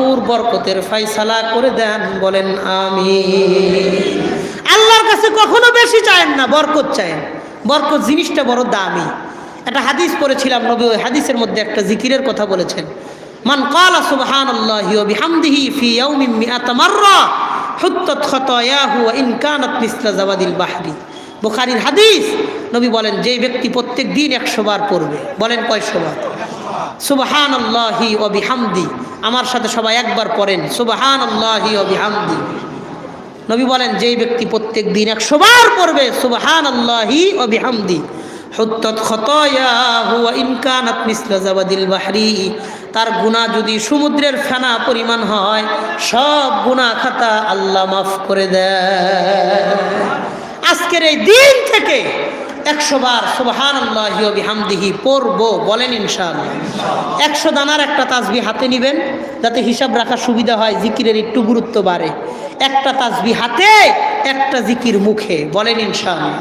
ভরপুর বরকতের ফয়সালা করে দেন, বলেন আমিন। আল্লাহর কাছে কখনো বেশি চায়েন না, বরকত চায়েন। বরকত জিনিসটা বড় দামি। একটা হাদিস পড়েছিলাম, নবী ওই হাদিসের মধ্যে একটা জিকিরের কথা বলেছেন, মান ক্বালা সুবহানাল্লাহি ওয়া বিহামদিহি ফি ইয়াউমিন মিআতা মাররা হুত্তাত খাতায়াহু ওয়া ইন কানাত মিসলা জাবাদিল বাহরি। বুখারীর হাদিস। নবী বলেন, যে ব্যক্তি প্রত্যেক দিন 100 বার পড়বে, বলেন কয়শো বার? সুবহানাল্লাহি ওয়া বিহামদি। আমার সাথে সবাই একবার পড়েন, সুবহানাল্লাহি ওয়া বিহামদি। নবী বলেন, যেই ব্যক্তি প্রত্যেক দিন 100 বার পড়বে সুবহানাল্লাহি ওয়া বিহামদি, হুত্তাত খাতায়াহু ওয়া ইন কানাত মিসলা জাবাদিল বাহরি, তার গুনাহ যদি সমুদ্রের ফেনা পরিমাণ হয়, সব গুনাহ খাতা আল্লাহ মাফ করে দেয়। আজকের এই দিন থেকে 100 বার সুবহানাল্লাহি ওয়া বিহামদিহি পড়বো, বলেন ইনশাআল্লাহ। 100 দানার একটা তাসবিহ হাতে নেবেন, যাতে হিসাব রাখার সুবিধা হয়, জিকিরের একটু গুরুত্ব বাড়ে। একটা তাসবিহ হাতে, একটা জিকির মুখে, বলেন ইনশাআল্লাহ।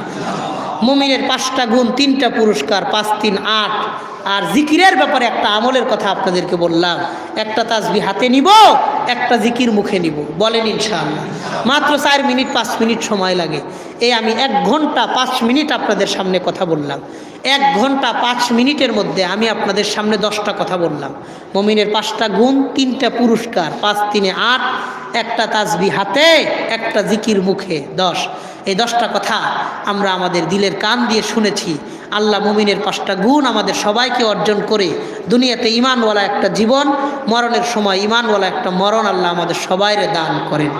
মুমিনের 5টা গুণ, 3টা পুরস্কার, 5 3 8। আর জিকিরের ব্যাপারে একটা আমলের কথা আপনাদেরকে বললাম, একটা তাসবিহ হাতে নিব, একটা জিকির মুখে নিব, বলেন ইনশাআল্লাহ। মাত্র 4 মিনিট 5 মিনিট সময় লাগে। এই আমি 1 ঘন্টা 5 মিনিট আপনাদের সামনে কথা বললাম। 1 ঘন্টা 5 মিনিটের মধ্যে আমি আপনাদের সামনে 10টা কথা বললাম। মুমিনের 5টা গুণ, 3টা পুরস্কার, 5 3 8, একটা তাসবিহ হাতে, একটা জিকির মুখে, 10। এই 10টা কথা আমরা আমাদের দিলের কান দিয়ে শুনেছি। আল্লাহ মুমিনের 5টা গুণ আমাদের সবাইকে অর্জন করে দুনিয়াতে ঈমানওয়ালা একটা জীবন, মরণের সময় ঈমানওয়ালা একটা মরণ আল্লাহ আমাদের সবাইরে দান করেন।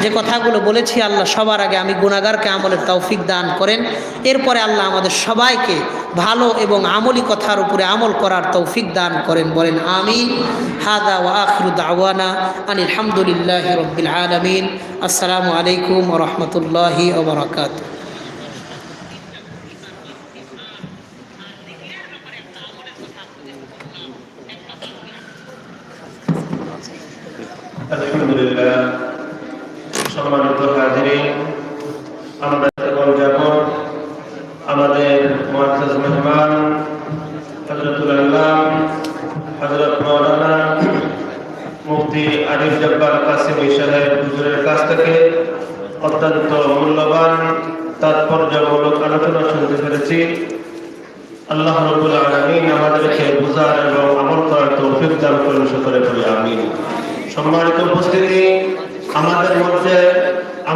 যে কথাগুলো বলেছি আল্লাহ সবার আগে আমি গুনাহগারকে আমলের তৌফিক দান করেন। এরপরে আল্লাহ আমাদের সবাইকে ভালো এবং আমলি কথার উপরে আমল করার তৌফিক দান করেন, বলেন আমিন। হাদা ওয়া আখিরু দাওয়ানা আনিল হামদুলিল্লাহি রাব্বিল আলামিন। আসসালামু আলাইকুম ওয়া রাহমাতুল্লাহি ওয়া বারাকাতুহু। আলহামদুলিল্লাহ। সম্মানিত হাজিরিন, আমরা এখন যাব আমাদের মুআজ্জাজ মেহমান হযরতুল আল্লাহ হযরত মাওলানা মুফতি আরিফ জব্বার কাসেমী সাহেব হুজুরের কাছ থেকে অত্যন্ত মূল্যবান তাৎপর্যমূলক আলোচনা শুনতে পেরেছি। আল্লাহ রাব্বুল আলামিন আমাদেরকে বুঝার এবং আমল করার তৌফিক দান করুন, সকলে বলি আমিন। সম্মানিত উপস্থিতি,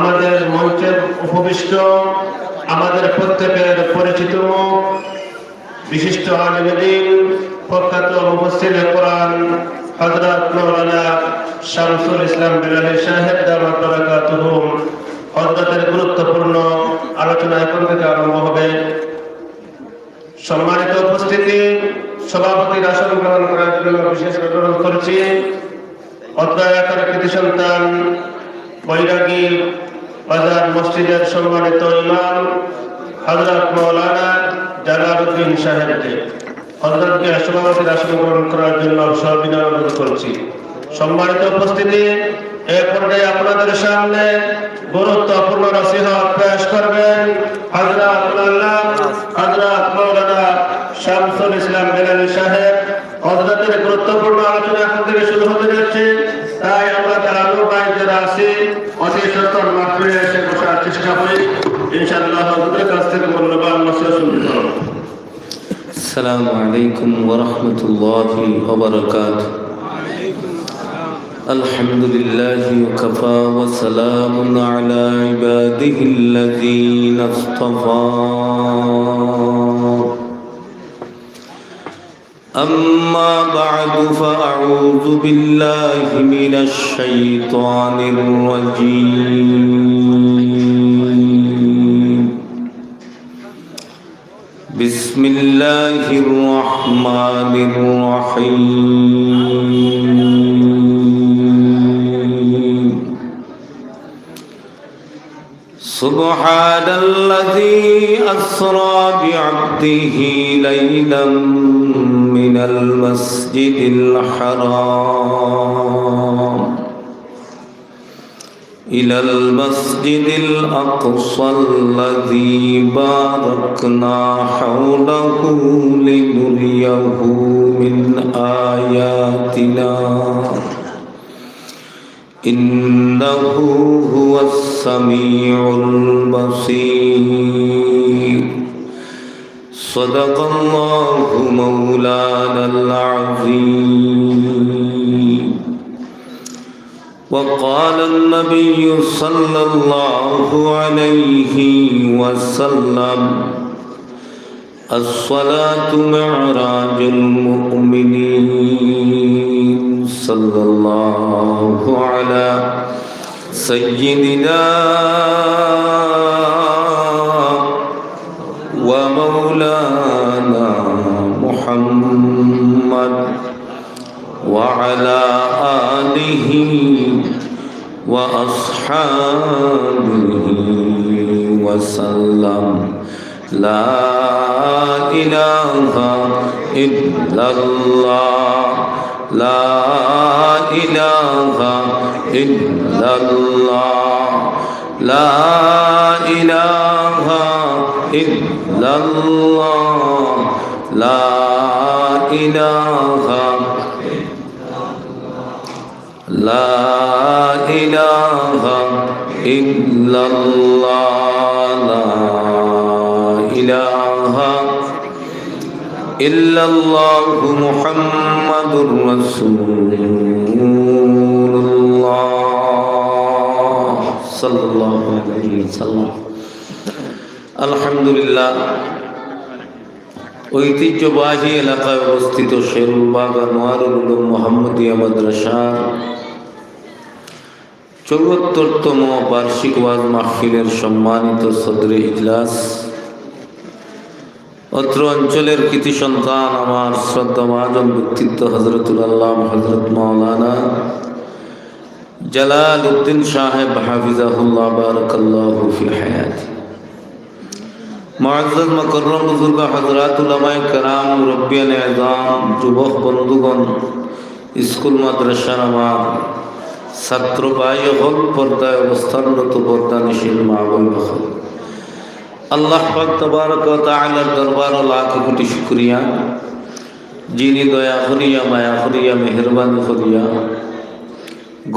আমাদের মঞ্চের উপবিষ্ট আমাদের প্রত্যেকের পরিচিত মুখ, বিশিষ্ট আলেমে দ্বীন, প্রখ্যাত মুফাসসির কোরআন হযরত মাওলানা শামসুল ইসলাম বিলালী সাহেব দামাত বারাকাতুহু, হযরতের গুরুত্বপূর্ণ আলোচনা এখন থেকে আরম্ভ হবে। সম্মানিত উপস্থিতি, সভাপতির আসন গ্রহণ করার জন্য বিশেষ অনুরোধ করছি অত্যায়কার কৃতি সন্তান বৈরাগী বাজার মসজিদের সম্মানিত ইমাম হযরত মাওলানা জালালউদ্দিন সাহেবকে হযরতকে সভাপতির আসন গ্রহণ করার জন্য সবিনয় অনুরোধ করছি। সম্মানিত উপস্থিতি, এই পর্যায়ে আপনাদের সামনে গুরুত্বপূর্ণ নসিহত পেশ করবেন হযরত মাওলানা শামসুল ইসলাম বিলালী সাহেব। হযরতের গুরুত্বপূর্ণ আলোচনা এখন থেকে শুরু হতে যাচ্ছে, তাই আমরা যারা লোকাই যারা আছি অতি সত্তর মাহফিলে এসে বসার চেষ্টা করি। ইনশাআল্লাহ হযরতের কাছ থেকে মূল্যবান নসিহত শুনতে পারব। আসসালামু আলাইকুম ওয়া রাহমাতুল্লাহি ওয়া বারাকাতুহু। আলহামদুলিল্লাহি ওয়া কাফা ওয়া সালামুন আলা ইবাদিহিল্লাযীনা ইসতাফা। أما بعد فأعوذ بالله من الشيطان الرجيم. بسم الله الرحمن الرحيم. سبحان الذي أسرى بعبده ليلا من المسجد الحرام إلى المسجد الأقصى الذي باركنا حوله لنريه من آياتنا إنه هو السميع البصير صدق الله مولانا العظيم وقال النبي صلى الله عليه وسلم الصلاة معراج المؤمنين صلى الله على سيدنا ومولانا محمد وعلى آله وأصحابه وسلم لا إله إلا الله لا إله إلا الله لا إله إلا الله لا إله لا إله إلا الله لا إله إلا الله محمد رسول الله صلى الله عليه وسلم আলহামদুলিল্লাহ ঐতিহ্যবাহী এলাকায় অবস্থিত শেরুলবাগ আনোয়ারুল উলুম মুহাম্মদিয়া মাদ্রাসার ৭৪তম বার্ষিক ওয়াজ মাহফিলের সম্মানিত সদরে ইজলাস, অত্র অঞ্চলের কৃতি সন্তান আমার শ্রদ্ধাভাজন ব্যক্তিত্ব হযরতুল আল্লাহ হযরত মাওলানা জালাল উদ্দিন সাহেব হাফিজাহুল্লাহ বারাকাল্লাহু ফি হায়াতি, মুআজ্জাজ মুকাররম বুজুর্গ হযরত উলামায়ে কেরাম, মুরব্বিয়ানে আযম, যুবক বন্ধুগণ, স্কুল মাদ্রাসার আমার ছাত্র ভাই হল, পর্দায় অবস্থানরত পর্দানিশীল মা বোন হল, আল্লাহ পাক তাবারক ওয়া তাআলার দরবার লাখ কোটি শুকরিয়া, যিনি দয়া করিয়া মায়া করিয়া মেহেরবানি করিয়া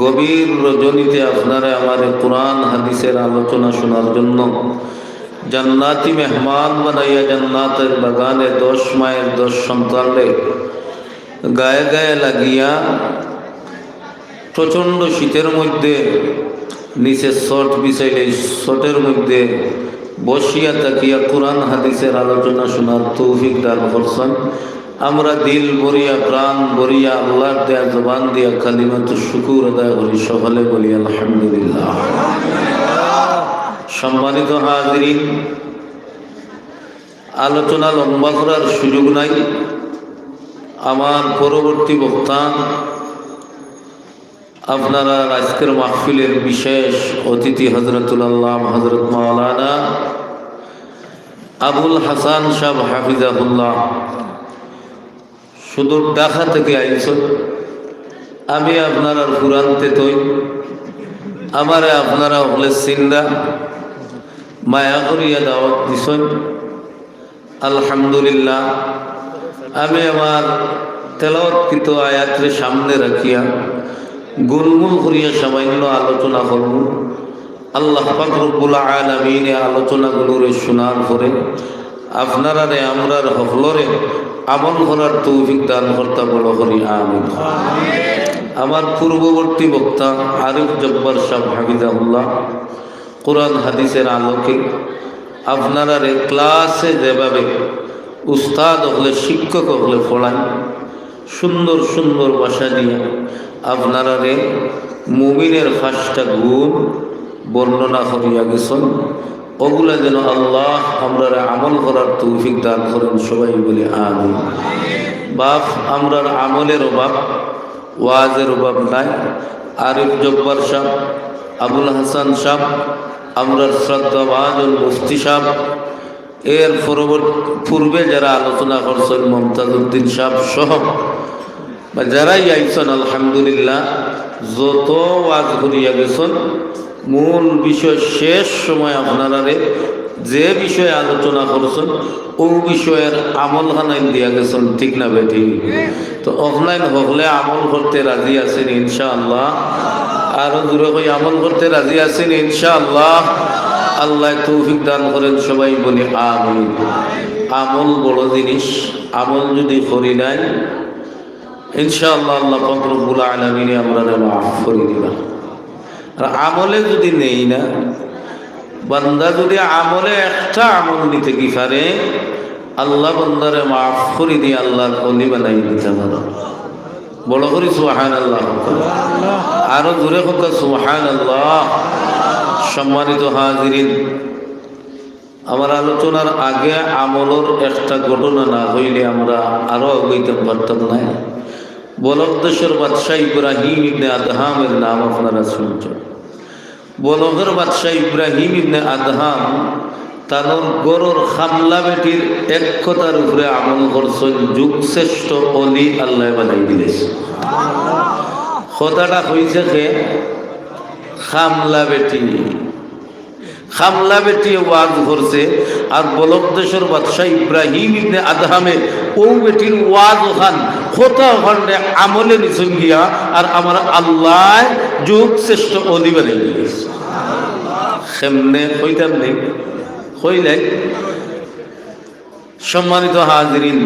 গভীর রজনীতে আপনারা আমার কোরআন হাদিসের আলোচনা শোনার জন্য জান্নাতি মেহমান বানাইয়া জান্নাতের বাগানে 10 মায়ের 10 সন্তানরে গায়ে গায়ে লাগিয়া প্রচণ্ড শীতের মধ্যে নিচে শট বিছাইলে শটের মধ্যে বসিয়া তাকিয়া কোরআন হাদিসের আলোচনা শোনার তৌফিক দান করছেন। আমরা দিল ভরিয়া প্রাণ ভরিয়া আল্লাহর দেয়া জবান দিয়া কালিমাতু শুকুর আদায় করি, সকলে বলি আলহামদুলিল্লাহ। সম্মানিত হাজিরিন, আলোচনা লম্বা করার সুযোগ নাই। আমার পরবর্তী বক্তা আপনারা আজকের মাহফিলের বিশেষ অতিথি হযরতুল আল্লাহ হযরত মাওলানা আবুল হাসান সাহেব হাফিজাহুল্লাহ, সুদূর ঢাকা থেকে আইছেন। আমি আপনারা ফুরান্তে তৈ, আমারে আপনারা হলে সিন্দা মায়া করিয়া দাওয়াত দিছেন। আলহামদুলিল্লাহ, আমি আমার তেলাওয়াতকৃত আয়াতরে সামনে রাখিয়া গুলমুল করিয়া সামান্য আলোচনা করব। আল্লাহ পাক রব্বুল আলামিন আলোচনাগুলোরে শোনার পরে আপনারা রে আমরার হকলরে আমল করার তৌফিক দান করতে বড় করি আমিন। আমার পূর্ববর্তী বক্তা আরিফ জব্বার সাহেব হাফিজাহুল্লাহ কোরআন হাদিসের আলোকে আপনারা রে ক্লাসে যেভাবে উস্তাদ হলে শিক্ষক হলে পড়ান, সুন্দর সুন্দর ভাষা দিয়ে আপনারা রে মুমিনের 5টা গুণ বর্ণনা করিয়া গেছেন। ওগুলা যেন আল্লাহ আমরা আমল করার তৌফিক দান করেন, সবাই বলি আমিন। বাপ, আমরার আমলের অভাব, ওয়াজের অভাব নাই। আরিফ জব্বার সাহেব, আবুল হাসান সাহেব, আমরার শ্রদ্ধাভাজন মুফতি সাহেব, এর পূর্বে যারা আলোচনা করছেন মমতাজউদ্দিন সাহেব সহ বা যারাই আইছেন, আলহামদুলিল্লাহ, যত ওয়াজ করিয়া গেছেন, মূল বিষয় শেষ সময় আপনারা যে বিষয়ে আলোচনা করছেন ও বিষয়ের আমল খানাইন দিয়া গেছেন, ঠিক না বেঠি? তো অফলাইন হকলে আমল করতে রাজি আছেন ইনশাআল্লাহ? আরো দূরে কই আমল করতে রাজি আছেন ইনশাআল্লাহ? আল্লাহ তৌফিক দান করেন, সবাই বলি আমিন। আমল বড় জিনিস, আমল যদি করি নাই ইনশাআল্লাহ আল্লাহ পাক রব্বুল আলামিন আমরা মাফ করে দিবা। আর আমলে যদি নেই না, বান্দা যদি আমলে একটা আমল নিতে কি পারে, আল্লাহ বান্দারে মাফ করে দিয়ে আল্লাহর ওলি বানাই দিতে পারে। বড় করি সুবহানাল্লাহ, আরো জোরে কথা সুবহানাল্লাহ। সম্মানিত হাজিরিন, আমার আলোচনার আগে আমলের একটা ঘটনা না হইলে আমরা আরো অবৈতে পারতাম না। বলক দেশের বাদশাহ ইব্রাহিম ইবনে আদহামের নাম আপনারা শুনছেন। বলকের বাদশাহ ইব্রাহিম ইবনে আদহাম তানোর গরুর খামলা বেটির এক কথার উপরে আমল করছেন, যুগ শ্রেষ্ঠ অলি আল্লাহ বানাই দিয়েছে। কথাটা হয়েছে যে খামলা বেটি, খামলা বেটি ওয়াজ করছে। আর বলক দেশের বাদশাহ ইব্রাহিম ইবনে আদহামে ও বেটির ওয়াজ ওখান কথা ওখানে আমলে নিচন গিয়া আর আমার আল্লাহ যুগ শ্রেষ্ঠ অলি বানাই দিয়েছে। সেমনে কইতাম নেই কইলাই। সম্মানিত হাজিরিন,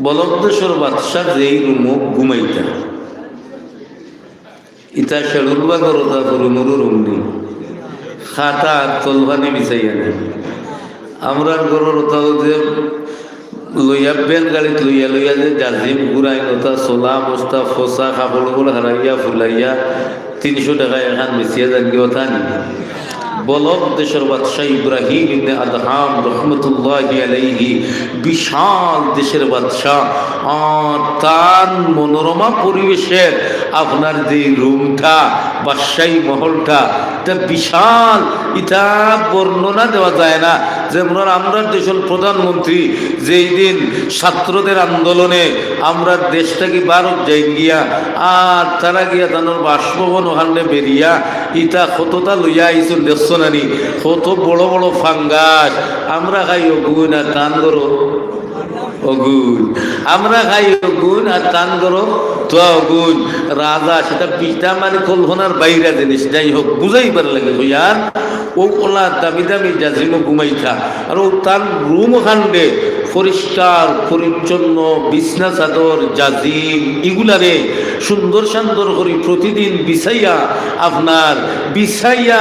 বলক দেশের বাদশাহ যেই রুমো ঘুমাইতা, ইটা শেড়ুল বা করতা রুমুরু রুম নেই, খাটা তলবানি বিচাইয়া নেই। আমরা গরুর ওটাও যে লইয়া বেন গাড়িত লইয়া লইয়া যে জাজিম ঘুরাই নতা চোলা বস্তা ফসা কাপড়গুলো হারাইয়া ফুলাইয়া 300 টাকায় এখান বেচিয়া জানিয়ে ওঠা নি। বলক দেশের বাদশাহ ইব্রাহিম ইবনে আদহাম রহমতুল্লাহি আলাইহি বিশাল দেশের বাদশাহ, তার মনোরমা পরিবেশের আপনার যে রুমটা বাদশাহী মহলটা এটা বিশাল, এটা বর্ণনা দেওয়া যায় না। যেমন আমরা দেশের প্রধানমন্ত্রী যেই দিন ছাত্রদের আন্দোলনে আমরা দেশটাকে ভারত যাই গিয়া আর তারা গিয়া তানোর বাসভবন ওখানে বেরিয়া ইটা কতটা লইয়া আইসুন দেখছো নানি, কত বড় বড় ফাঙ্গাস। আমরা খাই অগুন আর টান করো অগুন, আমরা খাই অগুন আর টান করো তো অগুন। রাজা সেটা পিঠা মানে কল্পনার বাইরে জিনিস, যাই হোক বুঝাইবার লাগে ইয়ার ও ওলা দামি দামি জাজিমো ঘুমাইতা। আর ও তার রুম ওখানে পরিষ্কার পরিচ্ছন্ন বিছনা চাদর জাজিম এগুলারে সুন্দর সুন্দর করে প্রতিদিন বিছাইয়া আপনার বিছাইয়া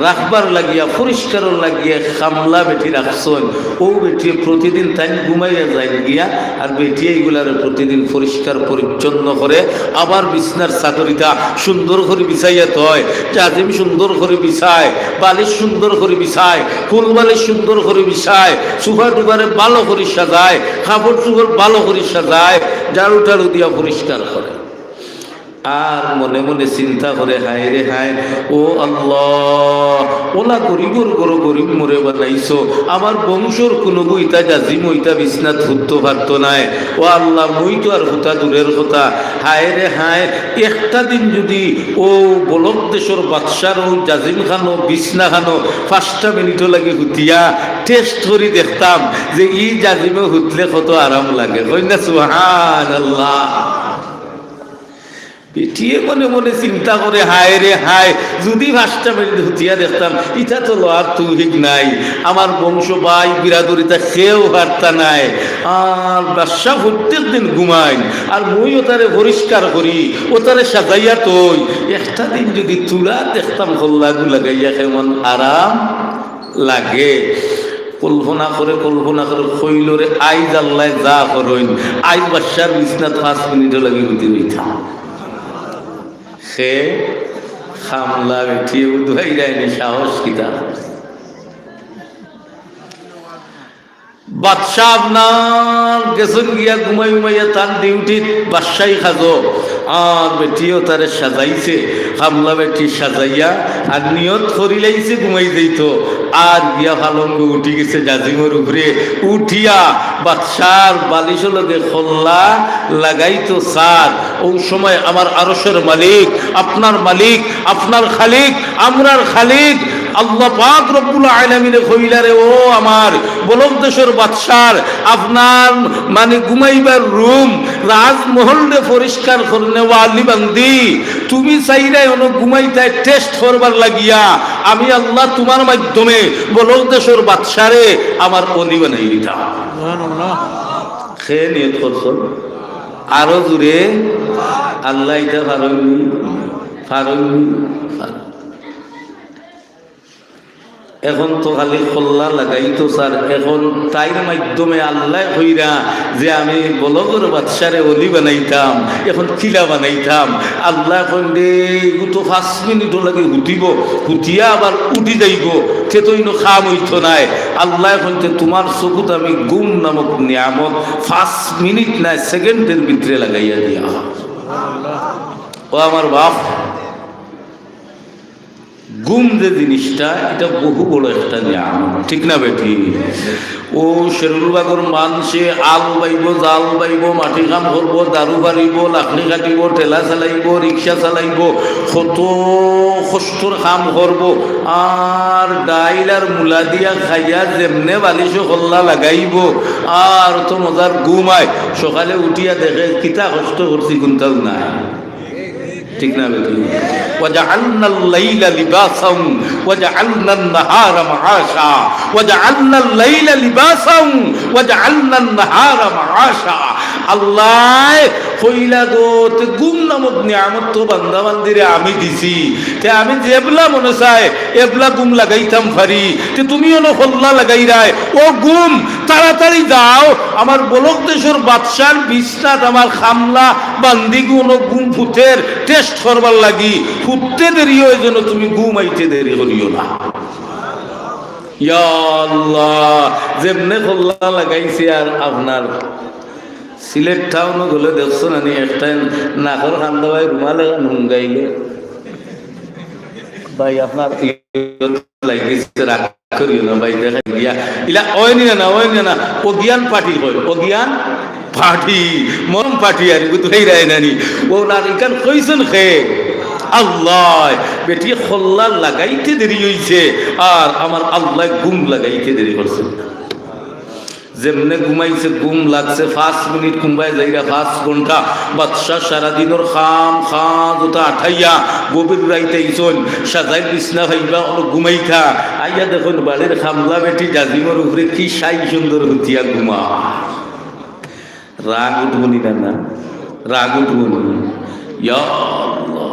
রাখবার লাগিয়া পরিষ্কার লাগিয়া খামলা বেটি রাখছেন। ও বেটি প্রতিদিন তাই ঘুমাইয়া যায় গিয়া আর বেটি এইগুলারে প্রতিদিন পরিষ্কার পরিচ্ছন্ন করে আবার বিছনার চাদরিটা সুন্দর করে বিছাইয়া হয়, জাজিম সুন্দর করে বিছায়, বালিশ সুন্দর করে বিছায়, ফুল বালিশ সুন্দর করে বিছায়, সুফা টুফারে ভালো করে সাজায়, কাপড় চুপড় ভালো করে সাজায়, ঝাড়ু টাড়ু দিয়া পরিষ্কার করে। আর মনে মনে চিন্তা করে হায় রে হায়, ও আল্লাহ ওলা গরিবর গরো গরিব মরে বানাইছো, আমার বংশর কোনো বইতা জাজিম ওইটা বিছনাথ হুত্তো পারত নাই। ও আল্লাহ মই তো আর হুতা দূরের কথা, হায় রে হায় একটা দিন যদি ও বলক দেশের বাদশার ও জাজিম খানো বিছনা খানো 5টা মিনিটও লাগে হুতিয়া টেস্ট করে দেখতাম যে ই জাজিমে হুতলে কত আরাম লাগে। কইনা সুবহানাল্লাহ। পিঠিয়ে মনে মনে চিন্তা করে হায় রে হায় যদি 5টা মিনিট হুতিয়া দেখতাম, ইটা তো লোয়ার তৌফিক নাই, আমার বংশ ভাই বিরাদরিতা কেউ বার্তা নাই। আর বাদশা প্রত্যেক দিন ঘুমাই আর মই ও তারে পরিষ্কার করি, ও তারে সাজাইয়া তৈ একটা দিন যদি তুলা দেখতাম কল্লাগু লাগাইয়া কেমন আরাম লাগে। কল্পনা করে কইলরে আইজ আল্লাহ যা করইন, আইজ বাদশার বিছনাত 5 মিনিটও লাগে হুতি হইতা। সে খামলা বেঠিয়ে উদ্ভাই যায়নি সাহস কিতা। বাদশাহ আপনার গেছেন গিয়া ঘুমাইয়া তার ডিউটিত বাদশাহী খাজো আর বেটিও তারে সাজাইছে, খামলা বেটি সাজাইয়া আর নিয়ত করি লাইছে ঘুমাই যাইত। আর গিয়া ফালঙ্গ উঠি গেছে জাজিমের উপরে, উঠিয়া বাদশার বালিশ লগে খোল্লা লাগাইতো সার। ওই সময় আমার আরশের মালিক, আপনার খালিক, আমরার খালিক আল্লাহ পাক রব্বুল আলামিন কইলারে ও আমার বলক দেশের বাদশার আপনার মানে ঘুমাইবার রুম রাজমহলে পরিষ্কার করনে ওয়ালি বান্দি তুমি চাইলে অন ঘুমাইতে টেস্ট করবার লাগিয়া আমি আল্লাহ তোমার মাধ্যমে বলক দেশের বাদশারে আমার অলি বানাই দিতাম খেয়ে নিয়ত করছো আরো জুড়ে আল্লাহ এটা পারনি এখন তো খালি খোল্লা লাগাই তো স্যার এখন তাইর মাধ্যমে আল্লাহ হইরা যে আমি বলগর বাদশারে অলি বানাইতাম এখন কিলা বানাইতাম আল্লাহ এখন রে তো 5 মিনিটও লাগে হুটিব হুটিয়া আবার উঠি যাইব সে তো ইনো খাম হইতো নাই আল্লাহ এখন তোমার চকুত আমি গুম নামক নিয়ামত 5 মিনিট না সেকেন্ডের ভিতরে লাগাইয়া দিয়া ও আমার বাপ গুম যে জিনিসটা এটা বহু বড় একটা নিয়ামত ঠিক না বেটি ও শেরুলবাগর মানুষে আল বাইব জাল বাইব মাটি কাম করবো দারু বাড়িব লাকড়ি কাটিব ঠেলা চালাইব রিক্সা চালাইব কত কষ্টর কাম করবো আর ডাইল আর মূলা দিয়া খাইয়া যেমনে বালিশ কল্লা লাগাইব আর তো মজার ঘুমায় সকালে উঠিয়া দেখে কিতা কষ্ট করছি কোনটাও নাই ঠিক না বেটি وجعلنا الليل لباسا وجعلنا النهار معاشا وجعلنا الليل لباسا وجعلنا النهار معاشا আল্লাহ কইলা গো তে গুম নামক নিয়ামত তো বান্দা বান্দিরে আমি দিছি তে আমি যেবলা মনে চাই এবলা গুম লাগাইতাম পারি তে তুমিও না হল্লা লাগাই রাই ও গুম তাড়াতাড়ি যাও আমার বলক দেশের বাদশার বিছনাত আমার খামলা বান্দি গুণ গুম ফুটের টেস্ট করবার লাগি ফুটতে দেরি হয় যেন তুমি ঘুমাইতে দেরি করিও না ইয়া আল্লাহ যেমনে হল্লা লাগাইছি আর আপনার সিলেট টাউনও গেলে দেখছো না নি একটা নাকর খান্দা ভাই রুমালে নুঙ্গাইলে ভাই আপনার লাগিয়েছে রাগ করিও না ভাই দেখা গিয়া ইলা ওইনি না ওইনি না অজ্ঞান পার্টি হয় অজ্ঞান পার্টি মরম পার্টি আর বুঝাই রায় নানি ও আর ইকান কইছেন খেয়ে আল্লাহ বেটি খল্লা লাগাইতে দেরি হইছে আর আমার আল্লাহ গুম লাগাইতে দেরি করছে যেমনে ঘুমাইছে ঘুম লাগছে 5 মিনিট ঘুমায় যাইরা 5 ঘন্টা বাদশা সারাদিনের খাম দুটা আঠাইয়া গভীর রাইতে ইসন সাজাই বিছনা ভাইবা ঘুমাইতা আইয়া দেখুন বাড়ির খামলা বেটি জাজিমের উপরে কি সাই সুন্দর হতিয়া ঘুমা রাগ উঠবনি না রাগ উঠবনি ইয়া আল্লাহ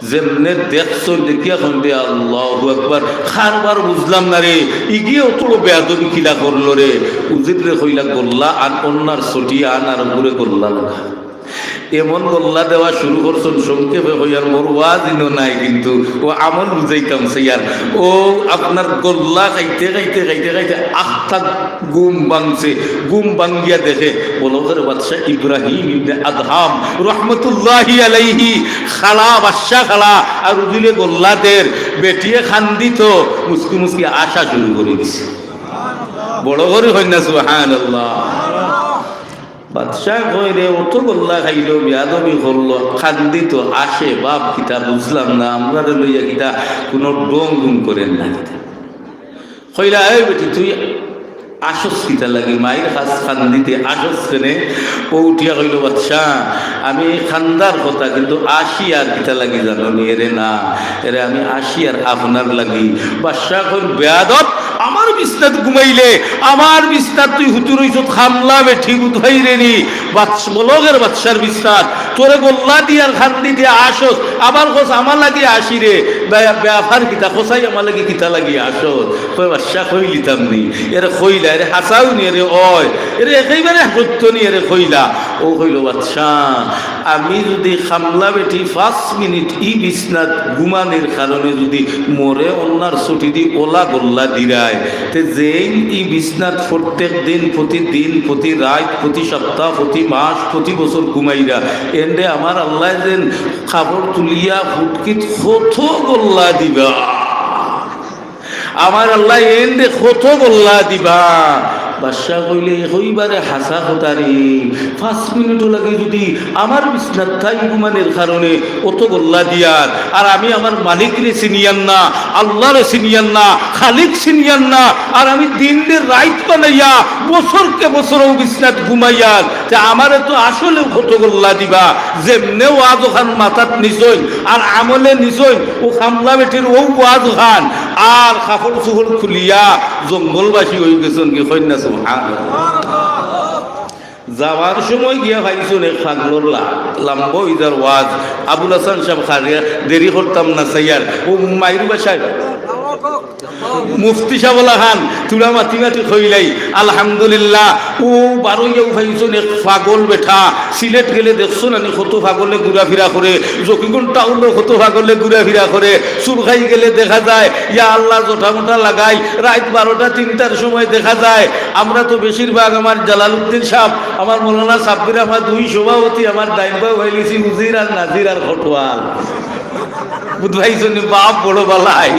যেমনে দেখছো দেখিয়া খন্ডে আল্লাহু আকবার খারবার বুঝলাম না রে ইগিয়ে অত বেয়াদবি কিলা করলো রে উজির রে কইলা গোল্লা আর অন্যার ছটিয়া আনার উপরে গোল্লা লাগা এমন গোল্লা দেওয়া শুরু করছেন সংক্ষেপে হইয়ার মোর ওয়াজিনও নাই কিন্তু ও আমল বুঝাইতাম সেইয়ার ও আপনার গোল্লা খাইতে খাইতে খাইতে খাইতে আখটা গুম ভাঙছে গুম ভাঙ্গিয়া দেখে বলদের বাদশা ইব্রাহিম ইবনে আদহাম রহমতুল্লাহি আলাইহি খালা বাদশা খালা আর উদিলে গোল্লাদের বেটিয়ে খান্দিত মুসকি মুসকি আশা শুরু করে দিছে বড় করে হয় না সুবহানাল্লাহ বাদশাহ কইরে অত গোল্লা খাইলো বিয়াদবি করলো খান্দিত আসে বাপ কিতা বুঝলাম না আমরা লইয়া কিতা কোনো ডং ডুং করেন না কইলা এই বেটি তুই আসস কিতা লাগে মায়ের কাছ খান্দিতে আসস কেনে ও উঠিয়া কইল বাদশাহ আমি খান্দার কথা কিন্তু আসি আর কিতা লাগি জানো নি এরে না এরে আমি আসি আর আপনার লাগি বাদশাহ কইল বেয়াদব আমার বিছনাত ঘুমাইলে আমার বিছনাত তুই হুতুর হইছত খামলা বেঠি উঠাই রেনি বলগের বাদশার বিছনাত তোরে গোল্লা দিয়ার খান্দি দিয়ে আসস আবার কোস আমার লাগি আসি রে ব্যাপার কিতা কোসাই আমার লাগি কিতা লাগি আসস কই বাদশাহ কইলিতাম নি এরে কইলা এরে হাসাও নি এরে ওই এরে একেবারে সত্য নি এরে কইলা ও কইল বাদশাহ আমি যদি খামলা বেঠি 5 মিনিট ই বিছনাত ঘুমানোর কারণে যদি মরে অন্যার ছুটি দি ওলা গোল্লা দিরায় তে যেই ই বিছনাত প্রত্যেক দিন প্রতিদিন প্রতি রাত প্রতি সপ্তাহ প্রতি মাস প্রতি বছর ঘুমাইরা এন্ডে আমার আল্লাহ যেন খাবার তুলিয়া ফুটকিত কত গোল্লা দিবা আমার আল্লাহ এন্ডে কত গোল্লা দিবা বাদশাহ কইলে হইবারে হাসা হতারি 5 মিনিটও লাগে যদি আমার বিছনাত থাই ঘুমানের কারণে অত গল্লা দিয়ার, আর আমি আমার মালিকরে চিনিয়ান না, আল্লাহরে চিনিয়ান না, খালিক চিনিয়ান না, আর আমি দিনের রাইত বানাইয়া বছরকে বছরও বিছনাত ঘুমাইয়ার, যে আমারে তো আসলে কত গল্লা দিবা, যেমনে ওয়াজ খান মাথাত নিছই আর আমলে নিছই ও খামলা বেটির ও ওয়াজ খান আর কাপড় চুপড় খুলিয়া জঙ্গলবাসী হয়ে গেছেন কি কন্যা সুবহানাল্লাহ। যাওয়ার সময় গিয়া ভাইছুন এক ফাগলর লাম্ব ইদার ওয়াজ আবুল হাসান সাহেব খারিয়া দেরি করতাম না সাইয়ার ও মাইরু বাসায় মুফতি সাবলা খান তুলা মাতি মাতি খইলাই আলহামদুলিল্লাহ ও বারোইয়াও ভাইছুন এক পাগল বেঠা সিলেট গেলে দেখছো না কত পাগলে ঘুরাফিরা করে, জকিগঞ্জ টাউনও কত পাগলে ঘুরাফিরা করে, সুরখাই গেলে দেখা যায় ইয়া আল্লাহ জোটা মোটা লাগাই রাত 12টা 3টার সময় দেখা যায়। আমরা তো বেশিরভাগ আমার জালালউদ্দিন সাহেব, আমার মৌলানা সাব্বির আহমদ, 2 সভাপতি আমার ডাইনবাও হইলিছি উজির আর নাজির আর খটওয়াল বুধভাইছনি বাপ বড় বালাই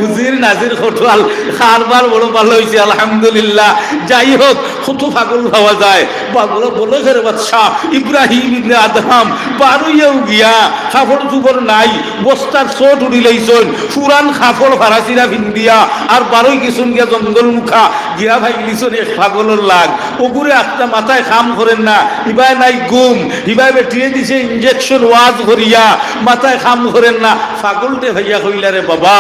উজির নাজির খটওয়াল খারবার বড় ভালো হয়েছে আলহামদুলিল্লাহ। যাই হোক কত পাগল পাওয়া যায়, পাগল বলে ঘরে বাদশাহ ইব্রাহিম ইবনে আদহাম বারুইয়াও গিয়া কাপড় চুপড় নাই, বস্তার চোট উড়িলাইছন, পুরান কাপড় ফারাসিরা ভিন্দিয়া আর বারোই গেছন গিয়া জঙ্গল মুখা গিয়া ভাই লিছন এক পাগলের লাগ ওগুরে একটা মাথায় কাম করেন না, ইবাই নাই গুম, ইবাই বেটিয়ে দিছে ইঞ্জেকশন ওয়াজ করিয়া মাথায় কাম করেন না। পাগলটে ভাইয়া কইলা রে বাবা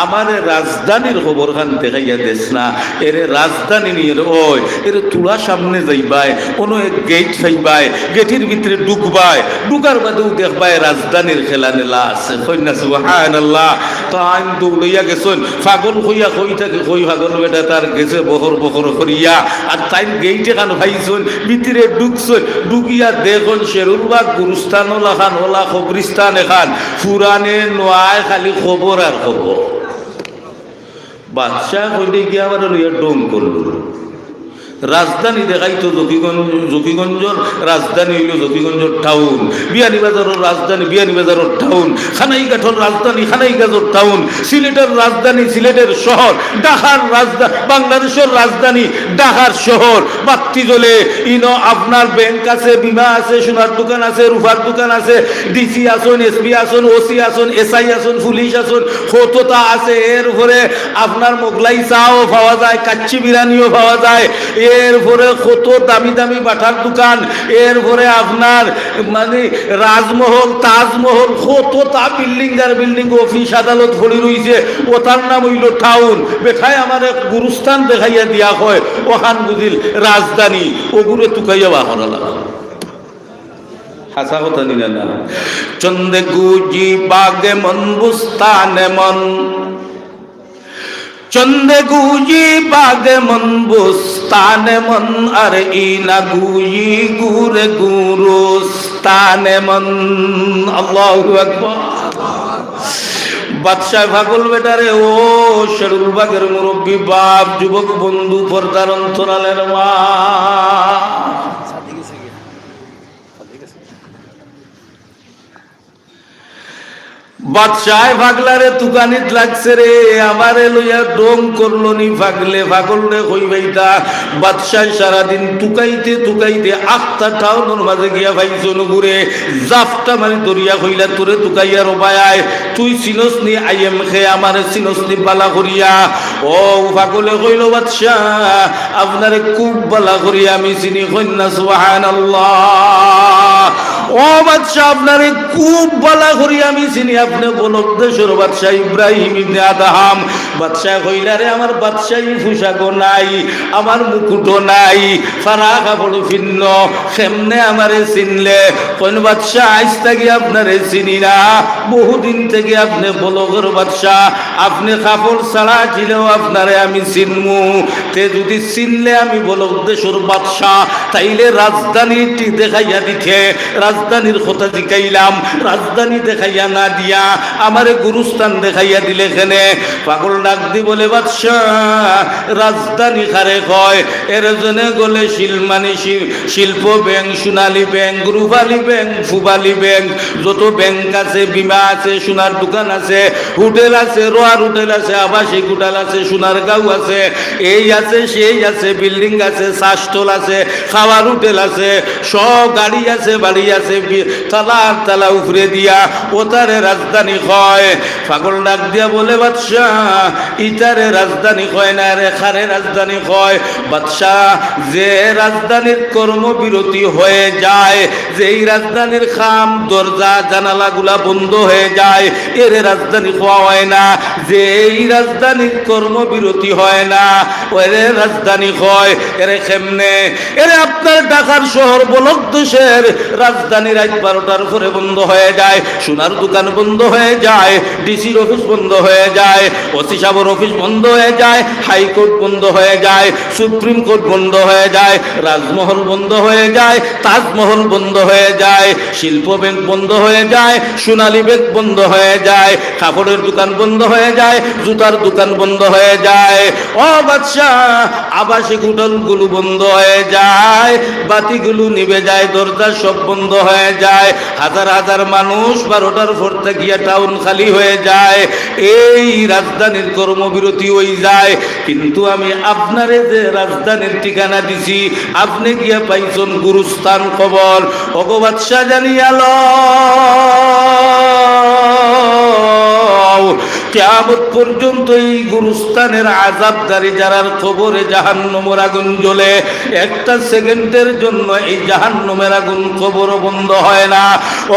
আমারে রাজধানীর খবর খান দেখাইয়া দেশ না, এরে রাজধানী নিয়ে ওই এরে তুলা সামনে যাইবাই কোনো এক গেট পাইবাই, গেটের ভিতরে ঢুকবাই, ঢুকার বাদেও দেখবাই রাজধানীর খেলা নেলা আছে কন্যা সুবহানাল্লাহ। তো আইন দৌড়াইয়া গেছেন পাগল কইয়া কই থাকে কই পাগল বেটা তার গেছে বহর বহর করিয়া, আর তাই গেইটে খান ভাইছন ভিতরে ঢুকছেন, ঢুকিয়া দেখুন শেরুলবাগ গুরুস্থান ওলা খান ওলা কবরিস্তান এখান পুরানে নয় খালি খবর আর খবর। বাদশাহ কইতে গিয়ে আবার লইয়া ডোম করল। রাজধানী দেখাইতো জকিগঞ্জর রাজধানী হইল জকিগঞ্জর টাউন, বিয়ানীবাজারের রাজধানী বিয়ানীবাজারের টাউন, খানাইঘাটের রাজধানী খানাইঘাটের টাউন, সিলেটের রাজধানী সিলেটের শহর, ঢাকার রাজধানী বাংলাদেশের রাজধানী ঢাকার শহর। বাত্তি জ্বলে ইনো আপনার ব্যাংক আছে, বিমা আছে, সোনার দোকান আছে, রূপার দোকান আছে, ডিসি আসন, এসপি আসন, ওসি আসন, এসআই আসন, পুলিশ আসন, কতটা আছে। এরপরে আপনার মোগলাই চাও পাওয়া যায়, কাচ্চি বিরিয়ানিও পাওয়া যায়, এরপরে কত দামি দামি বাটার দোকান, এরপরে আপনার মানে রাজমহল তাজমহল কতটা বিল্ডিং আর বিল্ডিং অফিস আদালত ভরি রয়েছে, ওটার নাম হইল টাউন। বেঠায় আমার এক গুরুস্থান দেখাইয়া দিয়া হয় ওখান বুঝিল রাজধানী, ওগুলো তুকাইয়া বাহরা লাগা হাসা কথা নিলে না। চন্দে গুজি বাগে মন বুস্তানে মন, চন্দে গুজি বাগে মন বুস্তানে মন, আর ইনা গুজি গুরে গুরুস্তানে মন। আল্লাহু আকবার। বাদশাহ পাগল বেটারে ও শেরুলবাগের মুরব্বী বাপ, যুবক বন্ধু, পর্দার অন্তরালের মা, বাদশাহ পাগলারে তুকানিত লাগছে রে, আমারে লইয়া ডোম করলো নি পাগলে। পাগল রে কইবাইতা বাদশাহ সারাদিন তুকাইতে তুকাইতে 8টা টাউনের মাঝে গিয়া ভাইছন ঘুরে জাফটা মানে দরিয়া কইলা তোরে তুকাইয়া রবায়, তুই চিনস নি আইএম খে আমারে চিনস নি বালা করিয়া। ও পাগলে কইল বাদশাহ আপনারে খুব বালা করিয়া আমি চিনি কন্যা সুবহানাল্লাহ। ও বাদশাহ আপনারে খুব বালা করিয়া আমি চিনি, আপনি বলদেশ্বর বাদশাহ ইব্রাহিম ইবনে আদহাম। বাদশাহ কইলা রে আমার বাদশাহী পোশাকও নাই, আমার মুকুটও নাই, ফারা কাপড় ভিন্ন, কেমনে আমারে চিনলে? কোন বাদশাহ আজ থেকে আপনারে চিনি না, বহুদিন থেকে আপনি বলগর বাদশাহ, আপনি কাপড় ছাড়া ছিলেও আপনারে আমি চিনমু। তে যদি চিনলে আমি বলদেশ্বর বাদশাহ, তাইলে রাজধানীটি দেখাইয়া দিতে, রাজধানীর কথা জিকাইলাম, রাজধানী দেখাইয়া না দিয়া আমারে গুরুস্থান দেখাইয়া দিলে কেনে? পাগল ডাক দি বলে, বাদশাহ রাজধানী খারে কয়, এর জন্য গলে শিলমানি শিল্প ব্যাংক, সোনালী ব্যাংক, রূপালী ব্যাংক, ফুবালী ব্যাংক, যত ব্যাংক আছে, বিমা আছে, সোনার দোকান আছে, হোটেল আছে, রোয়ার হোটেল আছে, আবাসিক হোটেল আছে, সোনার গাঁও আছে, এই আছে সেই আছে, বিল্ডিং আছে, শাসটল আছে, খাওয়ার হোটেল আছে, সব গাড়ি আছে, বাড়ি আছে, তালার তালা উপরে দিয়া ওতারে রাজধানী কয়। পাগল ডাক দিয়া বলে, বাদশাহ ইটারে রাজধানী কয় না, রে খারে রাজধানী কয়। বাদশাহ যে রাজধানীর কর্মবিরতি হয়ে যায়, যেই রাজধানীর খাম দরজা জানালাগুলা বন্ধ হয়ে যায়, এর রাজধানী হওয়া হয় না। যেই রাজধানীর কর্মবিরতি হয় না, ওরে রাজধানী হয়। এরে কেমনে? এরে আপনার ঢাকার শহর বলক দেশের রাজধানী রাত 12টার পরে বন্ধ হয়ে যায়, সোনার দোকান বন্ধ হয়ে যায়, ডিসির অফিস বন্ধ হয়ে যায়, ওসি সাহেবের অফিস বন্ধ হয়ে যায়, হাইকোর্ট বন্ধ হয়ে যায়, সুপ্রিম কোর্ট বন্ধ হয়ে যায়, রাজমহল বন্ধ হয়ে যায়, তাজমহল বন্ধ হয়ে যায়, শিল্প ব্যাংক বন্ধ হয়ে যায়, সোনালী ব্যাংক বন্ধ হয়ে যায়, কাপড়ের দোকান বন্ধ হয়ে যায়, জুতার দোকান বন্ধ হয়ে যায়। ও বাদশাহ আবাসিক হোটেলগুলো বন্ধ হয়ে যায়, বাতিগুলো নিভে যায়, দরজা সব বন্ধ হয়ে যায়, হাজার হাজার মানুষ 12টার পর থেকে টাউন খালি হয়ে যায়, এই রাজধানীর কর্মবিরতি হয়ে যায়। কিন্তু আমি আপনারে যে রাজধানীর ঠিকানা দিছি, আপনি গিয়া পাইছেন গুরুস্থান কবর। ওগো বাদশাহ জানিয়ালো কিয়ামত পর্যন্ত এই গুরুস্থানের আযাবদারী যারার কবরে জাহান্নামের আগুন জ্বলে, একটা সেকেন্ডের জন্য এই জাহান্নামের আগুন কবর বন্ধ হয় না।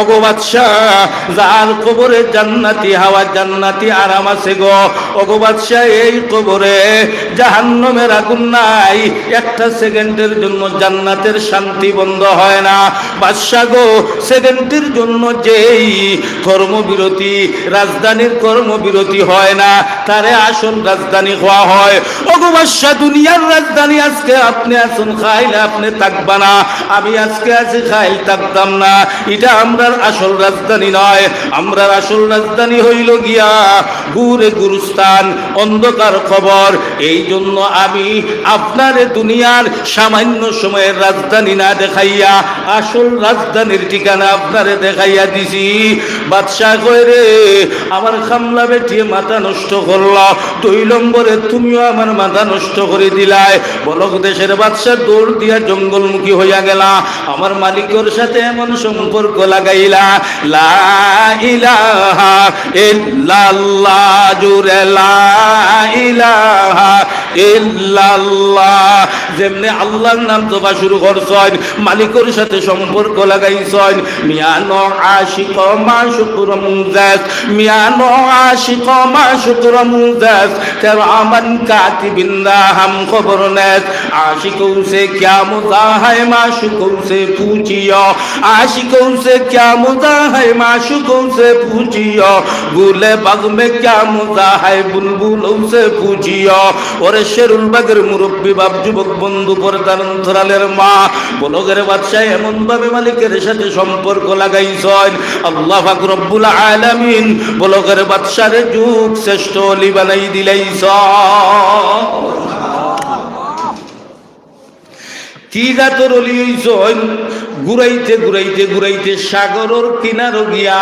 ওগো বাদশাহ যার কবরে জান্নাতি হাওয়া, জান্নাতি আরাম আছে গো, ওগো বাদশাহ এই কবরে জাহান্নামের আগুন নাই, একটা সেকেন্ডের জন্য জান্নাতের শান্তি বন্ধ হয় না। বাদশাহ গো সেকেন্ডের জন্য যেই কর্মবিরতি, রাজধানীর কর্মবিরতি হয় না, তারে আসল রাজধানী হওয়া হয়। ওগো বাদশাহ দুনিয়ার রাজধানী আজকে আপনি আছেন, খাইলে আপনি থাকবা না, আমি আজকে আছি খাইল থাকতাম না, এটা আমরার আসল রাজধানী নয়। আমরার আসল রাজধানী হইল গিয়া গুরে গুরুস্থান, অন্ধকার খবর। এই জন্য আমি আপনারে দুনিয়ার সামান্য সময়ের রাজধানী না দেখাইয়া আসল রাজধানীর ঠিকানা আপনারে দেখাইয়া দিছি। বাদশাহ কয় রে আমার খামলা বেটিয়ে মাথা নষ্ট করল, 2 নম্বরে তুমিও আমার মাথা নষ্ট করে দিলাই। বলক দেশের বাদশাহ দৌড় দিয়া জঙ্গলমুখী হইয়া গেলা, আমার মালিকের সাথে এমন সম্পর্ক লাগাইলা, লা ইলাহা ইল্লাল্লাহ, জুরে লা ইলাহা ইল্লাল্লাহ। যেমনি আল্লাহর নাম তোবা শুরু করছেন, মালিকের সাথে সম্পর্ক লাগাইছেন, মিয়ানো আশিক মাশুক রমজাস, মিয়ানো আশিক মাশুক রমজাস, তেরা আমান কাতিবিন্দা হাম খবর নেস, आशिकों से क्या मुद्दा है माशूकों से पूछियो, आशिकों से क्या मुद्दा है माशूकों से पूछियो, गुले बाग में क्या मुद्दा है बुलबुलों से पूछियो। और शेरुल बागर मुरब्बी बाप যুবক বন্ধু পর্দার অন্তরালের মা, বলগের বাদশাহ এমন ভাবে মালিকের সাথে সম্পর্ক লাগাইছেন, আল্লাহ পাক রব্বুল আলামিন বলগের বাদশারে যুগ শ্রেষ্ঠ ওলি বানাই দিলাইছেন। কি জাতর ওলি হইছেন? ঘুরাইতে ঘুরাইতে ঘুরাইতে সাগরের কিনারো গিয়া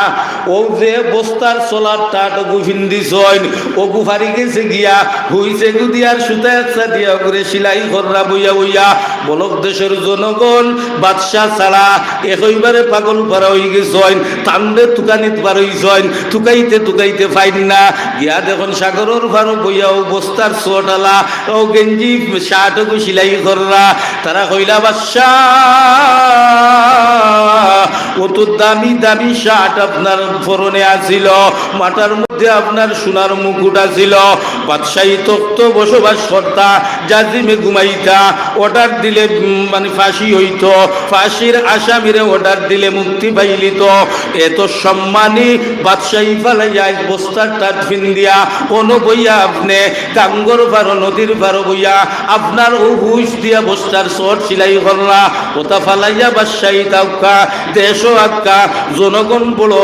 ও যে বস্তার চলার টাটো গুফিন দিছেন, ও গুফারি গেছে গিয়া হইছে গুদিয়ার সুতা একসা দিয়া করে সিলাই কররা বইয়া বইয়া। বলক দেশের জনগণ বাদশাহ ছাড়া একইবারে পাগল পারা হয়ে গেছেন, তান্ডে তুকানিত পার হইছেন, তুকাইতে তুকাইতে ফাইন না গিয়া দেখুন সাগরের ভারো বইয়া ও বস্তার চটালা ও গেঞ্জি শার্টও সিলাই কররা। তারা কইলা বাদশাহ ও তো দামি দামি শার্ট আপনার পরনে আছিল, মাথার মধ্যে আপনার সোনার মুকুট আছিল, বাদশাহী তখ্ত বসবাস করতা, জাজিমে ঘুমাইতা, অর্ডার দিলে মানে ফাঁসি হইত, ফাঁসির আসামিরে অর্ডার দিলে মুক্তি পাইলিত। এত সম্মানী বাদশাহী ফালাইয়া বস্তার টাট ফিন দিয়া কোনো বইয়া আপনি কাঙ্গর পারো নদীর পারো বইয়া আপনার ও হুইস দিয়া বস্তার শর্ট সিলাই করলা, ওটা ফালাইয়া বাদশাহী তাওকা দেশও আক্কা জনগণ বড়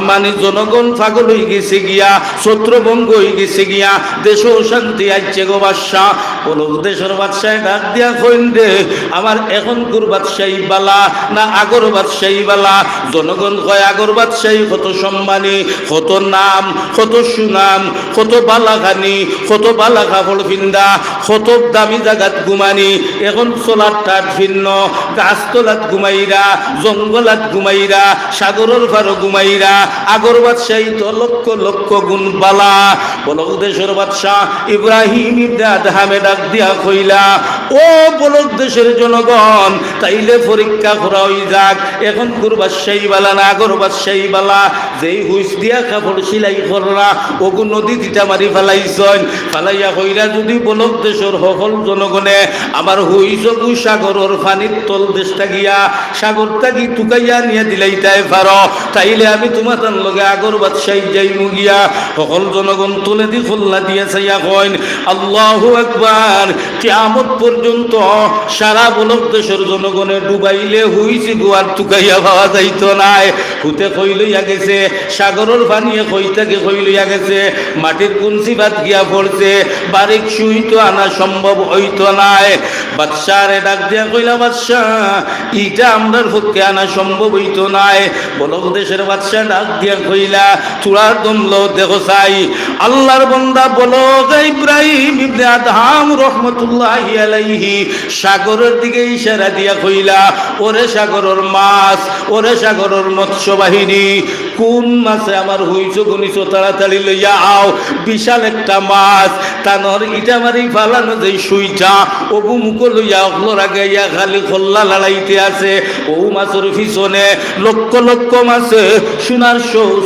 মানে জনগণ পাগল হয়ে গেছে গিয়া ছত্রভঙ্গ হয়ে গেছে গিয়া দেশও শান্তি আইছে গো বাদশাহ বলো দেশের বাদশাহ ডাক দিয়া কইন দে আমার এখনকার বাদশাহী বালা না আগর বাদশাহী বালা জনগণ কয় আগর বাদশাহী কত সম্মানী কত নাম কত সুনাম কত বালাখানি কত বালা কাপড় ফিন্দা কত দামি জায়গাত ঘুমানি এখন সোলার টাট ভিন্ন গাছতলাত ঘুমাইরা জঙ্গলাত ঘুমাইরা সাগরের ফারো ঘুমাইরা আগর বাদশাহী তো লক্ষ লক্ষ গুণ বালা বলক দেশের বাদশাহ ইব্রাহিম ইবনে আদহামে ডাক দিয়া কইলা ও বলক দেশের জনগণ তাইলে পরীক্ষা করা হই যাক এখন কুর বাদশাহী বালা না আগর বাদশাহী বালা যেই হুইস দিয়া কাপড় সিলাই করলা ওগু নদী দিটা মারি ফেলাইছন ফালাইয়া কইরা যদি বলক দেশের সকল জনগণে আমার হুইস গু সাগরের পানির তল দেশটা গিয়া সাগরটা কি টুকাইয়া নিয়ে দিলাইতাই পারো তাইলে আমি তোমার লগে আগর বাদশাহী যাইমু গিয়া সকল জনগণ তুলে দি খোল্লা দিয়ে চাইয়া কইন আল্লাহু আকবার কিয়ামত পর্যন্ত সারা বলক দেশের জনগণে ডুবাইলে হুইছি গোয়ার টুকাইয়া পাওয়া যাইতো নাই হুতে কই লইয়া গেছে সাগরের পানিয়ে কইতাকে কই লইয়া গেছে মাটির কুঞ্চি ভাত গিয়া পড়ছে বারিক সুই তো আনা সম্ভব হইতো নাই বাদশারে ডাক দিয়া কইলা বাদশাহ ইটা আমরার পক্ষে আনা সম্ভব হইতো নাই বলক দেশের বাদশাহ ডাক দিয়া কইলা চূড়ার দমল দেখো চাই আল্লাহর বান্দা বলক ইব্রাহিম ইবনে আদহাম রহমতুল্লাহি আলাইহি সাগরের দিকে ইশারা দিয়া কইলা ওরে সাগরের মাছ ওরে সাগরের মৎস্য বাহিনী কোন মাছে আমার হইছো গুনিছো তাড়াতাড়ি লইয়া আও বিশাল একটা মাছ তানর ইটা মারি ফালানো যে সুইটা ওগু মুখ লইয়া অগলোর আগে ইয়া খালি খোল্লা লড়াইতে আছে ও মাছের পিছনে লক্ষ লক্ষ মাছে সোনার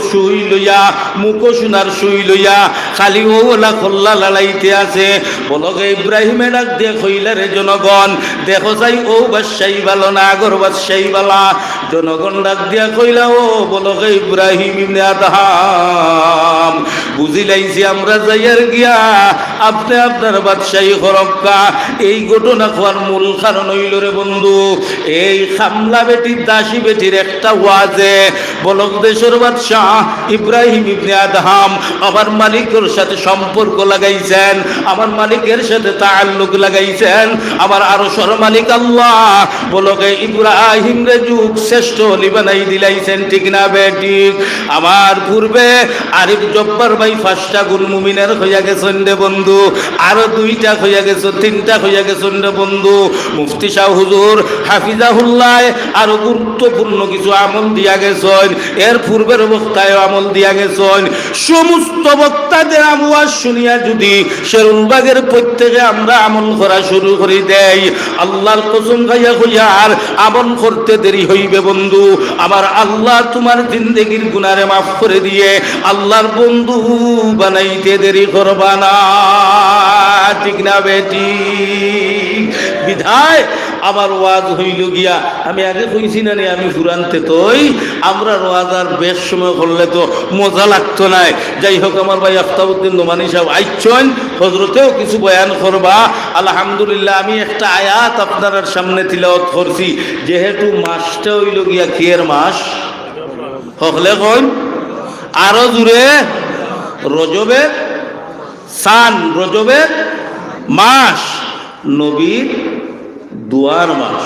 সুই লইয়া মুখো সোনার সুই লইয়া খালি ওলা খোল্লা লড়াইতে আছে বলকে ইব্রাহিমে ডাক দিয়ে কইলা রে জনগণ দেখো চাই ও বাদশাহী বালো না আগর বাদশাহী বালা জনগণ ডাক দিয়া কইলা ও বলকে ইব্রাহিম ইবনে আদহাম বুঝিলাইছি আমরা যাইয়ার গিয়া আপনি আপনার বাদশাহী খরক্কা এই ঘটনা হওয়ার মূল কারণ হইল রে বন্ধু এই খামলা বেটির দাসী বেটির একটা ওয়াজে বলক দেশের বাদশাহ ইব্রাহিম ইবনে আদহাম আমার মালিকের সাথে সম্পর্ক লাগাইছেন আমার মালিকের সাথে তাআল্লুক লাগাইছেন আমার আরশের মালিক আল্লাহ বলকে ইব্রাহিম রে যুগ শ্রেষ্ঠ ওলি বানাই দিলাইছেন ঠিক না বেটি আমার পূর্বে আরিফ জব্বার ভাই 5টা গুণ মুমিনের হইয়া গেছেন রে বন্ধু আরো 2টা হইয়া গেছে 3টা হইয়া গেছেন রে বন্ধু মুফতি শাহ হুজুর হাফিজাহুল্লাহ আরো গুরুত্বপূর্ণ কিছু আমল দিয়া গেছেন এর পূর্বের বক্তায় আমল দিয়া গেছেন সমস্ত বক্তাদের আমওয়াজ শুনিয়া যদি শেরুলবাগের প্রত্যেকে আমরা আমল করা শুরু করে দেই আল্লাহর কসম খাইয়া কইয়া আর আমল করতে দেরি হইবে বন্ধু আমার আল্লাহ তোমার জিন্দেগির গুনারে মাফ করে দিয়ে আল্লাহর বন্ধু বানাইতে দেরি করবা না ঠিক না বেটি বিধায় আমার ওয়াজ হইল গিয়া আমি আগে কইছি না রে আমি ফুরানতে তোই আমরা ওয়াজ আর বেশ সময় করলে তো মজা লাগতো না যাই হোক আমার ভাই আফতাবউদ্দিন নোমানী সাহেব আইছেন হযরতেও কিছু বয়ান করবা আলহামদুলিল্লাহ আমি একটা আয়াত আপনাদের সামনে তিলাওয়াত করছি যেহেতু মাসটা হইল গিয়া কিয়ের মাস হকলে কোন আরো জুড়ে রজবের সান রজবের মাস নবীর দুয়ার মাস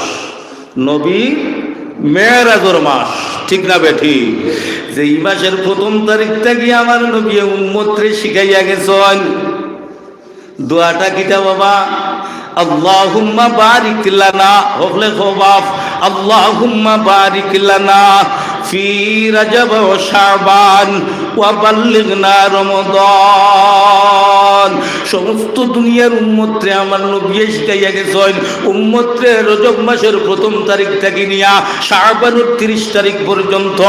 নবী মেরাজের মাস ঠিক না বেঠি যে এই মাসের 1ম তারিখটা গিয়ে আমার নবী উম্মতরে শিখাইয়া গেছেন দোয়াটা কিটা বাবা আল্লাহুম্মা বারিক লানা হকলে খবাব আল্লাহুম্মা বারিক লানা ফি রজব ওয়া শাবান ওয়া বাল্লিগনা রমাদান সমস্ত দুনিয়ার উম্মতরে আমার নবী শিখাইয়া গেছেন উম্মতরে রজব মাসের 1ম তারিখ থেকে নিয়া শাবানের 30 তারিখ পর্যন্ত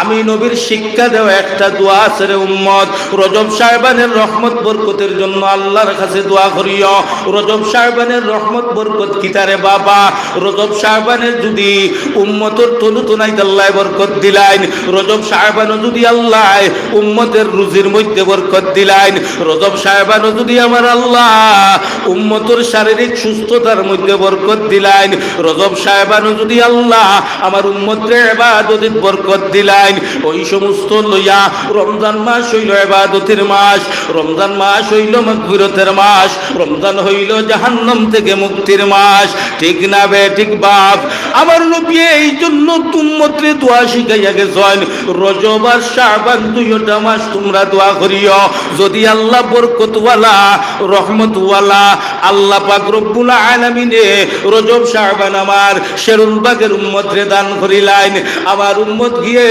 আমি নবীর শিক্ষা দেওয়া একটা দোয়া আছে রে উম্মত রজব শাবানের রহমত বরকতের জন্য আল্লাহর কাছে দোয়া করিও রজব শাবানের রহমত বরকত কিতারে বাবা রজব শাবানের যদি উম্মতের তনুতনাইতে আল্লাহ বরকত দিলেন রজব শাবানে যদি আল্লাহ উম্মতের রুজির মধ্যে বরকত দিলেন রজব শাবান শাবানও যদি আমার আল্লাহ উম্মতের শারীরিক সুস্থতার মধ্যে বরকত দিলেন, রজব শাবানও যদি আল্লাহ আমার উম্মতের ইবাদতের বরকত দিলেন, ওই সমস্ত লইয়া রমজান মাস হইল ইবাদতের মাস, রমজান মাস হইল মাগফিরাতের মাস, রমজান হইল জাহান্নাম থেকে মুক্তির মাস। ঠিক না বে ঠিক বাপ? আমার নবী এই জন্য উম্মতরে দোয়া শিখাইয়া গেছেন, রজব আর শাবান দুইটা মাস তোমরা দোয়া করিও, যদি আল্লাহ বরকতওয়ালা রহমতওয়ালা আল্লাহ পাক রব্বুল আলামিনে রজব শাবান আমার শেরুলবাগের উম্মতরে দান করিলেন, আমার উম্মত গিয়ে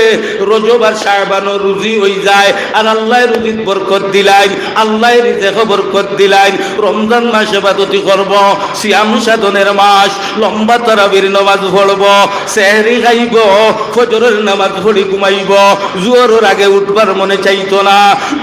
রজব আর শাবানও রুজি হয়ে যায়, আর আল্লাহ রুজিত বরকত দিলেন, আল্লাহ রিজেকে বরকত দিলেন। রমজান মাস ইবাদতি করব, সিয়াম সাধনের মাস, লম্বা তারাবির নামাজ পড়ব, সেহরি খাইব, ফজরের নামাজ পড়ি ঘুমাইব, জোহরের আগে উঠবার মনে চাইতো না।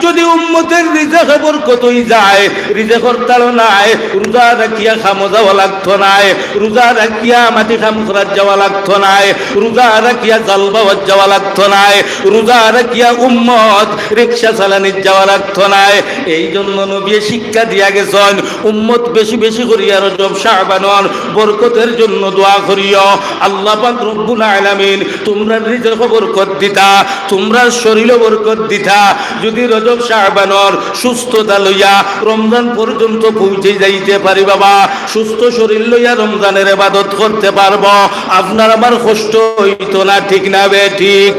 যদি উম্মতের রিজেকে বরকত হয়ে যায়, রিজেকর তাড়ো নাই, রোজা রাখিয়া খামো যাওয়া লাগতো নাই, রোজা রাখিয়া মাটি খাম করার যাওয়া লাগতো নাই, রোজা রাখিয়া জাল বাওয়ার যাওয়া লাগতো নাই, রোজা রাখিয়া উম্মত রিক্সা চালানির যাওয়া লাগতো নাই। এই জন্য নবী শিক্ষা দিয়া গেছেন, উম্মত বেশি বেশি করিয়া রজব শাবানর বরকতের জন্য দোয়া করিও। আল্লাহ পাক রব্বুল আলামিন তোমরা রিজেক বরকত দিতা, তোমরা শরীরে বরকত দিতা। যদি রজব শাবানর সুস্থতা লইয়া রমজান পর্যন্ত পৌঁছে যাইতে পারি বাবা, সুস্থ শরীর লইয়া রমজানের ইবাদত করতে পারবো, আপনার আমার কষ্ট হইতো না। ঠিক না বে ঠিক?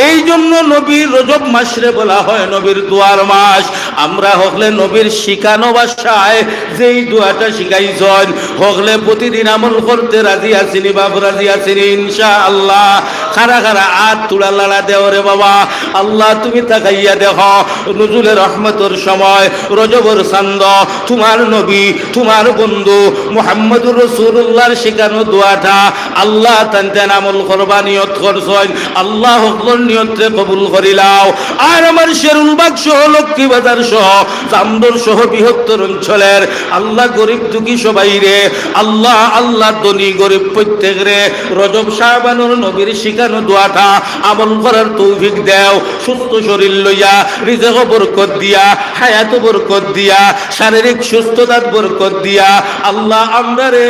এই জন্য নবীর রজব মাসরে বলা হয় নবীর দোয়ার মাস। আমরা হকলে নবীর শিখানো ভাষায় যেই দোয়াটা শিখাইছেন, হকলে প্রতিদিন আমল করতে রাজি আছিনি বাপ? রাজি আছিনি ইনশাআল্লাহ? খারা খারা আত তুলা লাড়া দেওরে বাবা, আল্লাহ তুমি তাকাইয়া দেখো, নজরুলের রহমতের সময় রজবর চান্দ তোমার নবী তোমার বন্ধু মুহাম্মদুর রাসূলুল্লাহর শিখানো দোয়াটা আল্লাহ তানতেন আমল করবা নিয়ত করছেন, আল্লাহ হকলর নিয়তে কবুল করিলাও। আর আমার শেরুলবাগ সহ লক্ষ্মী বাজার সহ চান্দর সহ বৃহত্তর অঞ্চলের আল্লাহ গরিব দুঃখী সবাই রে আল্লাহ, আল্লাহ ধনী গরিব প্রত্যেক রে রজব শাবানুর নবীর শিখানো দোয়াটা আমল করার তৌফিক দেও। সুস্থ শরীর লইয়া রিজেক বরকত দিয়া, হায়াত বরকত দিয়া, শারীরিক সুস্থতার বরকত দিয়া আল্লাহ আমরা রে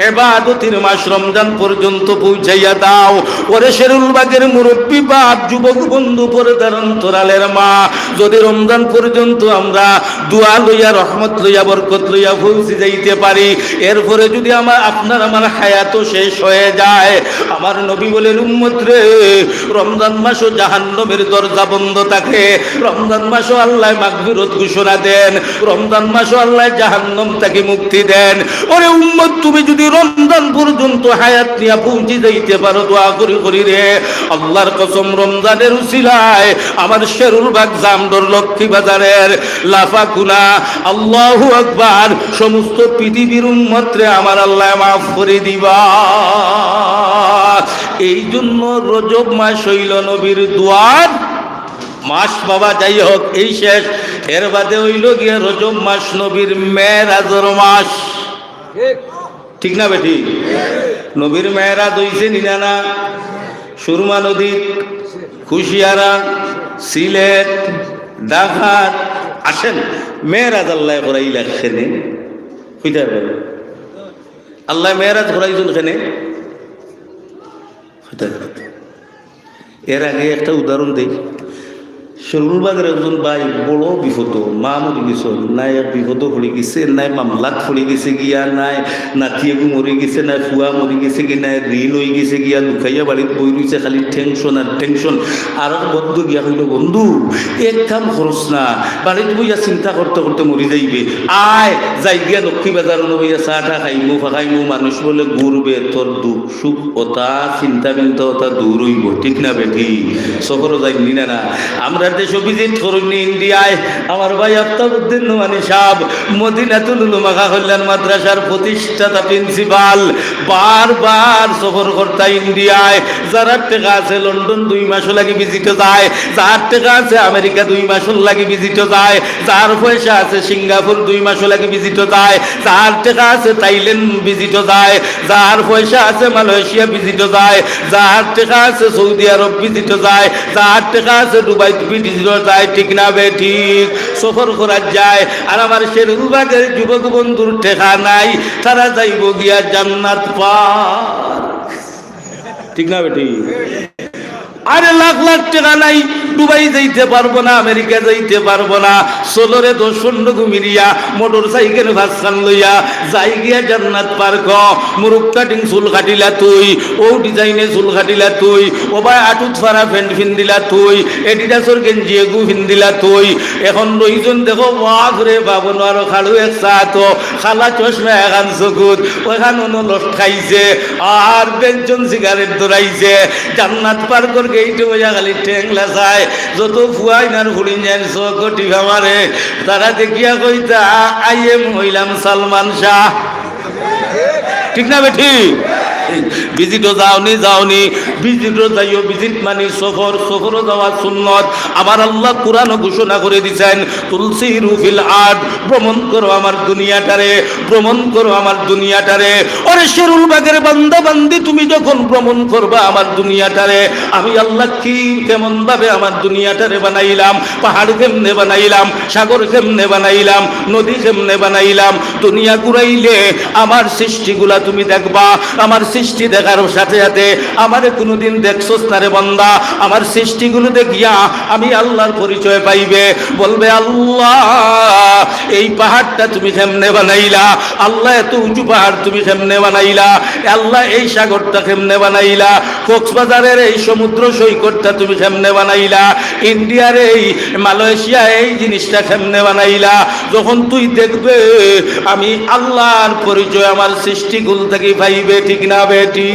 ইবাদতের মাস রমজান পর্যন্ত পৌঁছাইয়া দাও। ওরে শেরুলবাগের মুরব্বী বাপ, যুবক বন্ধু, পর্দার অন্তরালের মা, যদি রমজান পর্যন্ত আমরা দোয়া লইয়া রহমত লইয়া বরকত লইয়া পৌঁছে যাইতে পারি, এরপরে যদি আপনার আমার হায়াত শেষ হয়ে যায়, আমার নবী বলেন উম্মত রে রমজান মাসও জাহান্নামের দরজা বন্ধ থাকে, রমজান মাসও আল্লাহ মাগফিরাত ঘোষণা দেন, রমজান মাসও আল্লাহ জাহান্নাম থেকে মুক্তি দেন। ওরে উম্মত তুমি যদি রমজান পর্যন্ত হায়াত নিয়ে পৌঁছে যাইতে পারো, দোয়া করি করি রে আল্লাহর কসম রমজানের উসিলায় আমার শেরুলবাগ জামদর লক্ষ্মী বাজারের লাফাকুনা আল্লাহু আকবার সমস্ত পৃথিবীর উম্মত রে আমার আল্লাহ মাফ করে দিবা। এই জন্য রজব মাস হইল নবীর দোয়ার মাস বাবা। যাই হোক, এই শেষ, এর বাদে হইল গিয়ে রজব মাস নবীর মেরাজের মাস। ঠিক না বেটি? নবীর মেরাজ হইছে নিনা সুরমা নদী, কুশিয়ারা, সিলেট, ঢাকা। আসেন মেরাজ আল্লাহ করাই লাগছেন, কইতে পারবেন আল্লাহ মেরাজ করাইছেন এখানে। এর আগে একটা উদাহরণ দেই। শেরুলবাগের একজন ভাই বড় বিপদ, মা মরে গেছে, নাই এক বিপদ পড়ে গেছে, নাই মামলাত পড়ে গেছে গিয়া, নাই নাতিয়েগু মরে গেছে, নাই ফুয়া মরে গেছে কি, নাই ঋণ হয়ে গেছে গিয়া, লুকাইয়া বাড়িতে বই রয়েছে, খালি টেনশন আর টেনশন। আর বন্ধু গিয়া হইল, বন্ধু এক কাম খরচ না, বাড়িতে বইয়া চিন্তা করতে করতে মরি যাইবে, আয় যাই গিয়া লক্ষ্মী বাজার বইয়া চা টা খাইমু ফাঁকাইমু, মানুষ বলে ঘুরবে, তোর দুঃখ সুখ ওটা চিন্তা বিন্তা ওটা দূর হইব। ঠিক না বেটি? শহরও যাইনি না। আমরা দেশে ভিজিট করুন ইন্ডিয়ায়, আমার ভাই আফতাবউদ্দিন নোমানী সাহেব মদিনাতুল উলুমা কল্যাণ মাদ্রাসার প্রতিষ্ঠাতা প্রিন্সিপাল, বারবার সফর করতা ইন্ডিয়ায়। যারা টাকা আছে লন্ডন 2 মাস লাগি ভিজিটে যায়, যার টাকা আছে আমেরিকা 2 মাস লাগি ভিজিটে যায়, যার পয়সা আছে সিঙ্গাপুর 2 মাস লাগি ভিজিটে যায়, যার টাকা আছে থাইল্যান্ড ভিজিটে যায়, যার পয়সা আছে মালয়েশিয়া ভিজিটে যায়, যার টাকা আছে সৌদি আরব ভিজিটে যায়, যার টাকা আছে দুবাই ভিজিটে যায়। ঠিক না বে ঠিক? সফর করা যায়। আর আমার শেরুবাগের যুবক বন্ধুর ঠেকা নাই, তারা যাইব গিয়া জান্নাত পার। ঠিক না বেটি? আরে লাখ লাখ টাকা নাই, দুবাই যাইতে পারবো না, আমেরিকা যাইতে পারবো না, সোলরে 10 পনেরো ঘুমিরিয়া মোটর সাইকেল ভাসান লইয়া যাই গিয়া জান্নাত পার ক। মুরুখ কাটিং চুল কাটিলা তুই, ও ডিজাইনে চুল কাটিলা তুই, ও ভাই আটুত ফারা প্যান্ট ফিন্দিলা তুই, এডিডাসর গেঞ্জি এগু ফিন্দিলা তুই। এখন দুইজন দেখো বাপ রে বাবন আর খালু এক সাথ খালা চশমা এখান চকুত ওখান লট খাইছে আর বেঞ্জন সিগারেট ধরাইছে। জান্নাত পার কর গেইটে বোঝা খালি ঠেংলা চায়, যত ফুয়াই নার ফুড়ি যায় চকটি খামারে, তারা দেখিয়া কইতা আই এম হইলাম সালমান শাহ। ঠিক না বেঠি? ভিজিটও যাওনি ভিজিটও যাইও। ভিজিট মানে সফর, সফরও যাওয়া সুন্নত। আমার আল্লাহ কুরআন ঘোষণা করে দিয়েছেন তুলসিরু ফিল আরদ, ভ্রমণ করো আমার দুনিয়াটারে, ভ্রমণ করো আমার দুনিয়াটারে। ওরে শেরুল বাগের বান্দা বান্দি, তুমি যখন ভ্রমণ করবা আমার দুনিয়াটারে, আমি আল্লাহ কি কেমন ভাবে আমার দুনিয়াটারে বানাইলাম, পাহাড় কেমনে বানাইলাম, সাগর কেমনে বানাইলাম, নদী কেমনে বানাইলাম। দুনিয়া ঘুরাইলে আমার সৃষ্টিগুলা তুমি দেখবা। আমার সৃষ্টি দেখার সাথে সাথে আমারে কোনোদিন দেখছস না রে বান্দা, আমার সৃষ্টিগুলো দেখিয়া আমি আল্লাহর পরিচয় পাইবে। বলবে আল্লাহ এই পাহাড়টা তুমি কেমনে বানাইলা, আল্লাহ এত উঁচু পাহাড় তুমি কেমনে বানাইলা, আল্লাহ এই সাগরটা কেমনে বানাইলা, কক্সবাজারের এই সমুদ্র সৈকতটা তুমি কেমনে বানাইলা, ইন্ডিয়ার এই মালয়েশিয়া এই জিনিসটা কেমনে বানাইলা। যখন তুই দেখবে আমি আল্লাহর পরিচয় আমার সৃষ্টিগুলো থেকে পাইবে। ঠিক না বেটি?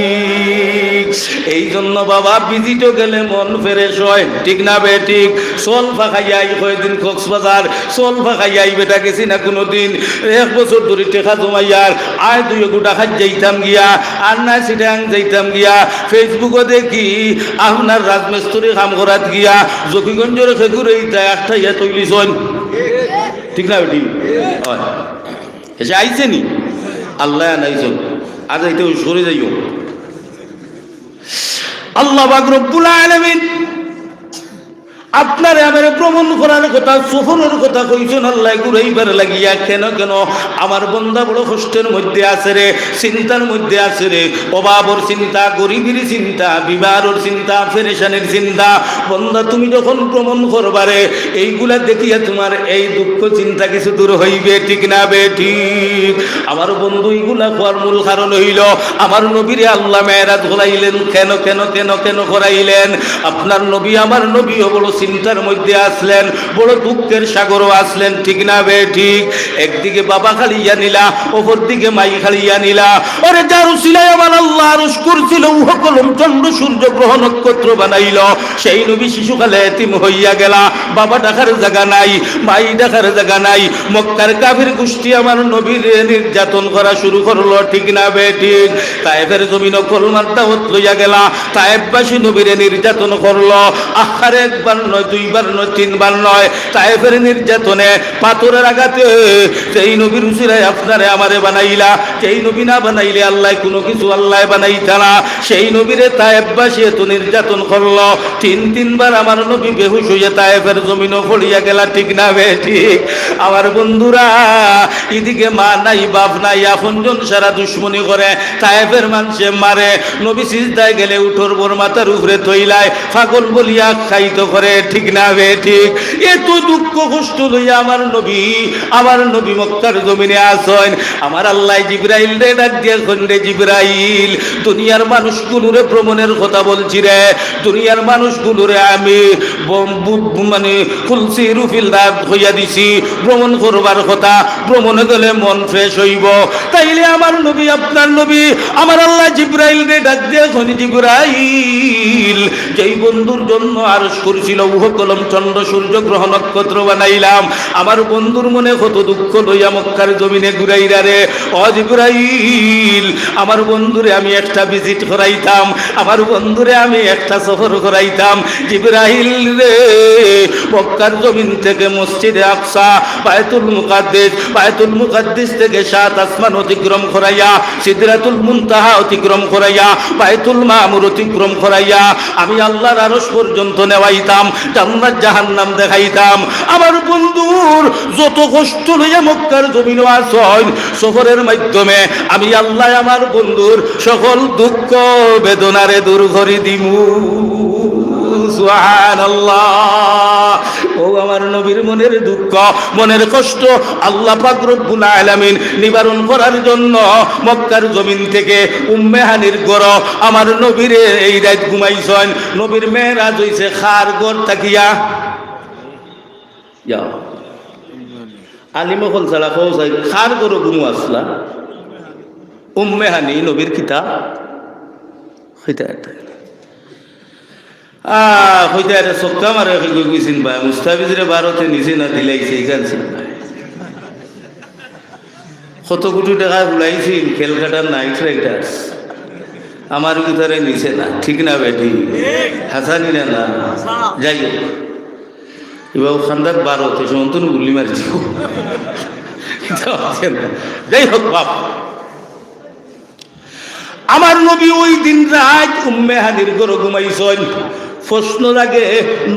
এই জন্য বাবা ভিজিটও গেলে মন ফ্রেশ হয়। ঠিক না বেটি? সোল ফাঁকাইয়াই কয়েকদিন কক্সবাজার, সোল ফাঁকাইয়াই বেটা গেছি না কোনোদিন, 1 বছর ধরে টেকা জমাইয়ার আয় 2 গোটা খাজ যাইতাম গিয়া, আর না সিটাং যাইতাম গিয়া। ফেসবুকে দেখি আপনার রাজমিস্ত্রি কাম করাত গিয়া জকিগঞ্জের খেকুরে একটা ইয়া তৈরি হন। ঠিক না বেটি? এসে আইছে নি আল্লাহ আনাইছ, আজ এইটা সরে যাইও। আল্লাহ পাক রব্বুল আলামিন আপনারে আমার ভ্রমণ করার কথা, সফরের কথা কইছেন আল্লাহ ঘুরাইবার লাগিয়া। কেন কেন আমার বন্দা বড় কষ্টের মধ্যে আছে রে, চিন্তার মধ্যে আছে রে, অভাবর চিন্তা, গরিবের চিন্তা, বিবাহর চিন্তা, ফেরেশানের চিন্তা। বন্দা তুমি যখন ভ্রমণ করবারে এইগুলা দেখিয়া তোমার এই দুঃখ চিন্তা কিছু দূর হইবে। ঠিক না বেটি? আমার বন্ধু এইগুলা হওয়ার মূল কারণ হইল আমার নবীরে আল্লাহ মেরাজ করাইলেন। কেন কেন কেন কেন করাইলেন? আপনার নবী আমার নবীও বড় চিন্তার মধ্যে আসলেন, বড় দুঃখের সাগরও আসলেন। ঠিক না বেঠিক? একদিকে বাবা খালিয়া নিলা, অপর দিকে মাই খালিয়া নিলা। ওরে যার উসিলায় আমার আল্লাহ আরশ কুরসি লৌহ কলম চন্দ্র সূর্য গ্রহ নক্ষত্র বানাইল, সেই নবী শিশুকালে এতিম হইয়া গেলা। বাবা ডাকার জায়গা নাই, মাই ডাকার জায়গা নাই। মক্কার কাফির গোষ্ঠী আমার নবীর নির্যাতন করা শুরু করলো। ঠিক না বেঠিক? তায়েফের জমিন কলমার দাওয়াত লইয়া গেলা, তায়েফবাসী নবীরে নির্যাতন করলো। আখারে একবার নয়, 2 বার নয়, 3 বার নয়, তায়েফের নির্যাতনে পাথরের আঘাতে সেই নবীর উসিলায় আপনারে আমারে বানাইলা। সেই নবী না বানাইলে আল্লাহ কোনো কিছু আল্লাহ বানাইতা না। সেই নবীরে তায়েফবাসী এত নির্যাতন করলো, 3 বার আমার নবী বেহুশ হইয়া তায়েফের জমিনও পড়িয়া গেলা। ঠিক না বেঠিক? আমার বন্ধুরা, এদিকে মা নাই, বাপ নাই, আপনজন সারা দুশ্মনী করে, তায়েফের মানুষে মারে। নবী সিজদায় গেলে উঠোর বোর মাথার উপরে তৈলায় পাগল বলিয়া আখ্যায়িত করে। ঠিক না বেঠিক? এত দুঃখ কষ্ট লইয়া আমার নবী মক্কার জমিনে আসেন। আমার আল্লাহ জিবরাইল রে ডাক দিয়ে খন্ডে, জিবরাইল দুনিয়ার মানুষগুলোরে ভ্রমণের কথা বলছি রে, দুনিয়ার মানুষগুলোরে আমি মানে খুলছি রুফিল দাঁত হইয়া দিছি ভ্রমণ করবার কথা। ভ্রমণে গেলে মন ফ্রেশ হইব। তাইলে আমার নবী, আপনার নবী, আমার আল্লাহ জিবরাইল রে ডাক দিয়ে খনি, জিবরাইল যেই বন্ধুর জন্য আরশ করছিল উহ কলম চন্দ্র সূর্য গ্রহ নক্ষত্র বানাইলাম, আমার বন্ধুর মনে কত দুঃখ লইয়া মক্কার জমিনে ঘুরাইরা রে। ও জিবরাইল, আমার বন্ধুরে আমি একটা ভিজিট করাইতাম, আমার বন্ধুরে আমি একটা সফর করাইতাম। জিবরাইল রে, মক্কার জমিন থেকে মসজিদে আকসা, বায়তুল মুকাদ্দিস থেকে 7 আসমান অতিক্রম করাইয়া সিদরাতুল মুনতাহা অতিক্রম করাইয়া বাইতুল মামুর অতিক্রম করাইয়া আমি আল্লাহর আরশ পর্যন্ত নেওয়াইতাম, জান্নাত জাহান্নাম দেখাইতাম। আমার বন্ধুর যত কষ্ট লইয়া মক্কার জমিনে আসেন সফরের মাধ্যমে আমি আল্লাহ আমার বন্ধুর সকল দুঃখ বেদনারে দূর করে দিমু। সুবহানাল্লাহ। ও আমার নবীর মনের দুঃখ মনের কষ্ট আল্লাহ পাক রব্বুল আলামিন নিবারণ করার জন্য মক্কার জমিন থেকে উম্মে হানির ঘর আমার নবীরে এই রাত ঘুমাইছেন। নবীর মেরাজ হইছে খার ঘর তাকিয়া যাও আলিমখন ছাড়া পৌঁছাই খার ঘর ঘুমু আসলা উম্মে হানি নবীর কিতাব হইতে হইতে একটা চক্কা মারে গেছেন ভাই মুস্তাফিজরে ভারতে নিচে না দিলাইছে এইখান কত কোটি টাকা উড়াইছিল খেলকাটার নাইট রাইডার্স আমার ভিতরে নিচে না, ঠিক না বেটি? হাসানি না না যাই হোক এবার খান্দার ভারতে সন্তন গুলি মারছি যাই হোক বাপ আমার নবী ওই দিন রাত উম্মে হানির ঘর ঘুমাইছেন। প্রশ্ন লাগে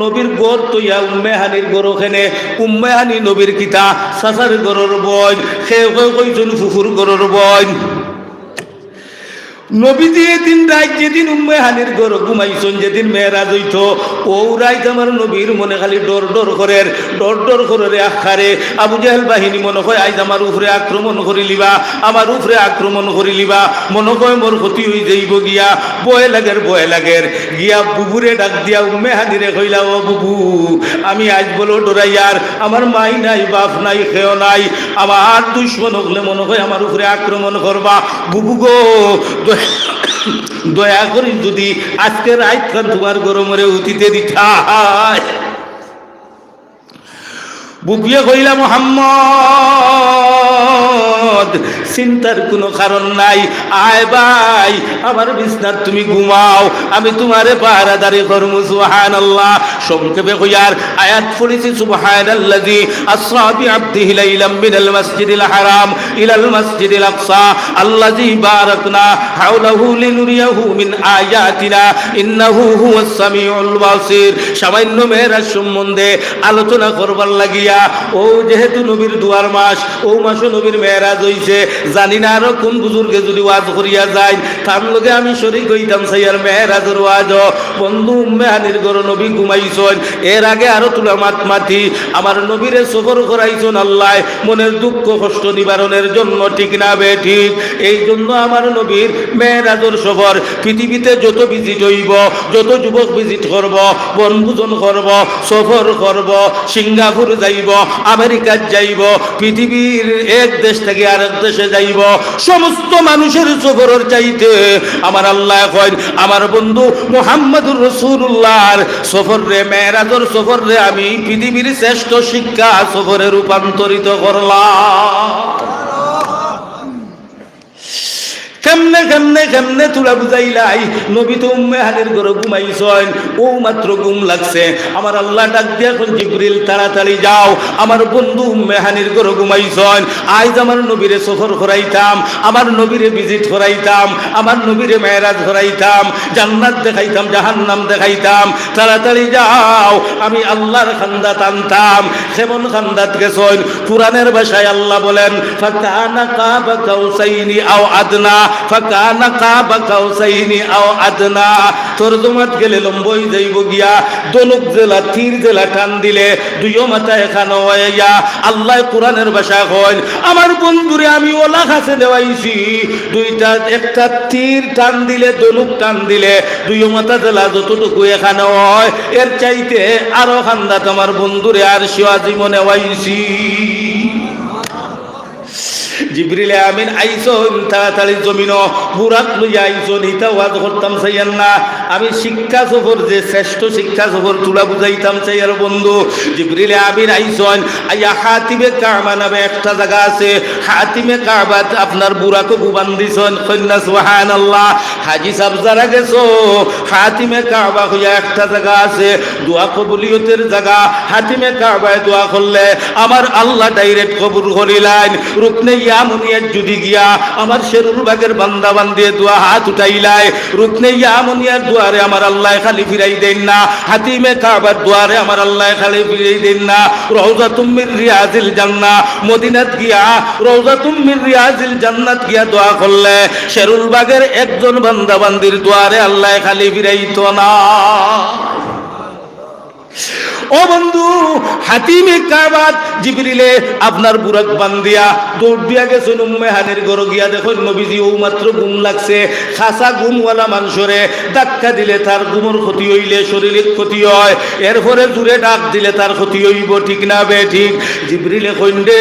নবীর ঘর তৈয়া উম্মে হানির ঘর ওখানে উম্মে হানি নবীর কিতা সাসার ঘরের বই সে কইজন ফুফুর ঘরের বই নবী দিয়ে দিন রাত যেদিন উম্মে হানির ঘর ঘুমাইছেন যেদিন মেয়েরাজ হইত ও রাত আমার নবীর মনে খালি ডর ডর করে আখারে আবু জাহেল বাহিনী মনে হয় আজ আমার উপরে আক্রমণ করি লিবা আমার উপরে আক্রমণ করি লিবা মনে হয় মোর ক্ষতি হয়ে যাইব গিয়া বয়ে লাগের গিয়া বুবুরে ডাক দিয়া উম্মে হানিরে কইলা ও বুবু আমি আজ বলো ডরাইয়ার আমার মাই নাই বাপ নাই খেও নাই আমার দুশ্মন হলে মনে হয় আমার উপরে আক্রমণ করবা বুবু গো দয়া করি যদি আজকে রাত খান তোমার গরমরে উঠিতে দিতা বুকিয়ে কইলা মোহাম্মদ চিন্তার কোনো কারণ নাই আয় ভাই আমার বিছনার তুমি ঘুমাও আমি তোমারে পাহারাদারি করমু। সুবহানাল্লাহ। সংক্ষেপে কইয়ার আয়াত পড়েছি সুবহানাল্লাযী আসরা বিআবদিহি লাইলাম মিনাল মাসজিদিল হারাম ইলাল মাসজিদিল আকসা আল্লাযী বারাকনা হাওলাহু লিনুরিয়াহু মিন আয়াতিনা ইন্নাহু হুয়াস সামিউল বাসির। সামান্য মেরাজ সম্বন্ধে আলোচনা করবার লাগিয়া ও যেহেতু নবীর দুয়ার মাস ও মাসে নবীর মেরাজ হইছে জানি না আরো কোন বুজুর্গে যদি ওয়াজ করিয়া যায় তার লগে আমি শরীক হইতাম সাইয়ার মেরাজের ওয়াজ। বন্ধু উম্মে হানির ঘর নবী ঘুমাইছেন এর আগে আরো তুলা মাতি আমার নবীরে সফর করাইছেন আল্লাহ মনের দুঃখ কষ্ট নিবারণের জন্য, ঠিক না বে ঠিক? এই জন্য আমার নবীর মেরাজের সফর পৃথিবীতে যত ভিজিট হইব যত যুবক ভিজিট করব বনভোজন করব সফর করব সিঙ্গাপুর যাইব আমেরিকা যাইব পৃথিবীর এক দেশ থেকে আরেক দেশে যাইব সমস্ত মানুষের সফরের চাইতে আমার আল্লাহ কয় আমার বন্ধু মুহাম্মদুর রাসূলুল্লাহর সফর রে মেরাজের সফর রে আমি পৃথিবীর শ্রেষ্ঠ শিক্ষা সফরে রূপান্তরিত করলাম। কেমনে তুলা বুঝাইলাই নবী তো উম্মে হানির ঘরে ঘুমাইছেন ও মাত্র ঘুম লাগছে আমার আল্লাহ ডাক দিয়া কোন জিবরিল তাড়াতাড়ি যাও আমার বন্ধু উম্মে হানির ঘরে ঘুমাইছেন আজ আমার নবীরে সফর করাইতাম আমার নবীরে ভিজিট করাইতাম আমার নবীরে মেরাজ করাইতাম জান্নাত দেখাইতাম জাহান্নাম দেখাইতাম তাড়াতাড়ি যাও আমি আল্লাহর খান্দাত আনতাম। যেমন খান্দাত গেছেন কুরআনের ভাষায় আল্লাহ বলেন ফাকানা কাবা কাউসাইনি আও আদনা ফাকানা কাবা কাউসাইনি আও আদনা তরজমাত গেলে লম্বই যাইব গিয়া দলক জেলা তীর জেলা টান দিলে দুইও মাথা এখানে হইয়া আল্লাহ কোরআনের ভাষা কয় আমার বন্ধুরে আমি ওলা কাছে দেওয়াইছি দুইটা একটা তীর টান দিলে দলক টান দিলে দুইও মাথা জেলা যতটুকু এখানে হয় এর চাইতে আরো খান্দাত আমার বন্ধুরে আর শিয়া জীবনে হইছি। জিবরিল আমিন আইসন তাড়াতাড়ি জমিন বুরাক লইয়া আইসন ইতা ওয়াজ করতাম চাইয়ার না আমি শিক্ষা সফর যে শ্রেষ্ঠ শিক্ষা সফর তুলা বুঝাইতাম চাইয়ার বন্ধু। জিবরিল আমিন আইসন আইয়া হাতিমে কাবা নামে একটা জায়গা আছে হাতিমে কাবাত আপনার বুরাকও গুবান দিছেন কন্যা সুবহানাল্লাহ। হাজি সাহেব যারা গেছো হাতিমে কাবা হইয়া একটা জায়গা আছে দোয়া কবুলিয়তের জায়গা হাতিমে কাবায় দোয়া করলে আমার আল্লাহ ডাইরেক্ট কবুল করিলেন। রুকনে ইয়া ইয়ামনিয়ার যদি গিয়া আমার শেরুল বাগের বান্দা বান্দিয়ে দোয়া হাত উঠাইলায়, রুকনে ইয়ামনিয়ার দুয়ারে আমার আল্লাহ খালি ফিরাই দেন না, হাতিমে কাবার দুয়ারে আমার আল্লাহ খালি ফিরাই দেন না, রওজাতুম মিন রিয়াজিল জান্নাহ মদিনাত গিয়া রওজাতুম মিন রিয়াজিল জান্নাত গিয়া দোয়া করলে শেরুল বাগের একজন বান্দা বান্দির দুয়ারে আল্লাহ খালি ফিরাইতো না। ও বন্ধু, হাতিমে কাবাত জিবরিলে আপনার বুরাক বান্দিয়া দৌড় দিয়া গেছেন উম্মে হানির ঘর গিয়া দেখুন নবীজি ও মাত্র ঘুম লাগছে। খাসা ঘুমওয়ালা মানুষরে ধাক্কা দিলে তার ঘুমর ক্ষতি হইলে শরীরের ক্ষতি হয়, এরপরে দূরে ডাক দিলে তার ক্ষতি হইব, ঠিক না বে ঠিক? জিবরিলে কইন রে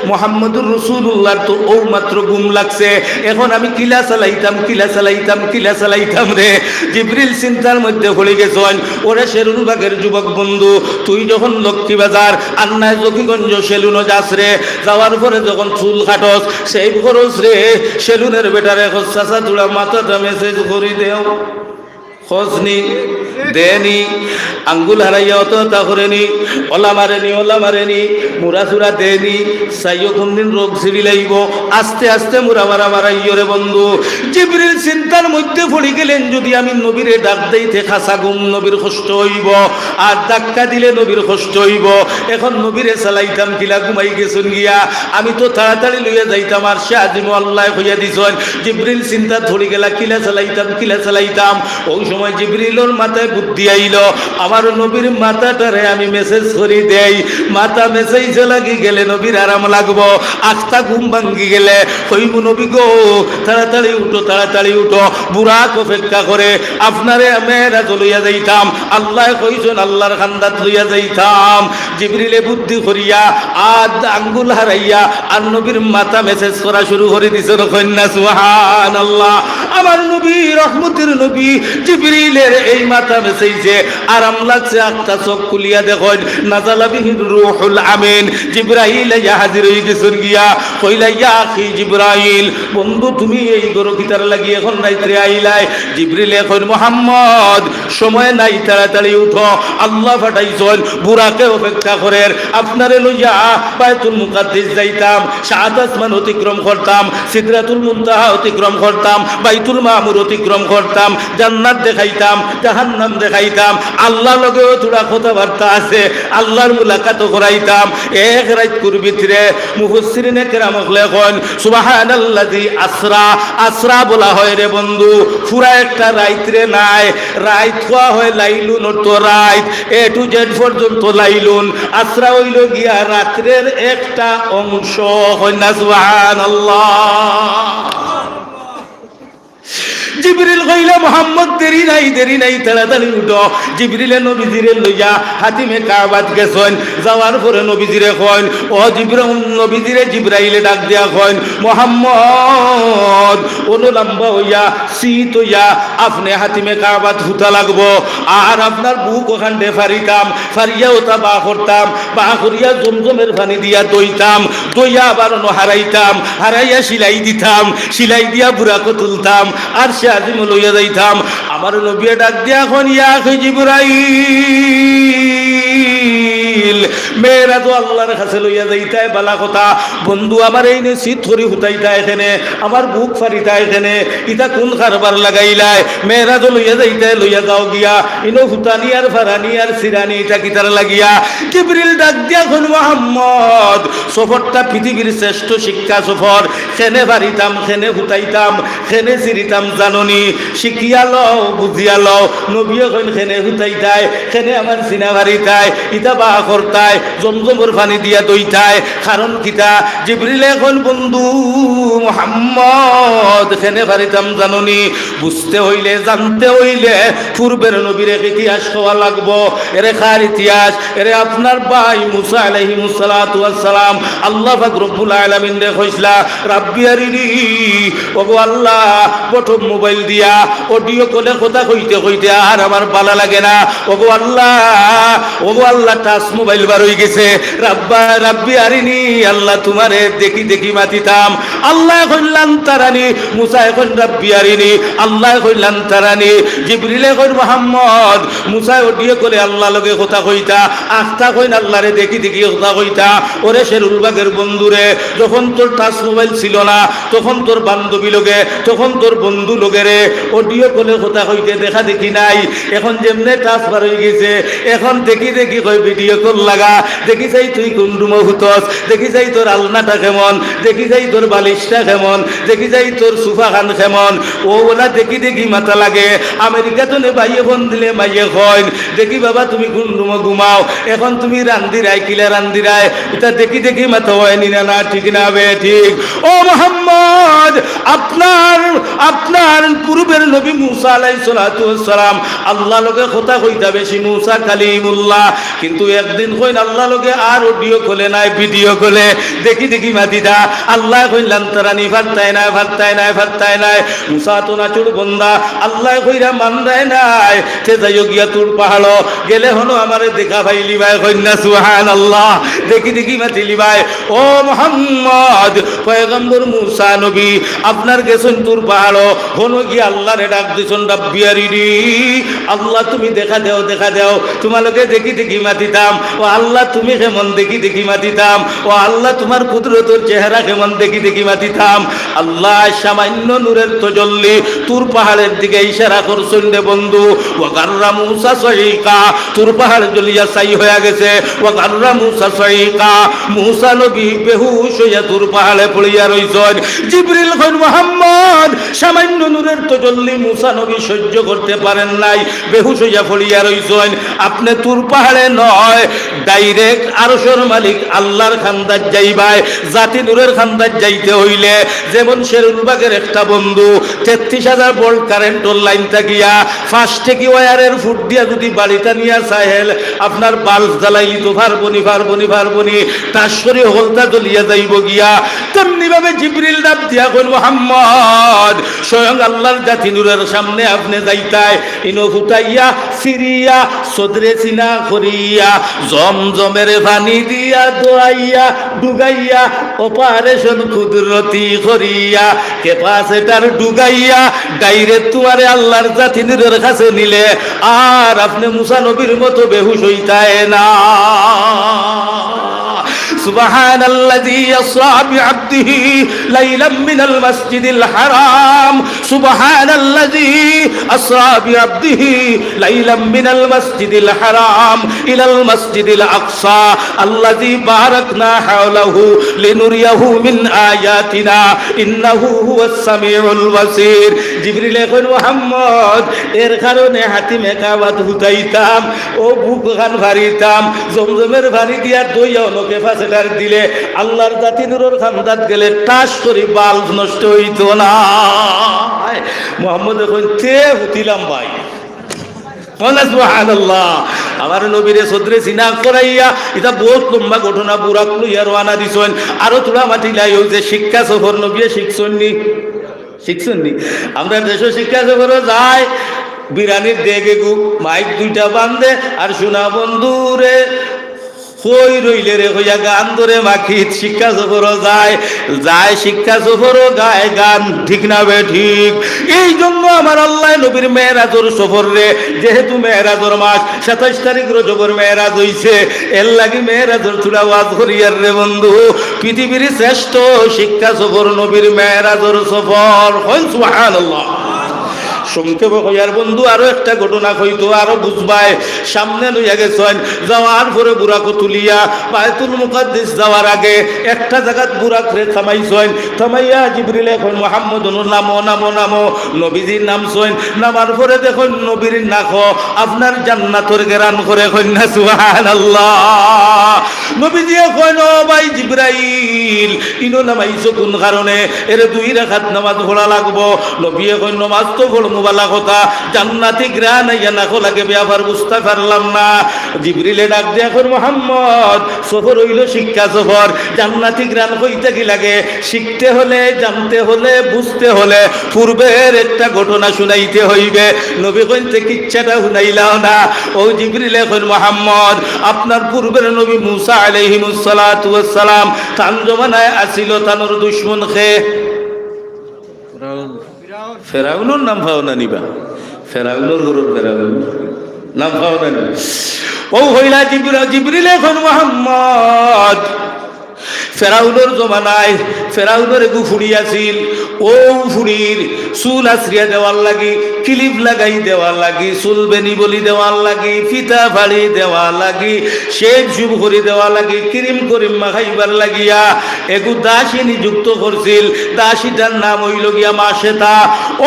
মুহাম্মদুর রাসূলুল্লাহর তো ও মাত্র ঘুম লাগছে, এখন আমি কিলা চালাইতাম রে। জিবরিল চিন্তার মধ্যে পড়ে গেছেন। ওরে শেরুল বাগের যুবক বন্ধু, তুই যখন লক্ষ্মীবাজার আন্নায় জকিগঞ্জ সেলুনো যাস রে, যাওয়ার পরে যখন চুল কাটস সেই খরচ রে সেলুনের বেটারে চাচা তুলা মাথাটা মেসেজ করি দেও, খোঁজনি দেনি, আঙ্গুল হারাইয়া অত তা করেনি, ওলা মারেনি, মুরা চুরা দেনি, চাইও কোনদিন রোগ ছিড়ি লাগব, আস্তে আস্তে মুরা মারাইও রে বন্ধু। জিবরিল চিন্তার মধ্যে পড়ে গেলেন, যদি আমি নবীরে ডাক দিতে খাসা গুম নবীর কষ্ট হইব, আর ধাক্কা দিলে নবীর কষ্ট হইব, এখন নবীরে চালাইতাম কিলা, ঘুমাই গেছুন গিয়া, আমি তো তাড়াতাড়ি লইয়া যাইতাম, আর সে আজিম আল্লাহ হইয়া দিছেন। জিবরিল চিন্তা ধরে গেলা কিলা চালাইতাম। ওই সময় জিবরিলের মাথায় বুদ্ধি আইল, আমার নবীর মাথাটারে আমি মেসেজ করি দেই, মাথা মেসেজ লাগি গেলে নবীর আরাম লাগবো, আস্তা ঘুম ভাঙ্গি গেলে কইব নবী গো তাড়াতাড়ি উঠো, বুড়াক অপেক্ষা করে আপনারে মেয়েরাজ লইয়া যাইতাম, আল্লাহ কইছেন আল্লাহর খান্দাত লইয়া যাইতাম। জিবরিলে বুদ্ধি করিয়া আর আঙ্গুল হারাইয়া আর নবীর মাথা মেসেজ করা শুরু করে দিছেন। কন্যা সুবহানাল্লাহ, আমার নবী রহমতের নবী জিবরিলের এই মাথা মেসেজে আরাম লাগছে, একটা চোখ খুলিয়া দেখুন নাযালা বিহির রূহুল আমিন, জিবরাইল ইয়া হাজির হয়ে গেছেন গিয়া, কইলা ইয়া আখি জিবরাইল, বন্ধু তুমি এই গরকিতার লাগি এখন রাইতে আইলাই? জিবরিল এখন মুহাম্মদ সময় নাই, তাড়াতাড়ি উঠো, আল্লাহ পাঠাইছেন বুড়াকে অপেক্ষা করেন, আপনারে লইয়া বাইতুল মুকাদ্দিস যাইতাম, সাত আসমান অতিক্রম করতাম, সিদরাতুল মুনতাহা অতিক্রম করতাম, বাইতুল মামুর অতিক্রম করতাম, জান্নাত দেখাইতাম, জাহান্নাম দেখাইতাম, আল্লাহর লগেও থোড়া কথাবার্তা আছে, আল্লাহর মুলাকাত করাইতাম। এক রাত ভিতরে মুফাসসিরিনে কেরাম লেখেন সুবহানাল্লাযী আসরা বলা হয় রে বন্ধু, পুরা একটা রাইত রে নাই, রাইত হওয়া হয় লাইলুন তো রাইত, এ টু জেড পর্যন্ত লাইলুন, আসরা হইল গিয়া রাত্রের একটা অংশ। হয় না সুবহানাল্লাহ? জিবরিল কইলা মুহাম্মদ দেরি নাই তাড়াতাড়ি উঠো। জিবরিলে নবীজিরে লইয়া হাতিমে কাবাত গেছেন, যাওয়ার পরে নবীজিরে কইন ও নবীজিরে জিবরাইলে ডাক দিয়া কইন মুহাম্মদ ওনো লম্বা হইয়া শীত হইয়া আপনি হাতিমে কাবাত হুতা লাগবো, আর আপনার বুক ওখানে ফারিয়া ওটা বা করতাম, বা করিয়া জমজমের পানি দিয়া দইয়া আবার হারাইয়া সিলাই দিয়া বুড়াকে তুলতাম, আর সে আজিম লইয়া যাইতাম। আমার নবী ডাক দিয়া এখন ইয়া জিবরাইল, মেয়েরা তো আল্লাহর কাছে লইয়া যাইতায় বালা কথা, বন্ধু আমার এই নে শীত করি হুতাইতা এখানে, আমার বুক ফারিতা এখানে, ইটা কোন কারবার লাগাইলাই? মেয়েরা তো লইয়া যাইতায় লইয়া যাও গিয়া, ইনো হুতানি আর ফারানি আর সিরানি এটা কিতার লাগিয়া। জিবরিল ডাক দিয়া এখন মুহাম্মদ সফরটা পৃথিবীর শ্রেষ্ঠ শিক্ষা সফর, খেনে বাড়িতাম, খেনে হুতাইতাম, খেনে সিরিতাম জাননি, শিখিয়া লও বুঝিয়া লও। নবী এখন খেনে হুতাইতায়, খেনে আমার সিনা বাড়িতায়, ইটা বা করতায়, জমজমর পানি দিয়া দইতায়, কারণ কিতা? জিবরিল এখন বন্ধু মুহাম্মদ খেনে বাড়িতাম জাননি, বুঝতে হইলে জানতে হইলে পূর্বের নবীর ইতিহাস হওয়া লাগবো। এরে কার ইতিহাস? এরে আপনার ভাই মুসা আলাইহিস সালাতু ওয়াস সালাম, আল্লাহ পাক রব্বুল আলামিন রে কইসলা রাব্বি আরিনি, ওগো আল্লাহ প্রথম মোবাইল দিয়া অডিও কলে কথা কইতে আর আমার ভালো লাগে না, ওগো আল্লাহ টাচ মোবাইল বার হয়ে গেছে, রাব্বা রাব্বি আরিনি, আল্লাহ তোমারে দেখি দেখি মাতিতাম। আল্লাহ কইলাম তারানি, মুসা এখন রাব্বি আরিনি, আল্লাহ কইলাম তারানি। জিবরিলে কই মুহাম্মদ, মুসা ওডিয়ে করে আল্লাহ লগে কথা কইতা, আখতা কইন আল্লাহরে দেখি দেখি কথা কইতা। ওরে শেরুল বাগের বন্ধুরে, যখন তোর টাচ মোবাইল ছিল না, তখন তোর বান্ধবী লোকে, তখন তোর বন্ধু লোকেরে অডিও কলে কথা কইতে দেখা দেখি নাই। এখন যেমনে টাচ বার হয়ে গেছে, এখন দেখি দেখি কই ভিডিও কল লাগা, দেখি যাই তুই কোন রুমে হুতস, দেখি যাই তোর আলনাটা কেমন, দেখি যাই তোর বালিশটা কেমন, দেখি যাই তোর সোফা খান কেমন। ও ওলা দেখি দেখি মাথা লাগে। আমেরিকা তো বাইয়ে ফোন দিলে মাইয়ে কইন, দেখি বাবা তুমি কোন রুমে ঘুমাও, এখন তুমি রান্দিরাই কিলা রান্দিরাই, এটা দেখি দেখি মাথা হয়নি না, না ঠিক না বে ঠিক। ও মুহাম্মদ, আপনার আপনার পূর্বের নবী মুসা আলাইহিস সালাতু ওয়াস সালাম আল্লাহ লগে কথা কইতা বেশি, মুসা কালিমুল্লাহ, কিন্তু একদিন কইন আল্লাহ লগে আর অডিও কলে নাই, ভিডিও কলে দেখি দেখি মাতিদা। আল্লাহ কইলাম তারানি, ফারতাই নাই ফারতাই নাই ফারতাই নাই। মুসা তো না চুর বন্দা, আল্লাহ কইরা মানদাই নাই। সে যাইও গিয়া তোর পাহাড় গেলে হলো আমারে দেখা পাইলি ভাই, কইনা সুবহানাল্লাহ, দেখি দেখি মাতিলি ভাই। ও মুহাম্মদ, পয়গম্বর মুসা নবী আপনার গেছেন তোর পাহাড়, হনো গিয়া আল্লাহরে ডাক দিছেন রাব্বি আরিনি, আল্লাহ তুমি দেখা দেও দেখা দেও, তোমালোকে দেখি দেখি মাতিতাম। ও আল্লাহ তুমি কেমন দেখি দেখি মাতিতাম। ও আল্লাহ তোমার কুদরতের চেহারা কেমন দেখি দেখি মাতিতাম। আল্লাহ সামান্য নূরের তজল্লি তোর পাহাড়ের দিকে ইশারা করছেন রে বন্ধু। ও গাররা মুসা সাইকা, তোর পাহাড় জ্বলিয়া ছাই হয়ে গেছে। ও গাররা মুসা সাইকা, মুসা নবী বেহুশ হইয়া তোর পাহাড়ে পড়িয়া রইছেন। জিবরিল কইন মুহাম্মদ, সামান্য নূরের তজল্লি মুসা নবী সহ্য করতে পারেন নাই, বেহুশ হইয়া পড়িয়া রইছেন। আপনি তোর পাহাড়ে নয়, ডাইরেক্ট আরশের মালিক আল্লাহর খান্দার যাইবাই। জাতি নূরের খান্দার যাইতে হইলে যেমন শেরুলবাগের একটা বন্ধু 33,000 ভোল্ট কারেন্টর লাইন থাকিয়া 5 থেকে ওয়ারের ফুট দিয়া যদি বাড়িটা নিয়ে চাহেল, আপনার বাল্ব জ্বালাইলি তো পারবনি পারবনি পারবনি, তার শরীর হলতা জ্বলিয়া যাইব গিয়া। তেমনি ভাবে জিবরিল ডাক দিয়া কইল মুহাম্মদ, স্বয়ং আল্লাহর জাতি নূরের সামনে আপনি যাইতাই, ইনো ফুটাইয়া সিরিয়া সদরে সিনা করিয়া জমজমের পানি দিয়া দোয়াইয়া ডুগাইয়া অপারেশন কুদরতি করিয়া ক্যাপাসিটার ডুগাইয়া ডাইরেক্ট তোমারে আল্লাহর জাতি নূরের কাছে নিলে আর আপনি মুসা নবীর মতো বেহুশ হইতায় না। سبحان الذي يسرى بعبده ليلا من المسجد الحرام، سبحان الذي أسرى بعبده ليلا من المسجد الحرام إلى المسجد الأقصى الذي باركنا حوله لنريه من آياتنا إنه هو السميع البصير। জিবরিল কইল মুহাম্মদ, এর কারণে হাতিমে কাবাত হুতাইতাম, ও বুক গান ভারিতাম, জমজমের পানি দিয়া দইয়া ওনকে ফাসেটার দিলে আল্লাহর জাতি নূরের খান্দাত গেলে টাস করে বাল্ব নষ্ট হইতো না। মুহাম্মদ কইতে হুতিলাম ভাই, সুবহানাল্লাহ। আমার নবীরে সদরে সিনা করাইয়া এটা বহুত লম্বা ঘটনা, বুরাক লইয়া রওনা দিছেন। আরো তোলা মাটি লাই হইছে শিক্ষা সফর, নবীয়ে শিখছননি শিখছননি। আমরা দেশে শিক্ষা সফরও যায়, বিরানির দেগে গু মাইক দুইটা বান্ধে আর শোনা বন্ধুরে কই রইলে রে হইয়া গান ধরে মাখি শিক্ষা সফরও যায়, যায় শিক্ষা সফরও গায় গান, ঠিক না বে ঠিক। এই জন্য আমার আল্লাহ নবীর মেরাজের সফর রে, যেহেতু মেরাজের মাস 27 তারিখ রজবের মেরাজ হইছে, এর লাগি মেরাজের চূড়া ওয়াজ করিয়ার রে বন্ধু। পৃথিবীর শ্রেষ্ঠ শিক্ষা সফর নবীর মেরাজের সফর। হইন সুবহানাল্লাহ। সংক্ষেপে হইয়ার বন্ধু আরো একটা ঘটনা হইতো, আরো বুঝবাই। সামনে লইয়া গেছেন, যাওয়ার পরে বুড়াকে তুলিয়া বায়তুল মুকাদ্দিস যাওয়ার আগে একটা জায়গাত বুড়াক রে থামাইছেন। থামাইয়া জিবরিল এখন মুহাম্মদ নামো নামো নামো, নবীজির নামছেন। নামার পরে দেখুন নবীর নাকো আপনার জান্নাতের গেরান করে কন্যা সুবহানাল্লাহ। নবীজি কইন ও ভাই জিবরাইল, জিবরিল ইনো নামাইছো কোন কারণে? এরে 2 রাকাত নামাজ পড়া লাগবো। নবী কই নামাজ তো পড়মু বালা কথা, জান্নাতি গ্রান আইয়া না লাগে ব্যাপার বুঝতে পারলাম না। জিবরিলে ডাক দিয়া কই মুহাম্মদ সফর হইল শিক্ষা সফর, জান্নাতি গ্রান কইতে কি লাগে? শিখতে হলে, জানতে হলে, বুঝতে হলে পূর্বের একটা ঘটনা শুনাইতে হইবে। নবী কইতে কিচ্ছাটা শুনাইলাও না। ও জিবরিলে কই মুহাম্মদ আপনার পূর্বের নবী মুসা আলাইহিমুস সালাতু ওয়াস সালাম তান জমানায় আসিল, তানোর দুশমন খে ফেরাউনের নাম পাও না নিবা, ফেরাউনের গরুর ফেরাউন নাম পাও না। ও হইলা জিবরিলে কই মুহাম্মদ ফেরাউনের জমানায় ফেরাউনের গুফুড়ি আছিল, ও ফুড়ির চুল আশ্রিয়া দেওয়ার লাগি, ক্লিপ লাগাই দেওয়ার লাগি, চুল বেনি বলি দেওয়ার লাগি, ফিতা ফাড়ি দেওয়ার লাগি, শেভ শুভ করে দেওয়া লাগি, ক্রিম করিম মাখাইবার লাগিয়া এগু দাসী নিযুক্ত করছিল। দাসীটার নাম হইল গিয়া মাসেতা।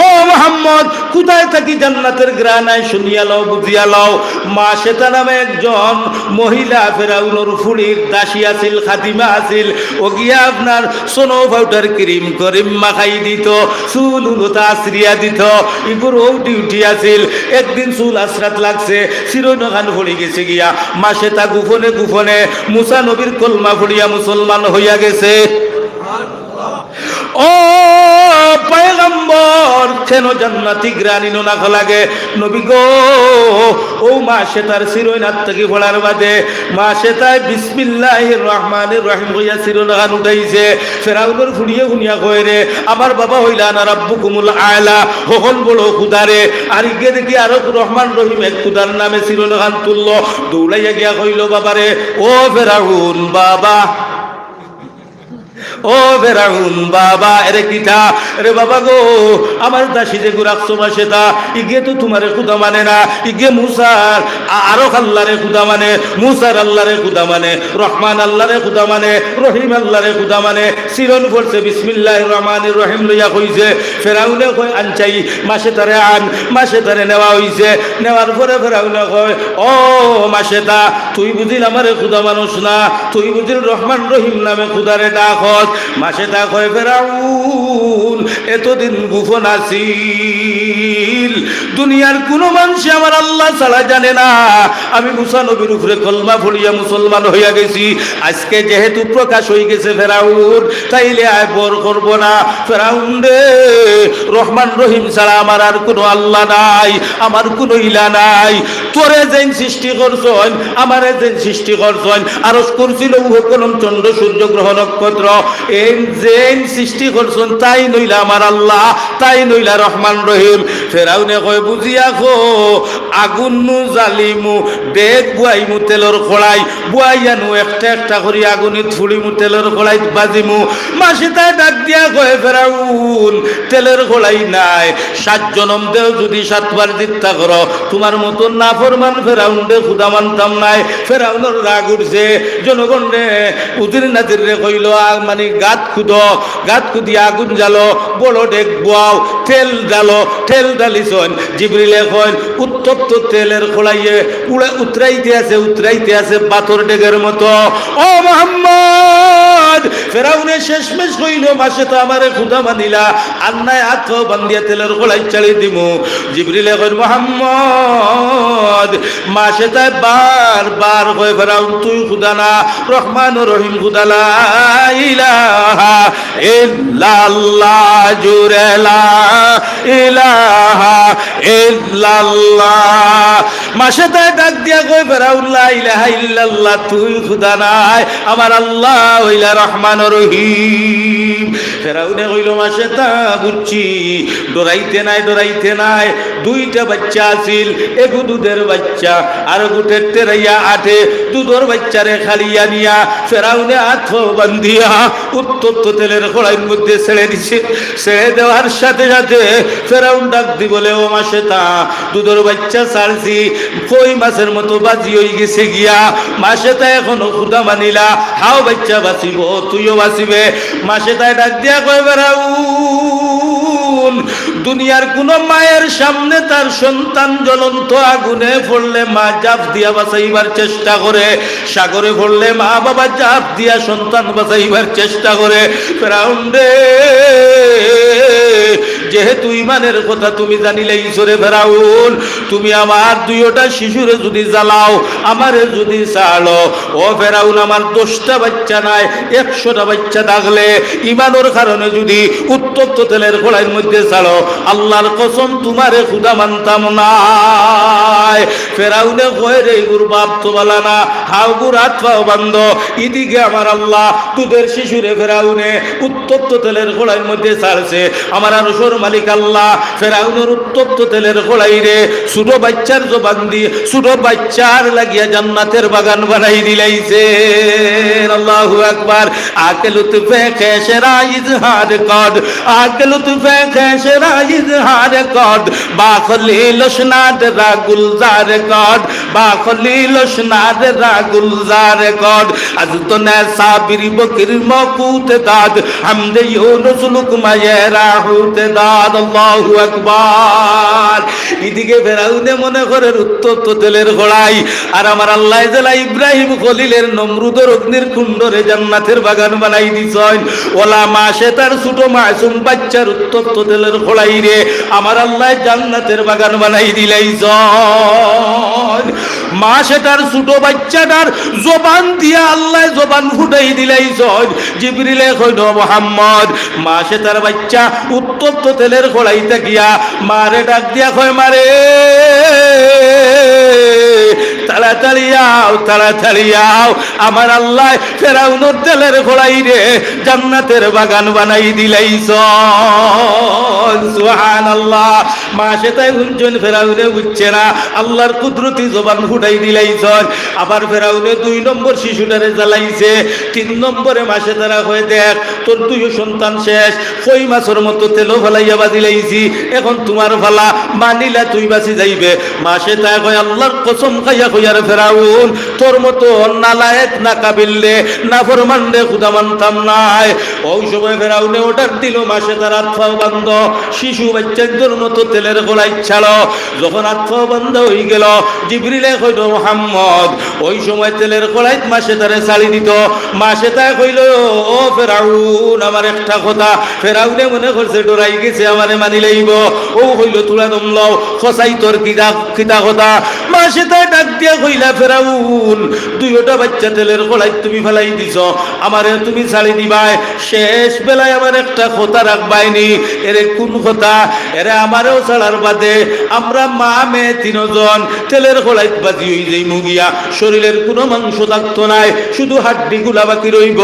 ও মোহাম্মদ কোথায় থাকি জান্নাতের গ্রানায় শুনিয়া লও, বুঝিয়া লও। মাসেতা নামে একজন মহিলা ফেরাউনের ফুড়ির দাসী আছিল, খাদিমা আছিল। ও গিয়া আপনার সোনো পাউডার ক্রিম করিম মাখাই দিত, চুল উলতা আশ্রিয়া দিত। ইগুর ও ডিউটি আছিল। একদিন চুল আশ্রাত লাগছে, চিরনখান ভরি গেছে গিয়া মাসেতা গুফনে গুফনে মুসা নবীর কলমা ভরিয়া মুসলমান হইয়া গেছে। ও পয়গম্বর কেন জান্নাতি গ্রানিনো না লাগে? নবী গো ও মাসেতার শিরোনাথ থেকে ভোলার বাদে মাসেতায় বিসমিল্লাহির রহমানির রহিম হইয়া শিরোনাখান উঠাইছে। ফেরাউনের ফুড়িয়ে শুনিয়া কয় রে আমার বাবা হইলা না রাব্বুকুমুল আলা, হকল বড় খুদারে। আর ইগে দেখি আরো রহমান রহিম এক খুদার নামে শিরোনাখান তুলল। দৌড়াইয়া গিয়া কইল বাবারে ও ফেরাউন বাবা, ও ফেরাউন বাবা, এরে কিটা রে বাবা গো আমার দাসী যে গুরাকছো মাসেতা ইগে তো তোমারে খুদা মানে না, ইগে মুসার আরো আল্লাহরে খুদা মানে, মুসার আল্লাহরে খুদা মানে, রহমান আল্লাহরে খুদা মানে, রহিম আল্লাহরে খুদা মানে। সিরন পড়ছে বিসমিল্লাহির রহমানির রহিম লইয়া কইছে। ফেরাউনে কয় আনচাই মাসেতারে আন। মাসেতারে নেওয়া হইছে। নেওয়ার পরে ফেরাউনে কয় ও মাসেতা তুই বুঝিল আমারে খুদা মানুষ না, তুই বুঝিল রহমান রহিম নামে খুদারে ডাক। মাসেতা কয় ফেরাউন এতদিন গোপন আছিল, দুনিয়ার কোন মানুষ আমার আল্লাহ ছাড়া জানে না। আমি মুসা নবীর উপরে কলমা পড়িয়া মুসলমান হইয়া গেছি। আজকে যেহেতু প্রকাশ হয়ে গেছে ফেরাউন, তাইলে আয় বর করবো না। ফেরাউন রে রহমান রহিম ছাড়া আমার আর কোনো আল্লাহ নাই, আমার কোনো ইলা নাই। তোরে যেন সৃষ্টি করছন, আমারে যেন সৃষ্টি করছন, আরজ করছিল কলম চন্দ্র সূর্য গ্রহ নক্ষত্র, এই যেন সৃষ্টি করছন তাই নইলা আমার আল্লাহ, তাই নইলা রহমান রহিম। ফেরাউনে কয় বুঝিয়া খো আগুন নু জালিমু দেখ বুয়াইমু তেলর খোলাই, বুয়াইয়ানু একটা একটা করি আগুনিত ফুড়িমু তেলের খোলাই বাজিমু। মাসে তাই ডাক দিয়া কয় ফেরাউন তেলের খোলাই নাই, 7 জনম দেও যদি 7 বার চিন্তা করো তোমার মতন না ফরমান ফেরাউন রে খুদা মানতাম নাই। ফেরাউনের রাগ উঠছে। জনগণ রে উজির নাজির রে কইল মানে গাত খুদিয়া আগুন জ্বালো, বড় ডেক বুয়াও, তেল জ্বালো। তেল জ্বালিছন। জিবরিলে কয় উত্তপ্ত তেলের খোলাইয়ে উতরাইতে আছে পাথর ডেগের মতো। ও মুহাম্মদ ফেরাউনে শেষমেশ কইল মাসে তো আমারে খুদা মানিলা, আন্নায় হাত বান্ধিয়া তেলের খোলাই চালি দিমু। জিবরিলে কয় মুহাম্মদ মাসে তাই বার কয় ফেরাউন তুই খুদা না, রহমান রহিম খুদা লা ইলাহা ইল্লাল্লাহ, জুরে লা ইলাহা ইল্লাল্লাহ। মাসে তাই ডাক দিয়া কই ফেরাউন লা ইলাহা ইল্লাল্লাহ তুই খুদা নাই, আমার আল্লাহ হইলা রহমান রহিম। ফেরাউনে কইল মাসে তা বুঝছি, ডরাইতে নাই। 2টা বাচ্চা আছিল, এগু দুধের বাচ্চা আর গুটের টেরাইয়া আঠে দুধের বাচ্চারে খালিয়া নিয়া ফেরাউনে হাত বান্ধিয়া উত্তপ্ত তেলের কড়াইয়ের মধ্যে ছেড়ে দিছে। ছেড়ে দেওয়ার সাথে সাথে ফেরাউন ডাক দি বলে ও মাসে তা দুধের বাচ্চা ছাড়ছি, কই মাছের মতো বাজি হয়ে গেছে গিয়া। মাসে তা এখনো খুদা মানিলা, হাও বাচ্চা বাঁচিব তুইও বাঁচিবে। মাসে তাই ডাক দিয়া কয় ফেরাউন দুনিয়ার কোন মায়ের সামনে তার সন্তান জ্বলন্ত আগুনে পড়লে মা জাপ দিয়া বাঁচাইবার চেষ্টা করে, সাগরে পড়লে মা বাবা জাপ দিয়া সন্তান বাঁচাইবার চেষ্টা করে। ফেরাউন রে, যেহেতু ইমানের কথা তুমি জানিলে ঈশ্বরে ফেরাউন, তুমি আমার দুইটা শিশুরে যদি জ্বালাও, আমারে যদি ছাড়ো, ও ফেরাউন আমার 10টা বাচ্চা নাই 100টা বাচ্চা থাকলে ইমানের কারণে যদি উত্তপ্ত তেলের কড়াইয়ের মধ্যে ছাড়ো, আল্লাহর কসম তোমারে খুদা মানতাম না। ফেরাউনে কয় রে গুর বাপ তো বলা না, হাও গুর হাত পাও বান্ধ, এদিকে আমার আল্লাহ দুধের শিশুরে ফেরাউনে উত্তপ্ত তেলের কড়াইয়ের মধ্যে ছাড়ছে, আমার আরশের মালিক আল্লাহ ফেরাউনের উত্তপ্ত তেলের কড়াই রে ছোট বাচ্চার জবান দিয়ে ছোট বাচ্চার লাগিয়া জান্নাতের বাগান বানাই দিলাইছে। আল্লাহু আকবার। আকে লুতফে খেশরা ইজহার কদ, আকে লুতফে খেশরা ইজহার কদ, বাখলিল শনাদ রা গুলজার কদ, বাখলিল শনাদ রা গুলজার কদ, আজ তো নে সাবির বকির মকুত দাদ, হামদে ইউনুস লুকমায়ে রাহুত দাদ। আল্লাহু আকবার। এদিকে ফেরাউনে মনে করে উত্তপ্ত তেলের কড়াই, আর আমার আল্লাহ জেলা ইব্রাহিম খলিলের নমরুদের অগ্নির কুণ্ডরে জান্নাতের বাগান বানাই দিছেন। ওলা মাসে তার ছোট মাসুম বাচ্চার উত্তপ্ত তেলের কড়াই রে আমার আল্লাহ জান্নাতের বাগান বানাই দিলাইছেন। মাসে তার ছোট বাচ্চাটার জবান দিয়া আল্লাহ জবান ফুটাই দিলাইছেন। জিবরিলে কইল মুহাম্মদ, মাসে তার বাচ্চা উত্তপ্ত তেলের কড়াইতে গিয়া মারে ডাক দিয়া কয়, মারে তাড়াতাড়ি আও, তাড়াতাড়ি আও, আমার আল্লাহ ফেরাউনের তেলের কড়াই রে জান্নাতের বাগান বানাই দিলাইছেন। সুবহানাল্লাহ। মাসে তাই হুনজন ফেরাউনে বুঝছে না, আল্লাহর কুদরতি জবান ফুটাই দিলাইছেন। আবার ফেরাউনে 2 নম্বর শিশুটারে জ্বালাইছে। 3 নম্বরে মাসে তারা হয়ে দেখ তোর 2 সন্তান শেষ, কই মাছের মতো তেলও ফেলাইয়া বাদিলাইছি, এখন তোমার ফালা, মানিলা তুই বাঁচি যাইবে। মাসে তাই কয়, আল্লাহর কসম খাইয়া কইয়ার ফেরাউন, তোর মতো নালায়েক না কাবিললে না ফরমানলে খুদা মানতাম নাই। ওই সময় ফেরাউনে অর্ডার দিল, মাসে তার আত্মাও বন্ধ, শিশু বাচ্চাদের মতো তেলের গোলাই ছাড়ো। যখন আত্মাও বন্ধ হয়ে গেল, জিবরিলে কইল মুহাম্মদ, ওই সময় তেলের কড়াইত মাসে তারে ছাড়ি দিত। মাসে তাই কইল, ও ফেরাউন আমার একটা কথা। ফেরাউনে মনে করছে ডরাই গেছে, আমারে মানি লইব। ও হইল তুলা দমলাও, খসাই তোর কিতা কথা। মাসে তাই ডাক দিয়া কইলা, ফেরাউন 2টা বাচ্চা তেলের কড়াইত তুমি ফেলাই দিছ, আমারে তুমি ছাড়ি দিবাই, শেষ বেলায় আমার একটা কথা রাখবাইনি। এরে কোন কথা? এরে আমারও ছাড়ার বাদে আমরা মা মেয়ে 3 জন তেলের কড়াইত বাজি হয়ে যাই মুগিয়া, শরীরের কোনো মাংস থাকতো নাই, শুধু হাড্ডি গুলা বাকি রইব।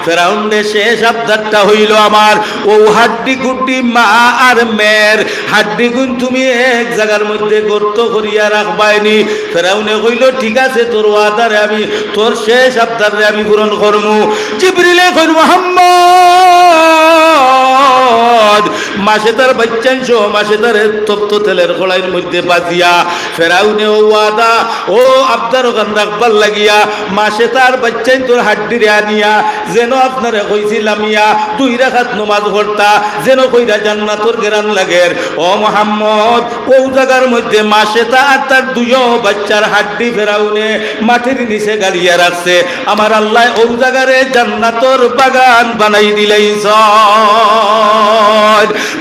ফেরাউন রে শেষ আবদারটা হইল আমার, ও হাড্ডি গুড্ডি মা আর মেয়ের হাড্ডি গুণ তুমি এক জায়গার মধ্যে গর্ত করিয়া রাখবাইনি। ফেরাউনে কইল, ঠিক আছে, তোর ওয়াদারে আমি, তোর শেষ আবদারে আমি পূরণ করমু। জিবরিলে কইল, মুহাম্মদ মাসে তার বাচ্চান সহ মাসে তার তপ্ত তেলের কড়াইয়ের মধ্যে বাজিয়া ফেরাউনে ও ওয়াদা ও আবদার ওখান রাখবার লাগিয়া মাসে তার বাচ্চান তোর হাড্ডিরে আনিয়া যেন আপনারে কইছিলাম ইয়া 2 রাকাত নামাজ পড়তা, যেন কইরা জান্নাতের গেরান লাগের। ও মুহাম্মদ ও জায়গার মধ্যে মাসে তার 2 বাচ্চার হাড্ডি ফেরাউনে মাটির নিচে গাড়িয়া রাখছে। আমার আল্লাহ ও জায়গারে জান্নাতের বাগান বানাই দিলাইছ।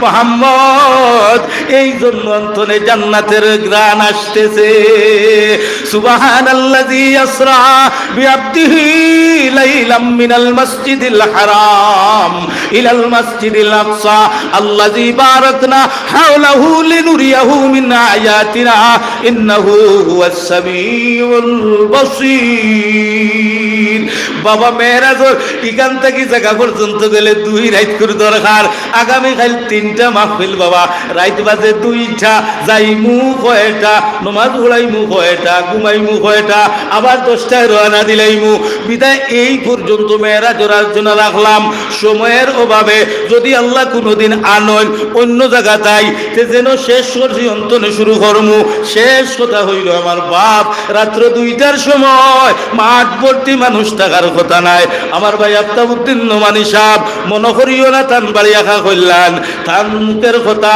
মুহাম্মদ এই জন্য অন্তরে জান্নাতের গ্রাণ আসতেছে। সুবহানাল্লাযী ইসরা বিআবদিহি লাইলাম মিনাল মাসজিদিল হারাম ইলাল মাসজিদিল আকসা আল্লাযী বারাকনা হাওলাহু লিনুরিয়াহু মিন আয়াতিনা ইন্নাহু হুয়াস সামিউল বাসীর। বাবা মেরাজর এখান থেকে জায়গা পর্যন্ত গেলে 2 রাত করে দরকার। আগামী কাল 3টা মাহফিল বাবা, রাত বাজে 2টা, যাইমু কয়টা, নমাজ পড়াইমু কয়টা, ঘুমাইমু কয়টা, আবার 10টায় রওনা দিলাইমু। বিদায় এই পর্যন্ত মেরাজের জন্য রাখলাম। সময়ের অভাবে যদি আল্লাহ কোনোদিন আনন অন্য জায়গা তাই যেন শেষ করছি অন্তনে শুরু করমু। শেষ কথা হইল আমার বাপ, রাত্র 2টার সময় মাঠ ভর্তি মানুষ থাকার কথা নাই। আমার ভাই আফতাবউদ্দিন নোমানী সাহেব মনে করিও না তান বাড়ি আঁকা করলেন, তার মুখের কথা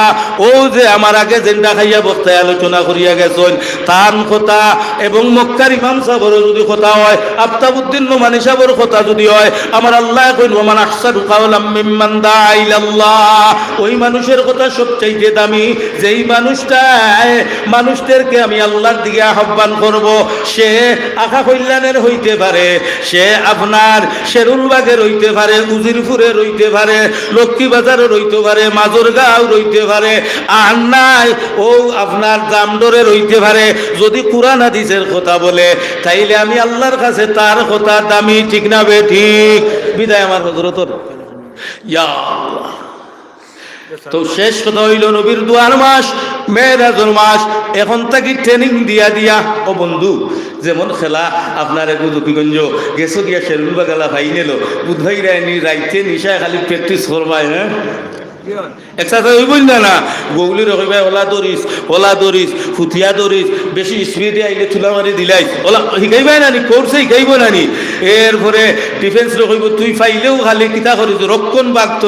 ও যে আমার আগে জেন্ডা খাইয়া বক্তায় আলোচনা করিয়া গেছেন তার কথা এবং মক্কার ইমাম সাহেবের যদি কথা হয়, আফতাবউদ্দিন নোমানী সাহেবের কথা যদি হয়, আমার আল্লাহ কইন ওমান আহসানু কাওলাম মিম্মান দাআ ইলাল্লাহ, ওই মানুষের কথা সবচাইতে দামি যেই মানুষটা মানুষদেরকে আমি আল্লাহর দিকে আহ্বান করব। সে আখা কল্যাণের হইতে পারে, সে আপনার শেরুলবাগের হইতে পারে, উজিরপুরের হইতে পারে, লক্ষ্মীবাজারের হইতে পারে, মাজরগাঁও হইতে পারে, আর নাই ও আপনার জামডরের হইতে পারে। যদি কুরআন হাদিসের কথা বলে তাইলে আমি আল্লাহর কাছে তার কথা দামি, ঠিক না বে ঠিক? বিদায় আমার হযরতর ইয়া আল্লাহ। তো শেষ কথা হইল নবীর দুয়ার মাস, মেরাজের মাস, এখন তাকে ট্রেনিং দিয়া দিয়া ও বন্ধু যেমন খেলা আপনার দুঃখীগঞ্জ গেছো গিয়া শেরুলবা গেলা ফাইনেল বুধভাই রায়নি রাইতে নিশায় খালি প্র্যাকটিস করবাই, হ্যাঁ এক্সারসাইজ হইবই না। গৌলির হইবাই ওলা দরিস ফুটিয়া দরিস, বেশি স্পিডে আইলে তুলা মারি দিলাই ওলা শিখাইবাই নানি, কোর্সে শিখাইব নানি। এরপরে ডিফেন্স হইব তুই ফাইলেও খালি কিতা করিস রক্ষণ বাগতো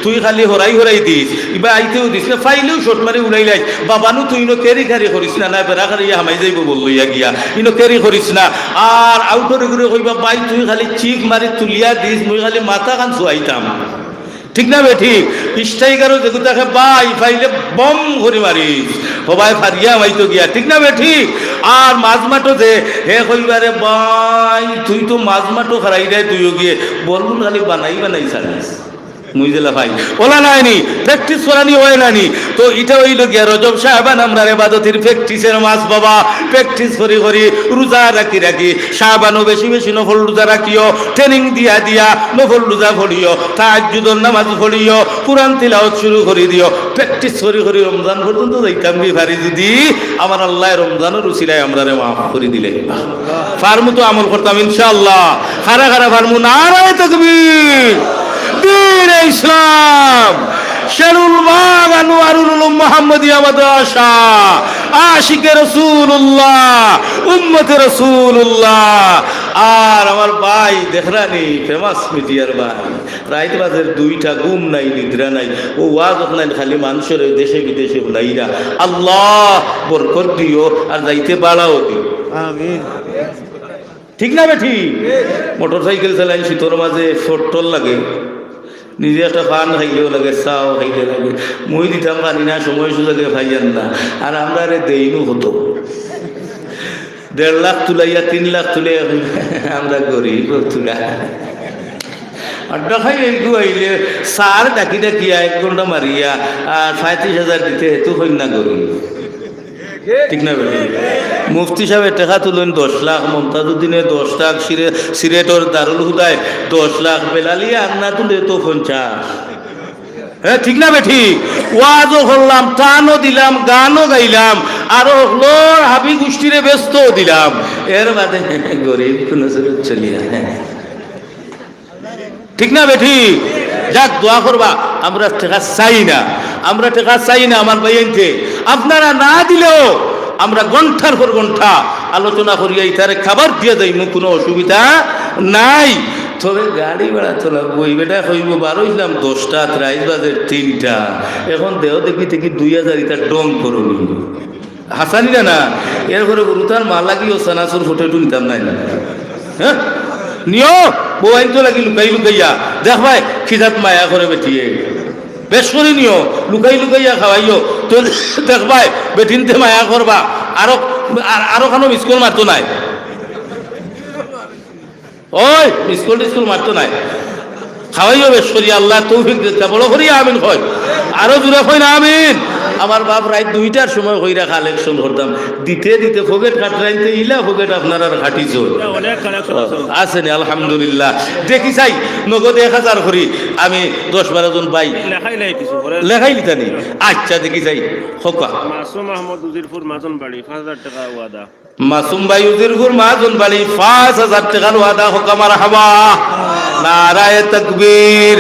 তুই খালি হরাই দিস, ইবা আইতেও দিস না, ফাইলেও শট মারি উড়াইলাই বাবানু তুই ইনো কেরি খারি করিস না, না বেড়া খারি হামাই যাইব বললইয়া গিয়া ইনো কেরি করিস না। আর আউটর করে কইবা বাই তুই খালি চিক মারি তুলিয়া দিস, মুই খালি মাথা কান চুয়াইতাম, ঠিক না বে ঠিক? স্ট্রাইকারও দেখো তাকে বাই ফাইলে বম করে মারিস সবাই ফারিয়া মাইতো গিয়া, ঠিক না বে ঠিক? আর মাঝ মাঠো যে হে কইবারে বাই তুই তো মাঝ মাঠো খারাই দেয়, তুইও গিয়ে বলুন খালি বানাই সারিস মুইজেলা ভাই ওলা নাইনি প্র্যাকটিস করানি হয় নানি। তো এটা হইল গিয়া রজব সাহেবান আমরা ইবাদতের প্র্যাকটিসের মাস বাবা, প্র্যাকটিস করি রোজা রাখি সাহেবানও বেশি নফল রোজা রাখিও, ট্রেনিং দিয়া নফল রোজা পড়িও, তাহাজ্জুদের নামাজ পড়িও, কুরআন তিলাওয়াত শুরু করে দিও, প্র্যাকটিস করি রমজান পর্যন্ত যাইতাম পারি যদি আমার আল্লাহ রমজানের উসিলায় আমরারে মাফ করে দিলে ফার্মু তো আমল করতাম ইনশাআল্লাহ। খারা ফার্মু নারায়ে তাকবীর, দীন ইসলাম, শেরুলবাগ আনোয়ারুল উলুম মুহাম্মদিয়া মাদ্রাসা, আশিকে রাসূলুল্লাহ, উম্মতে রাসূলুল্লাহ। আর আমার ভাই দেখরানি ফেমাস মিডিয়ার ভাই রাইত বাজের 2টা ঘুম নাই নিদ্রা নাই, ও ওয়াজ নাই খালি মানুষের দেশে বিদেশে নাইরা। আল্লাহ বরকত দিও আর যাইতে বাড়াও দিও, আমিন, ঠিক না বেঠি? মোটর সাইকেল চালাই শীতর মাঝে ফোটল লাগে, নিজে একটা পান খাইলেও লাগে, চাও খাইলে লাগে, মই দিতাম পানি না, সময় সুযোগে খাইয়ান না। আর আমরা রে দেইনু হতো 1.5 লাখ তুলাইয়া 3 লাখ তুলে আমরা গরিব তুলা আড্ডা খাই একটু আইলে সার ডাকিয়া 1 ঘন্টা মারিয়া আর 35,000 দিতে হেতু হই না গরিব, ঠিক না বেটি? মুফতি সাহেবের টাকা তুলেন 10 লাখ, মমতাজউদ্দিনে 10 লাখ, সিলেটর দারুল হুদায় 10 লাখ, বেলালি আন্না তুলে তো 50, হ্যাঁ ঠিক না বেঠি? ওয়াজও করলাম, টানও দিলাম, গানও গাইলাম, আরো লোর হাবি গোষ্ঠীরে ব্যস্তও দিলাম, এর বাদে গরিব কোন চলিয়া, ঠিক না বেঠি? যাক দোয়া করবা, আমরা টাকা চাই না আমার ভাইয়াইতে, আপনারা না দিলেও আমরা ঘন্টার পর ঘন্টা আলোচনা করিয়া ইতারে খাবার দিয়ে যাই, কোনো অসুবিধা নাই। তবে গাড়ি ভাড়া তো লাগবো, এই বেটা হইব 12 ইসলাম 10টা, রাইজ বাজে 3টা, এখন দেহ দেখি 2000 ইতার ডং করুন হাসানি না। এরপরে গরুতার মা লাগিও সানাসুর ফটো নিতাম নাই না, হ্যাঁ নিও বউ আইন তো লাগি লুকাইয়া দেখ ভাই খিদাত মায়া করে বেটিয়ে বেশ করে নিও, লুকাইয়া খাওয়াইও তো দেখ ভাই বেটিনতে মায়া করবা, আরো খানো মিসকল মারতো নাই, ওই মিসকল মারতো নাই, খাওয়াইও বেশ করি, আল্লাহ তৌফিক দিতে বড় করি আমিন হয়, আরো জোরে হয় না আমিন। আমার বাপ রাত 2টার সময় হইরা কালেকশন করতাম, দিতে ফোকেট কাটরাইতে ইলা ফোকেট আপনার আর ঘাটিছ আছে নি আলহামদুলিল্লাহ। দেখি চাই নগদ 1000 করি আমি 10-12 জন পাই লেখাই লিতানি, আচ্ছা দেখি চাই খোকা মাসুম আহমদ উজিরপুর মাজন বাড়ি 5000 টাকা ওয়াদা, মাসুম ভাই উজিরপুর মাজন বাড়ি 5000 টাকার ওয়াদা, হোকা মারহাবা, নারায়ে তাকবীর।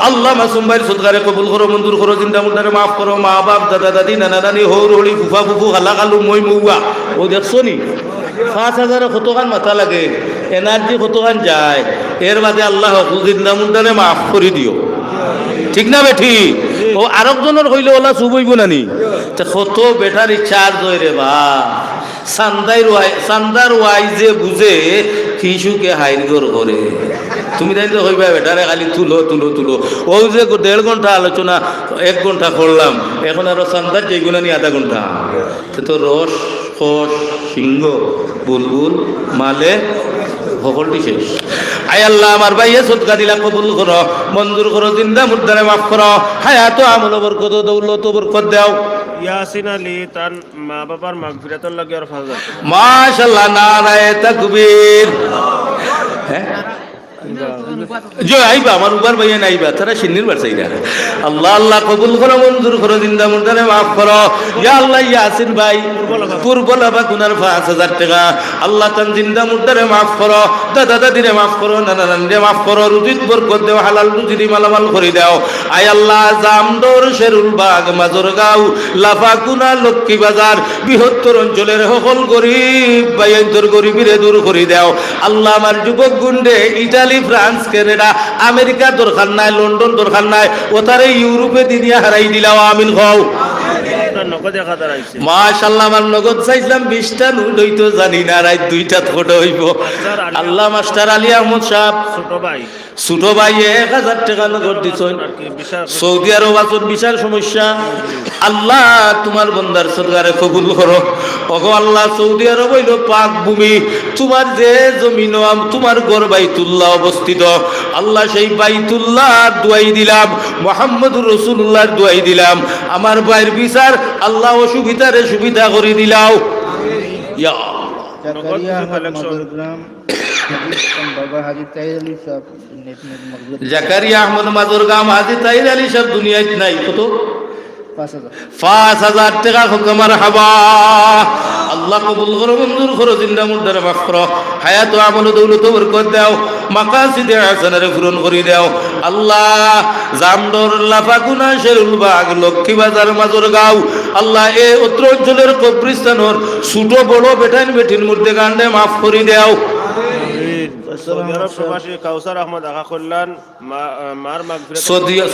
আল্লাহ মাসুম ভাইয়ের সদকারে কবুল করো, মঞ্জুর করো, জিন্দা মুর্দারে মাফ করো, মা বাপ দাদা দাদি নানা নানি হৌর হলি ফুফা ফুফু খালা খালু মই মৌয়া, ও দেখছো নি 5000 কতখান মাথা লাগে, এনার্জি কতখান যায়, এর বাদে আল্লাহ জিন্দা মুন্ডারে মাফ করে দিও। ঠিক না বেঠি? ও আরেকজনের হইলে ওলা চুবইব নানি, কত বেটারি চার্জ হয় রে বা। সান্দার ওয়াই যে বুঝে শিশুকে হাইরগর করে। তুমি তাই তো হইবা বেটারে খালি তুলো তুলো তুলো। ও যে 1.5 ঘন্টা আলোচনা 1 ঘন্টা করলাম, এখন আরো সান্দার যেগুলো নিয়ে আধা ঘন্টা। তো রস খস সিংহ বুলবুল মালে সকলটি শেষ। আয় আল্লাহ আমার ভাইয়ে সদকা দিলা কবুল করো, মঞ্জুর করো, জিন্দা মুর্দারে মাফ করো, হায়াত আমল বরকত দৌলত বরকত দাও। ইয়াসিন আলী তার মা বাবার মাগফিরাতের লাগে আর 5000 টাকা। মাশাআল্লাহ, নারায়ে তাকবীর। হ্যাঁ যে আইবা আমার উবার ভাইয়া নাইবা, তারা সিন্নির বাড়ছাইরা। আল্লাহ আল্লাহ কবুল করো, মঞ্জুর করো, জিন্দা মুর্দারে মাফ করো। ইয়া আল্লাহ ইয়াসিন ভাই পূর্বলাভা গুনার 5000 টাকা। আল্লাহ তান জিন্দা মুর্দারে মাফ করো, দাদা দাদিরে মাফ করো, নানা নানিরে মাফ করো, রুজিত বরকত দেও, হালাল রুজি মালামাল করে দাও। আয় আল্লাহ জামদর শেরুল বাগ মাজরগাঁও লাফাকুনা লক্ষ্মী বাজার বৃহত্তর অঞ্চলের সকল গরিব ভাইয়ের গরিবীরে দূর করে দাও। আল্লাহ আমার যুবক গুন্ডে ইটালি, ফ্রান্স, কানাডা, আমেরিকা দরকার নাই, লন্ডন দরকার নাই, ওতারে ইউরোপে দিনিয়া হারাই দিলাও। আমিন খাও। নগদ 1000 আইছে। মাশাআল্লাহ, আমার নগদ চাইছিলাম 20টা নোট হইতো, জানি না রাত 2টা ফটো হইব। আল্লাহ মাস্টার আলী আহমদ সাহেব ছোট ভাই 1000 টাকা নগদ দিছেন। সৌদি আরব আছেন, বিশাল সমস্যা। আল্লাহ তোমার বন্দার সরকারে কবুল করো। ওগো আল্লাহ, সৌদি আরব হইল পাক ভূমি, তোমার যে জমিন তোমার ঘর বাইতুল্লাহ অবস্থিত। আল্লাহ সেই বাইতুল্লাহ দোয়াই দিলাম, মুহাম্মদুর রাসূলুল্লাহর দোয়াই দিলাম। আমার ভাইয়ের বিচার আল্লাহ অসুবিধারে সুবিধা করে দিলাও। ইয়া জাকারিয়া আহমদ মাদুরগ্রাম বাবা হাজি তাহির আলী সাহেব জাকারিয়া আহমদ মাদুরগ্রাম হাজি তাহির আলী সাহেব দুনিয়ায় নাই। কত? 5000 5000 টাকা হোক। মারহাবা। আল্লাহ কবুল করো, মঞ্জুর করো, জিন্দা মুর্দারে মাফ করো, হায়াত আমল দৌলত বরকত দাও, মাকাসিদে হাসানারে পূরণ করে দাও। আল্লাহ জামদর লাফাগুনা শেরুল বাগ লক্ষ্মী বাজার মাজরগাঁও আল্লাহ এ উত্তর অঞ্চলের কবরিস্তানের ছোট বড় বেটাইন বেটির মধ্যে গান্ডে মাফ করে দাও। সৌদি আরব প্রবাসী কাউসার আহমদ আকা কল্যাণ মার মাগফিরাত।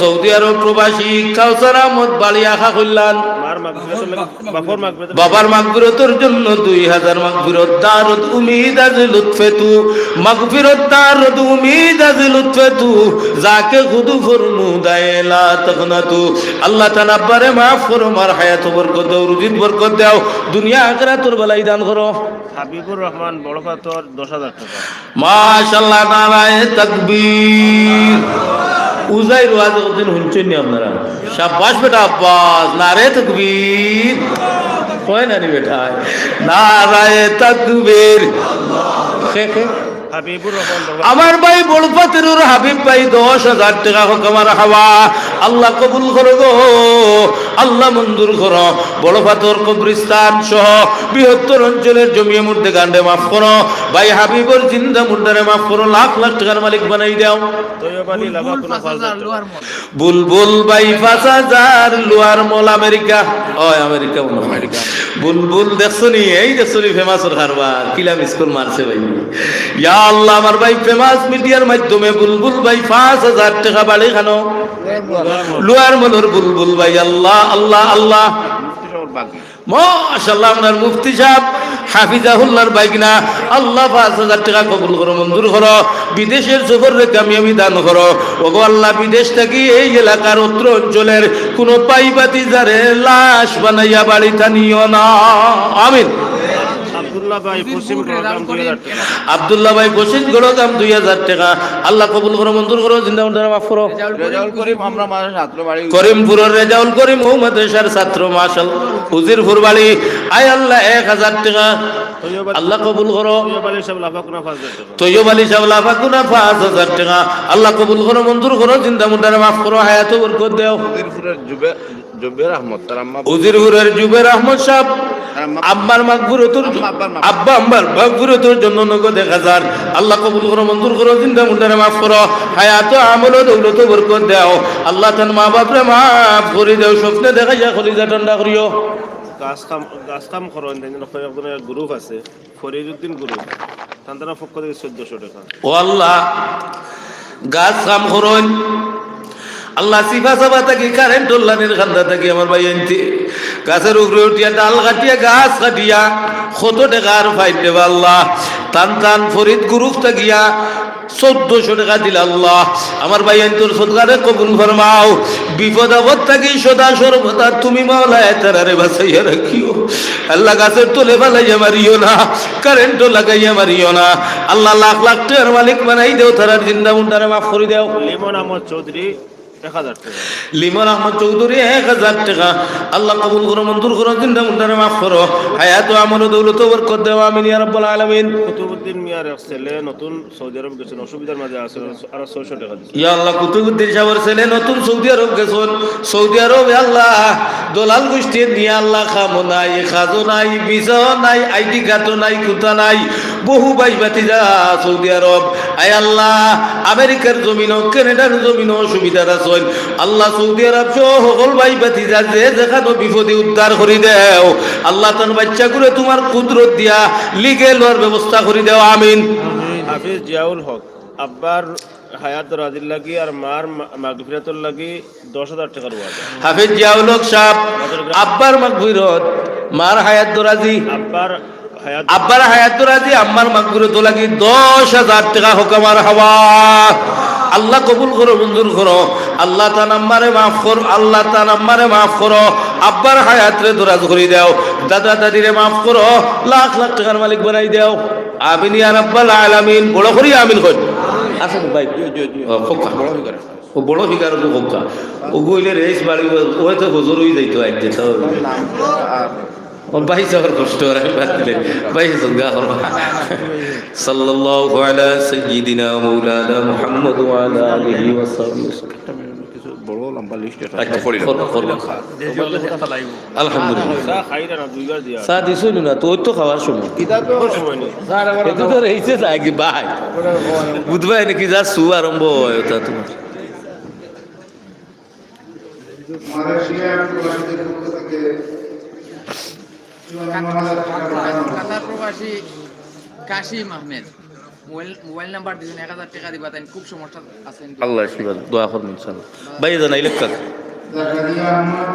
সৌদি আরব প্রবাসী কাউসার আহমদ বাড়ি আখা কল্যাণ মার মাগফিরাতের লাগে বাপর মাগফিরাত। বাবার মাগফিরতের জন্য 2000 মাগফিরত দারত উমিদ আজ লুৎফেতু মাগফিরত দারত উমিদ আজ লুৎফেতু যাকে খুদু ফরমু দায়লা তখনাতু। আল্লাহ তাআলা আব্বারে মাফ করো, মার হায়াত বরকত দাও, রুজিত বরকত দাও, দুনিয়া আখিরাতের বেলায় দান করো। হাবিবুর রহমান বড় পাথর 10000 টাকা। মাশাআল্লাহ, নারায়ে তাকবীর। উজাইর ওয়াজ কতদিন শুনছেন নি আপনারা? শাবাশ বেটা আব্বাস, নারায়ে তাকবীর। কয় না রে বেটা, নারায়ে তাকবীর। হাবিবুর রহমান আমার ভাই বড়পাতের হাবিব ভাই 10000 টাকা হোক। আমার হাওয়া আল্লাহ কবুল করো গো, আল্লাহ মঞ্জুর করো। বড়পাথর কবরিস্তান সহ বৃহত্তর অঞ্চলের জমির মধ্যে গান্ডে মাফ করো। ভাই হাবিবর জিন্দা মুর্দারে মাফ করো, লাখ লাখ টাকার মালিক বানাই দাও। তৈয়ব আলী লাভাকুনা 5000 টাকা। বুলবুল ভাই 5000 লোয়ার মল আমেরিকা। ওই আমেরিকা বলো, আমেরিকা। বুলবুল দেখছো নি? এই দেখছো নি ফেমাসর কারবার কিলা মিসকল মারছে ভাই। ইয়া আল্লাহ, আমার ভাই ফেমাস মিডিয়ার মাধ্যমে বুলবুল ভাই 5000 টাকা বাড়ি খানো লোয়ার মলর বুলবুল ভাই। আল্লাহ আল্লাহ আল্লাহ, মাশাআল্লাহ। আপনার মুফতি সাহেব হাফিজাহুল্লাহর বাইকনা আল্লাহ 5000 টাকা কবুল করো, মঞ্জুর করো। বিদেশের সফরে কামিয়াবি দান করো। ওগো আল্লাহ, বিদেশ থেকে এই এলাকার উত্তর অঞ্চলের কোনো পাইবাতি যারে লাশ বানাইয়া বাড়িতে নিও না। আমিন। আব্দুল্লাহ ভাই পশ্চিম গড়গাম 2000 টাকা। আব্দুল্লাহ ভাই পশ্চিম গড়গাম 2000 টাকা। আল্লাহ কবুল করো, মঞ্জুর করো, জিন্দা মুর্দারে মাফ করো। রেজাউল করিম আমরা মাঝে ছাত্র বাড়ি করিমপুরের রেজাউল করিম ও মাদ্রাসার ছাত্র মাশাআল্লাহ উজিরপুর বাড়ি। আয় আল্লাহ 1000 টাকা। আল্লাহ কবুল করো। তৈয়ব আলী সাহেব লাভাকুনা 5000 টাকা। তৈয়ব আলী সাহেব লাফাকুনা 5000 টাকা। আল্লাহ কবুল করো, মঞ্জুর করো, জিন্দা মুর্দারে মাফ করো, হায়াত বরকত দাও। জুবের আহমদ তার আম্মা উজিরপুরের জুবের আহমদ সাহেব আব্বার মাগফিরাতুর আব্বা আম্বার মাগফিরাতুর জন্য নগদ 1000। আল্লাহ কবুল করো, মঞ্জুর করো, জিন্দা মুর্দারে মাফ করো, হায়াত আমল দৌলত বরকত দাও। আল্লাহ তার মা বাপরে মাফ করে দাও, স্বপ্নে দেখাইয়া কলিজা ঠান্ডা করিও। গাছ কাম করেন, একজনের গ্রুপ আছে ফরিদউদ্দিন গ্রুপ। তান্তানা পক্ষ থেকে 1400 টাকা। ও আল্লাহ গাছ কাম করুন আল্লাহ সিফা সাবা থাকি কারেন্ট লাইনের খান্দা থাকি আমার ভাই আনতে গাছের উপরে উঠিয়া ডাল কাটিয়া গাছ কাটিয়া কত টাকার ফাইন দেবা আল্লাহ টান টান ফরিদ গ্রুপ থাকিয়া 1400 টাকা দিল আল্লাহ আমার ভাই আনতোর সদকারে কবুল ফরমাও বিপদ আপদ থাকি সদা সর্বদা তুমি মাওলা তারারে বাঁচাইয়া রাখিও আল্লাহ গাছের তোলে বালাইয়া মারিও না কারেন্ট লাগাইয়া মারিও না আল্লাহ লাখ লাখ টাকার মালিক বানাই দেও তারার জিন্দা মুন্ডারে মাফ করে দেও। লিমন আহমদ চৌধুরী 1000 টাকা। লিমন আহমদ চৌধুরী 1000 টাকা আল্লাহ কবুল করো মঞ্জুর করো জিন্দা মুন্ডারে মাফ করো হায়াত আমল দৌলত বরকত দেও আমিন ইয়া রাব্বাল আলামিন। কুতুবউদ্দিন মিয়ার এক ছেলে নতুন সৌদি আরব গেছেন অসুবিধার মাঝে আছে আর 600 টাকা দিয়েছে। ইয়া আল্লাহ কুতুবউদ্দিন সাহেবের ছেলে নতুন সৌদি আরব গেছেন সৌদি আরব আল্লাহ দলাল গোষ্ঠী নিয়ে আল্লাহ খামো নাই খাজো নাই ভিসা নাই আইডি কার্ডও নাই কুতা নাই বহু ভাই ভাতিজা সৌদি আরব আয় আল্লাহ আমেরিকার জমিনও কানাডার জমিনও সুবিধার আছেন আল্লাহ সৌদি আরব সহ সকল ভাই ভাতিজা যে যেখানে বিপদে উদ্ধার করে দেও আল্লাহ তার বাচ্চা করে তোমার কুদরত দিয়া লিগে লওয়ার ব্যবস্থা করে দেও আমিন। হাফিজ জিয়াউল হক আব্বার হায়াত রাজির লাগি আর মার মাগফিরাতুর লাগি 10000 টাকার ওয়াদা। হাফিজ জিয়াউল হক সাহেব আব্বার মাগফিরাত মার হায়াত রাজি আব্বার হায়াত রাজি আম্মার মাগফিরাত লাগি 10000 টাকা হোক আমার হাওয়া আল্লাহ কবুল করো মঞ্জুর করো আল্লাহ তাআলা আমারে maaf করো আল্লাহ তাআলা আমারে maaf করো আব্বার হায়াতরে দরাজ করে দাও দাদা দাদিরে maaf করো লাখ লাখ টাকার মালিক বানাই দাও আমিন ইয়া রাব্বাল আলামিন। বড় করি আমিন কই আসেন ভাই ও ফোকা ও বড় ফিগার তো ফোকা ও গইলে রেস বাড়ি ওই তো হুজুর হই যাইতো একদিন তো ও ভাই সবার কষ্ট আর বাদলে ভাই সঙ্গা করবা সাল্লাল্লাহু আলা সাইয়্যিদিনা মাওলানা মুহাম্মদ ওয়া আলা আলিহি ওয়া সাহবিহি কিছু বড় লম্বা লিস্ট এটা আচ্ছা আলহামদুলিল্লাহ সা খাইরা না দুইবার দিয়া সা দিছুন না তো ওই তো খাওয়ার সময় সময় নেই। এটা তো রইছে আগে ভাই বুধবার নাকি যা সু আরম্ভ হয় তা তোমার মালয়েশিয়ার প্রবাসীদের পক্ষ থেকে কাতার প্রবাসী কাশিম আহমেদ মোবাইল নাম্বার দিয়েছেন 1000 টাকা দিবা তাই খুব সমস্যা আছেন আল্লাহ শুকর দোয়া করুন ইনশাআল্লাহ ভাই জানাই লেখা জাকারিয়া আহমদ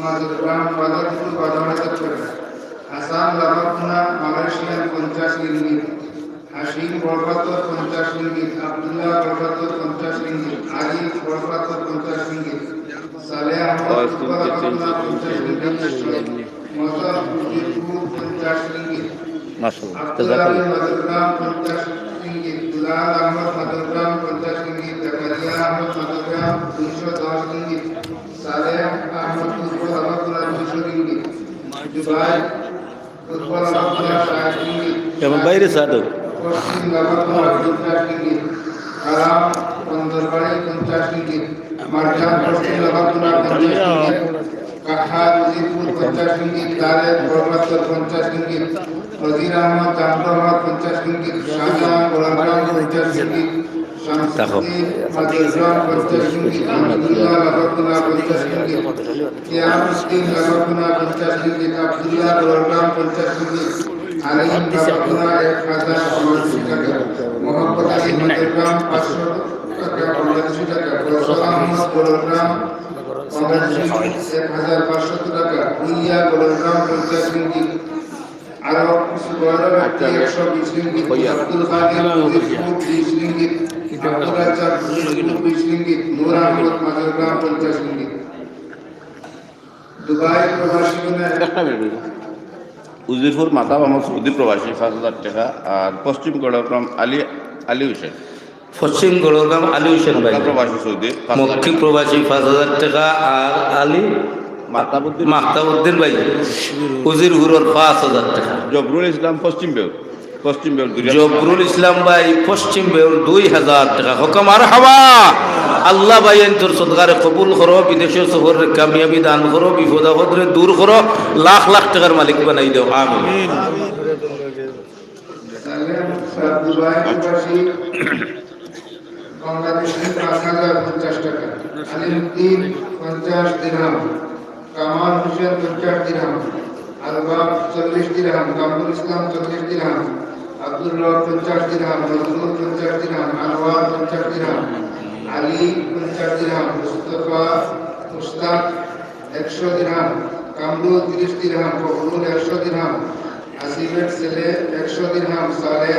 মাদুরাম বাদাতুল বাদাওয়াত করে হাসান লাবাকুনা মালয়েশিয়ান 50 রিঙ্গিত হাশিম বরকাতর 50 রিঙ্গিত আব্দুল্লাহ বরকাতর 50 রিঙ্গিত আলী বরকাতর 50 রিঙ্গিত সালেহ আহমদ বাদাতুল্লাহ 50 রিঙ্গিত মজার উজিরপুর 50 রিঙ্গিত মাশাআল্লাহ আব্দুল্লাহ জাযাকাল্লাহ মাদুরাম 50 রিঙ্গিত দুলাল আহমদ মাদুরাম 50 রিঙ্গিত জাকারিয়া আহমদ মাদুরাম 210 রিঙ্গিত সালেহ আহমদ ফুটবল আবাকুলা 200 রিঙ্গিত দুবাই ফুটবল আবাকুলা 60 রিঙ্গিত এমন বাইরে সাদো পশ্চিম আবাকুলা 50 রিঙ্গিত কালাম বন্দরবাড়ি 50 রিঙ্গিত মার্জান পশ্চিম আবাকুলা 50 রিঙ্গিত কাহার উজিরপুর 50 রিঙ্গিত তারেক বরকাতর 50 ringgit Nazir Ahmed Jafar Ahmed 50 ringgit Shahjahan Golamgram 50 ringgit Shamsuddin মাদুরাম 50 রিঙ্গিত আব্দুল্লাহ লাবাকুনা 50 রিঙ্গিত কিয়ামুদ্দিন লাবাকুনা 50 রিঙ্গিত আব্দুল্লাহ গোলামগ্রাম 50 রিঙ্গিত আলিম লাবাকুনা 1000 টাকা মোহাম্মদ আলী মাদুরাম 500 টাকা 50 টাকা ফয়সাল আহমদ গোলামগ্রাম 1500 টাকা উইয়া গোলামগ্রাম 50 রিঙ্গিত আরো কিছু বড় ব্যক্তি 120 রিঙ্গিত আব্দুল কাদের উজিরপুর 30 রিঙ্গিত আব্দুল রাজ্জাক 20 রিঙ্গিত নূর আহমদ মাদুরাম 50 রিঙ্গিত দুবাই প্রবাসীগণের উজিরপুর মাতাব আমার সৌদি প্রবাসী 5000 টাকা আর পশ্চিম গড়গ্রাম আলী হোসেন পশ্চিম গড়গ্রাম আলী হোসেন ভাই প্রবাসী সৌদি মক্কি প্রবাসী 5000 টাকা আর আলী মাহতাবউদ্দিন ভাই উজিরপুরের 5000 টাকা জবরুল ইসলাম পশ্চিম বেউর জবরুল ইসলাম ভাই পশ্চিম বেউর 2000 টাকা হুকুম আর হাওয়া আল্লাহ ভাই তোর সদকারে কবুল করো বিদেশে সফরের কামিয়াবি দান করো বিপদ আপদরে দূর করো লাখ লাখ টাকার মালিক বানাই দাও আমিন। দুবাই প্রবাসী বাংলাদেশি 5050 টাকা আলিমউদ্দিন 50 দিরহাম কামাল হোসেন 50 দিরহাম আলবাব 40 দিরহাম কামরুল ইসলাম 40 দিরহাম আব্দুল্লাহ 50 দিরহাম, নজরুল 50 দিরহাম, আনোয়ার 50 দিরহাম, আলী 50 দিরহাম, মুস্তাফা মুস্তাক 100 দিরহাম, কামরুল 30 দিরহাম, ফখরুল 100 দিরহাম, আসিফের ছেলে 100 দিরহাম, সালেহ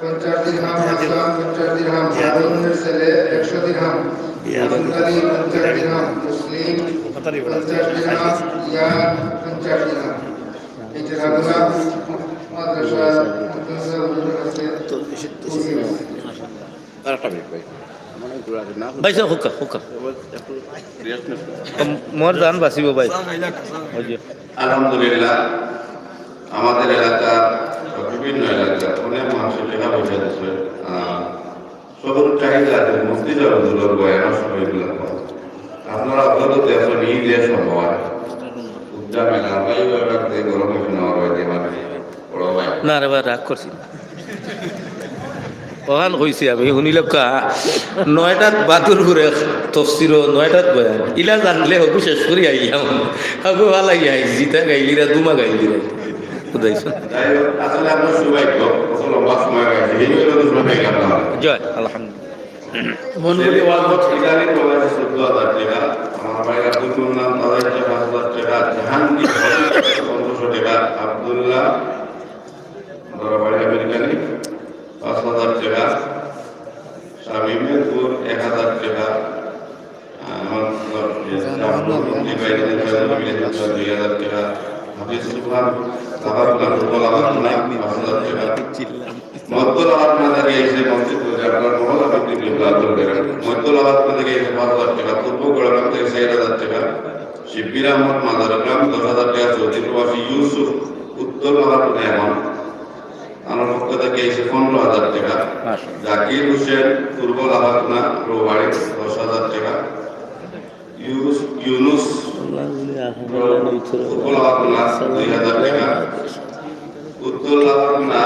50 দিরহাম, হাসান 50 দিরহাম, হারুনের ছেলে 100 দিরহাম, আলী 50 দিরহাম, মুসলিম 50 দিরহাম, ইয়াদ 50 দিরহাম। এই টাকাগুলা মাদ্রাসা মুদ্রাসা হুজুরের কাছে পৌঁছে গেছে। ভাই সাহেব হুকা হুকা মোর জান বাঁচিব ভাই। আলহামদুলিল্লাহ আমাদের এলাকার বিভিন্ন এলাকার অনেক মানুষের টাকা পয়সা দিচ্ছে। সবর চাহিদা আছে মুক্তি যাবে দূরের বয়ান সবাইগুলো আপনারা অবগত আছেন ঈদের সময় উদ্যান মেলা ভাই এলাকাতে গরম হয়েছে নেওয়ার হয়েছে মানে বড় ভাই না রে ভাই রাগ করছি না। ওখান কইছি আমি শুনিলাম কা 9টাত বাতুর ঘুরে তফসির 9টাত বয়ান ইলা জানলে হবু শেষ করি আইলাম আগু ভালাই আই জিতা গাইলিরা দুমা গাইলিরা বুঝাইছো। যাই হোক আসলে আমরা সৌভাগ্য কত লম্বা সময় হয়েছে এই হলো তো সময় গেলাম জয় আলহামদুলিল্লাহ। মনগুলি ওয়াজব ইদানি বলা 14000 টাকা আমার ভাই আব্দুল নাম তাদের 5000 টাকা জাহাঙ্গীর 1500 টাকা আব্দুল্লাহ বড় ভাই আমেরিকানি 5000 টাকা শামিমের পুর 1000 টাকা আমার আব্দুল ভাই 2000 টাকা হাফিজ সুবহান তাবারকাল্লাহ রুবাল্লাহ 5000 টাকা মদ্দুল আওয়াজ থেকে এসে মসজিদ পূজা করার মহল্লা ভিত্তিক বিপ্লব করবেন। মদ্দুল আওয়াজ থেকে এসে 5000 টাকা, পূর্ব গোড়াগ্রাম থেকে 6000 টাকা, শিববির আহমদ মাদারগ্রাম 10000 টাকা, সৌদি প্রবাসী ইউসুফ উত্তর লাভাতুন এমন আমার পক্ষ থেকে এসে 15000 টাকা, জাকির হোসেন পূর্ব লাভাতুনা রোবাড়ি 10000 টাকা, ইউনুস পূর্ব লাভাতুনা 2000 টাকা, উত্তর লাভাতুনা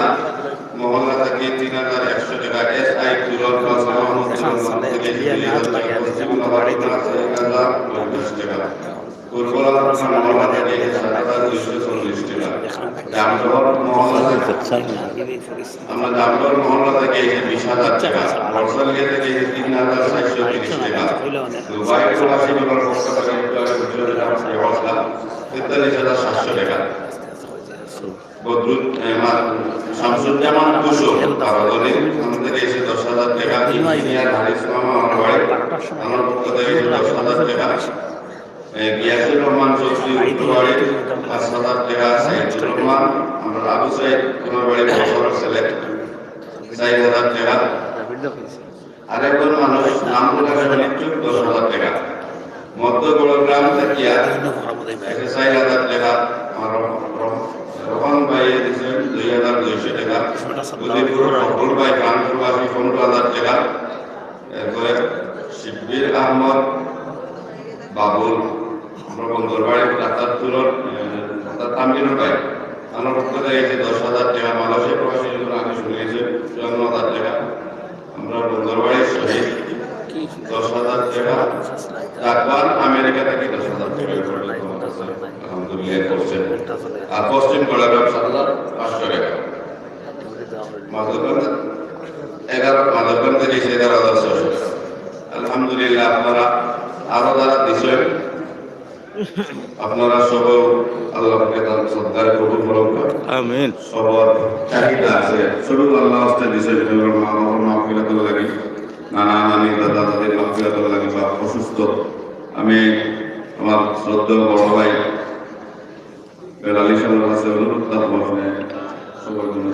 মহল্লা থেকে 3100 টাকা, SI তুরন মাহমুদ থেকে 2000 টাকা, পশ্চিম লাভাতুনা 1050 টাকা, পূর্ব লাভাতুনা মহল্লা থেকে 7240 টাকা, জামশহর মহল্লা থেকে আমরা জামশহর মহল্লা থেকে 20000 টাকা, বর্ষালিয়া থেকে 3430 টাকা, দুবাই প্রবাসী বিভাগ পক্ষ থেকে 43700 টাকা, বদরুল শামসুজ্জামান কুশো তারাগনি আমাদের এসে 10000 টাকা, ইঞ্জিনিয়ার হারিস মামা আমার বাড়ি আমার পক্ষ থেকে 10000 টাকা, গিয়াসুর রহমান চৌধুরী উত্তরবাড়ি 5000 টাকা, সাইদুর রহমান আমরা আবু সাইদ আমার বাড়ি বছর ছেলে 4000 টাকা, আরেকজন মানুষ নাম প্রকাশের ইচ্ছুক 10000 টাকা, মধ্য গোড়গ্রাম থেকে 4000 টাকা, আমার রহমান ভাই দিয়েছেন 2200 টাকা, উদয়পুর ফখরুল ভাই কানপুরবাসী 15000 টাকা, এরপরে শিববির আহমদ বাবুল আমরা বন্দরবাড়ি ডাক্তার তুলন তামিনুর ভাই আমার পক্ষ থেকে 10000 টাকা, মালয়েশিয়া প্রবাসী আগে শুনিয়েছে 54000 টাকা, আমরা বন্দরবাড়ির শহীদ 10000 টাকা, রাখবান আমেরিকা থেকে 10000 টাকা আলহামদুলিল্লাহ করছেন, আর পশ্চিম গোড়াগ্রাম 7500 টাকা, মাধবগঞ্জ 11 থেকে 11600 আলহামদুলিল্লাহ। আপনারা আরো যারা দিচ্ছেন আপনারা সবাই আল্লাহকে তার শ্রদ্ধায় কবুল করুন আমিন। সবার চাহিদা আছে শুধু আল্লাহ হস্তে দিচ্ছেন মাহফিলাত লাগে, নানা নানি দাদা দাদির মাহফিলাত লাগে বা অসুস্থ। আমি আমার শ্রদ্ধা বড় ভাই বেলালি সাহেবের কাছে অনুরোধ করবো সবার জন্য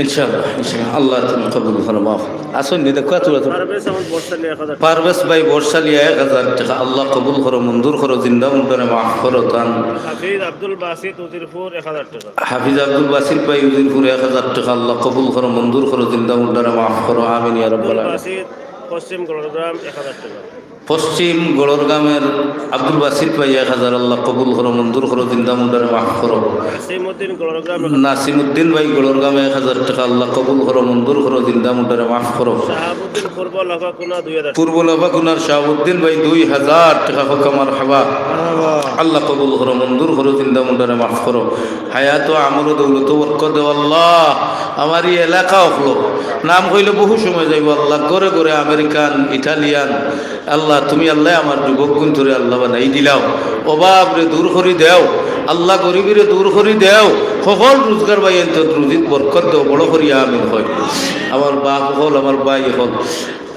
ইনশাআল্লাহ ইনশাআল্লাহ আল্লাহ তুমি কবুল করো মাফ আসুন নি দেখো তুলা পারভেজ ভাই বর্ষালি 1000 টাকা, আল্লাহ কবুল করো মঞ্জুর করো জিন্দা মুন্ডরে মাফ করো তান। হাফিজ আব্দুল বাসিত উজিরপুর 1000 টাকা, হাফিজ আব্দুল বাসির ভাই উজিরপুর 1000 টাকা, আল্লাহ কবুল করো মঞ্জুর করো জিন্দা মুন্ডরে মাফ করো আমিন ইয়া রাব্বাল আলামিন। বাসিত পশ্চিম গোড়গ্রাম 1000 টাকা, পশ্চিম গোড়রগ্রামের আব্দুল বাসির ভাই 1000, আল্লাহ কবুল করো মঞ্জুর করো জিন্দা মুন্ডরে মাফ করো। নাসিমউদ্দিন গোড়গ্রাম নাসিমউদ্দিন ভাই গোড়রগ্রামে 1000 টাকা, আল্লাহ কবুল করো মঞ্জুর করো জিন্দা মুন্ডরে মাফ করো। শাহাবুদ্দিন পূর্ব লাফাকুনা 2000 টাকা, পূর্ব লাফাকুনার শাহাবুদ্দিন ভাই 2000 টাকা হোক মারহাবা, আল্লাহ কবুল করো মঞ্জুর করো জিন্দা মুন্ডরে মাফ করো। হায়াত ও আমল ও দৌলত বরকত দেও আল্লাহ, আমার এই এলাকা হলো নাম কইলে বহু সময় যাইব আল্লাহ করে করে আমেরিকান ইটালিয়ান আল্লাহ তুমি আল্লাহ আমার যুবক গুণরে আল্লাহ বানাই দিলাও অভাব রে দূর করি দেও আল্লাহ গরিবীরে দূর করি দেও সকল রোজগার বাই রুজিত বরকত দেও বড় করিয়া আমিন হয় আমার বাপ হল আমার বাই হল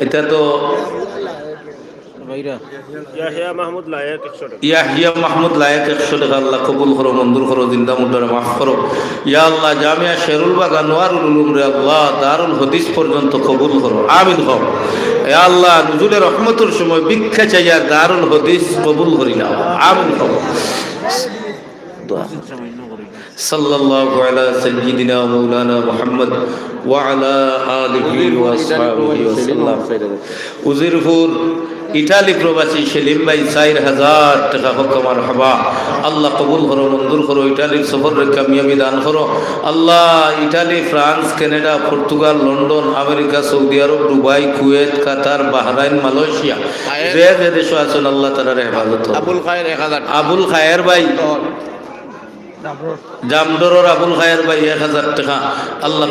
এটা তো ইয়াহিয়া মাহমুদ লায়েক 100 টাকা ইয়াহিয়া মাহমুদ লায়েক 100 টাকা আল্লাহ কবুল করো মঞ্জুর করো জিন্দা মুদ্দারে মাফ করো ইয়া আল্লাহ জামিয়া শেরুল বাগ আনোয়ারুল উলুম রে আল্লাহ দারুল হাদিস পর্যন্ত কবুল করো আমিন হও ইয়া আল্লাহ নুজুলে রহমতের সময় ভিক্ষা চাইয়া দারুল হাদিস কবুল করি না আমিন হও সাল্লাল্লাহু আলা সাইয়্যিদিনা মাওলানা মুহাম্মদ ওয়া আলা আলিহি ওয়া আসহাবিহি ওয়া সাল্লাম উজিরপুর ইটালি প্রবাসী সেলিম ভাই 4000 টাকা হক মারহাবা আল্লাহ কবুল করো মঞ্জুর করো ইটালির সফরে কামিয়াবি দান করো আল্লাহ Italy France Canada Portugal London America Saudi আরব Dubai Kuwait Qatar Bahrain Malaysia যে যে দেশ আছেন আল্লাহ তাআলার হেফাজত আবুল খায়ের 1000 আবুল খায়ের ভাই জামদরর আবুল খায়ের ভাই 1000 টাকা আল্লাহ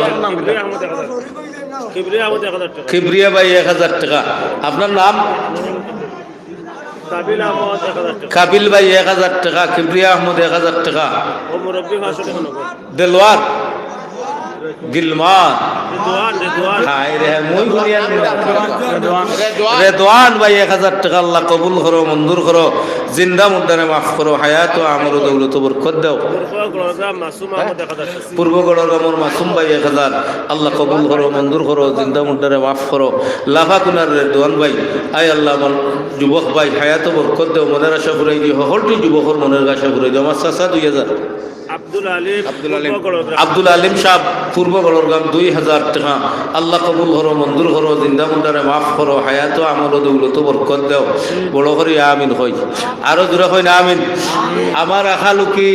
কিবরিয়া আহমদ 1000 টাকা কিবরিয়া ভাই 1000 টাকা আপনার নাম কাবিল আহমদ 1000 টাকা কাবিল ভাই 1000 টাকা কিবরিয়া আহমদ 1000 টাকা ও মুরব্বি 500 টাকা নগদ দেলওয়ার গিলমান রিদওয়ান হায় রে মই বলিয়া রেদওয়ান ভাই 1000 টাকা আল্লাহ কবুল করো মঞ্জুর করো জিন্দা মুদ্দারে মাফ করো হায়াত ও আমর ও দৌলত বরকত দাও প্রোগ্রাম মাসুম আহমদ 1000 টাকা পূর্বগড়ের আমর মাসুম ভাই 1000 আল্লাহ কবুল করো মঞ্জুর করো জিন্দা মুদ্দারে মাফ করো লাফাকুনার রেদওয়ান ভাই আয় আল্লাহ আমার যুবক ভাই হায়াত ও বরকত দাও মনের আশা ফুরাই দিও সকলটি যুবকর মনের আশা ফুরাই দিও আমার চাচা 2000 আব্দুল আলিম সাহেব পূর্ব গড়রগাম 2000 টাকা আল্লাহ কবুল করো মঞ্জুর করো জিন্দা মুন্ডারে মাফ করো হায়াত আমল দৌলত বরকত দাও বড় করি আমিন হই আরো দূরে হই না আমিন আমার আশা লুকি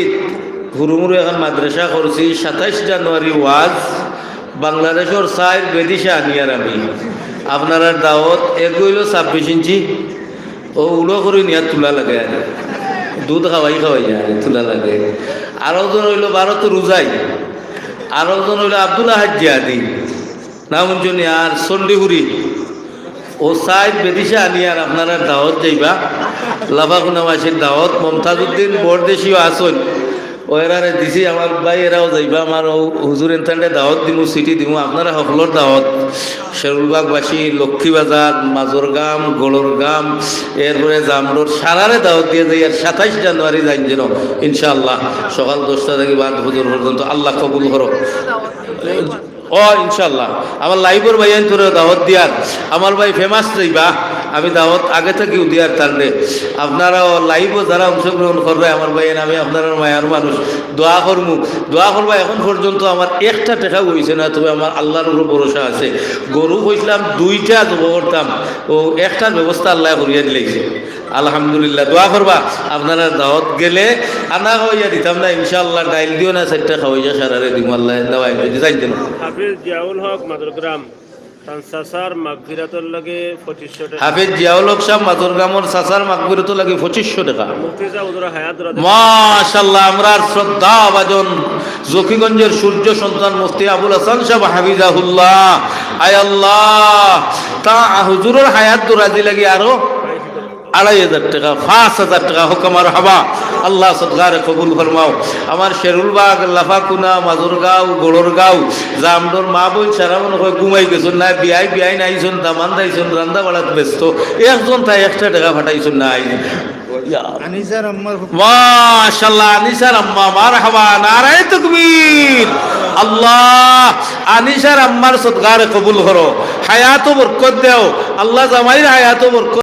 হুরুমুরু এখন মাদ্রাসা করছি 27 জানুয়ারি ওয়াজ বাংলাদেশের সাইড বেদিশা আনিয়ার আমি আপনারা দাওয়াত এগুলো 26 ইঞ্চি ও উড়ো করে নিয়ে তুলা লাগে দুধ খাওয়াই যায় তুলা লাগে আরো জন হইল ভারত রুজাই আরো জন হইল আব্দুল্লাহ হাজিয়াদি নামজনী আর চণ্ডীপুরি ও সাইড বেদিশা আনি আর আপনারা দাওয়াত যাইবা লাফাকুনাবাসীর দাওয়াত মমতাজউদ্দিন বরদেশীয় আসন ওরারে দিছি আমার ভাই এরাও যাইবা আমার হুজুর এনতান্ডে দাওয়াত দিমু সিটি দিমু আপনারা সকলের দাওয়াত শেরুলবাগবাসী লক্ষ্মীবাজার মাজরগাম গোলরগাম এরপরে জামরোড সারারে দাওয়াত দিয়ে যাই আর 27 জানুয়ারি যাই যেন ইনশাআল্লাহ সকাল 10টা থেকে বাদ হুজুর পর্যন্ত আল্লাহ কবুল করো ও ইনশাআল্লাহ আমার লাইভর ভাই তোরে দাওয়াত দিয়ার আমার ভাই ফেমাস যাইবা আমি দাওয়াত আগে থেকেও দিয়ার তান্ডে আপনারাও লাইভও যারা অংশগ্রহণ করবে আমার ভাই আমি আপনার মায়ার মানুষ দোয়া করবা এখন পর্যন্ত আমার একটা টাকা হয়েছে না তবে আমার আল্লাহর উপর ভরসা আছে গরু কইছিলাম 2টা জব করতাম ও একটার ব্যবস্থা আল্লাহ করিয়া দিলেছে আলহামদুলিল্লাহ দোয়া করবা আপনারা দাওয়াত গেলে আনা খাওয়াইয়া দিতাম না ইনশাআল্লাহ ডাইল দিও না 4টা খাওয়াইয়া সারারে দিম আল্লাহ দাওয়াই যাই দেন হাফিজ জিয়াউল হক মাদরগ্রাম সাসার মাগফিরাতুল লাগে 2500 টাকা হাফিজ জিয়াউল হক সাহেব মাদরগ্রামের সাসার মাগফিরাতুল লাগে 2500 টাকা মুফতিজা উদরা হায়াত মাশাআল্লাহ আমরার শ্রদ্ধা ভাজন জকিগঞ্জের সূর্য সন্তান মুফতি আবুল হাসান সাহেব হাফিজাহুল্লাহ আয় আল্লাহ তা হুজুরের হায়াত দরাজি লাগি আরো 2500 টাকা 5000 টাকা হুকুমার হাবা আল্লাহ সদগারে কবুল ফরমাও আমার শেরুলবাগ লাফাকুনা মাজরগাঁও গোলরগাঁও জামডোর মা বোন সারা মনে হয় ঘুমাই গেছেন না বিয়াই নাইছেন দামান দাইছেন রান্দা বাড়াত ব্যস্ত একজন তাই 1 টাকা ফাটাইছেন নাই মাশাআল্লাহ আনিসার আম্মা মারহাবা নারায়ে তাকবীর আল্লাহ আনিসার আম্মার সদগারে কবুল করো হায়াত বরকত দাও আল্লাহ জামাইর হায়াত বরকত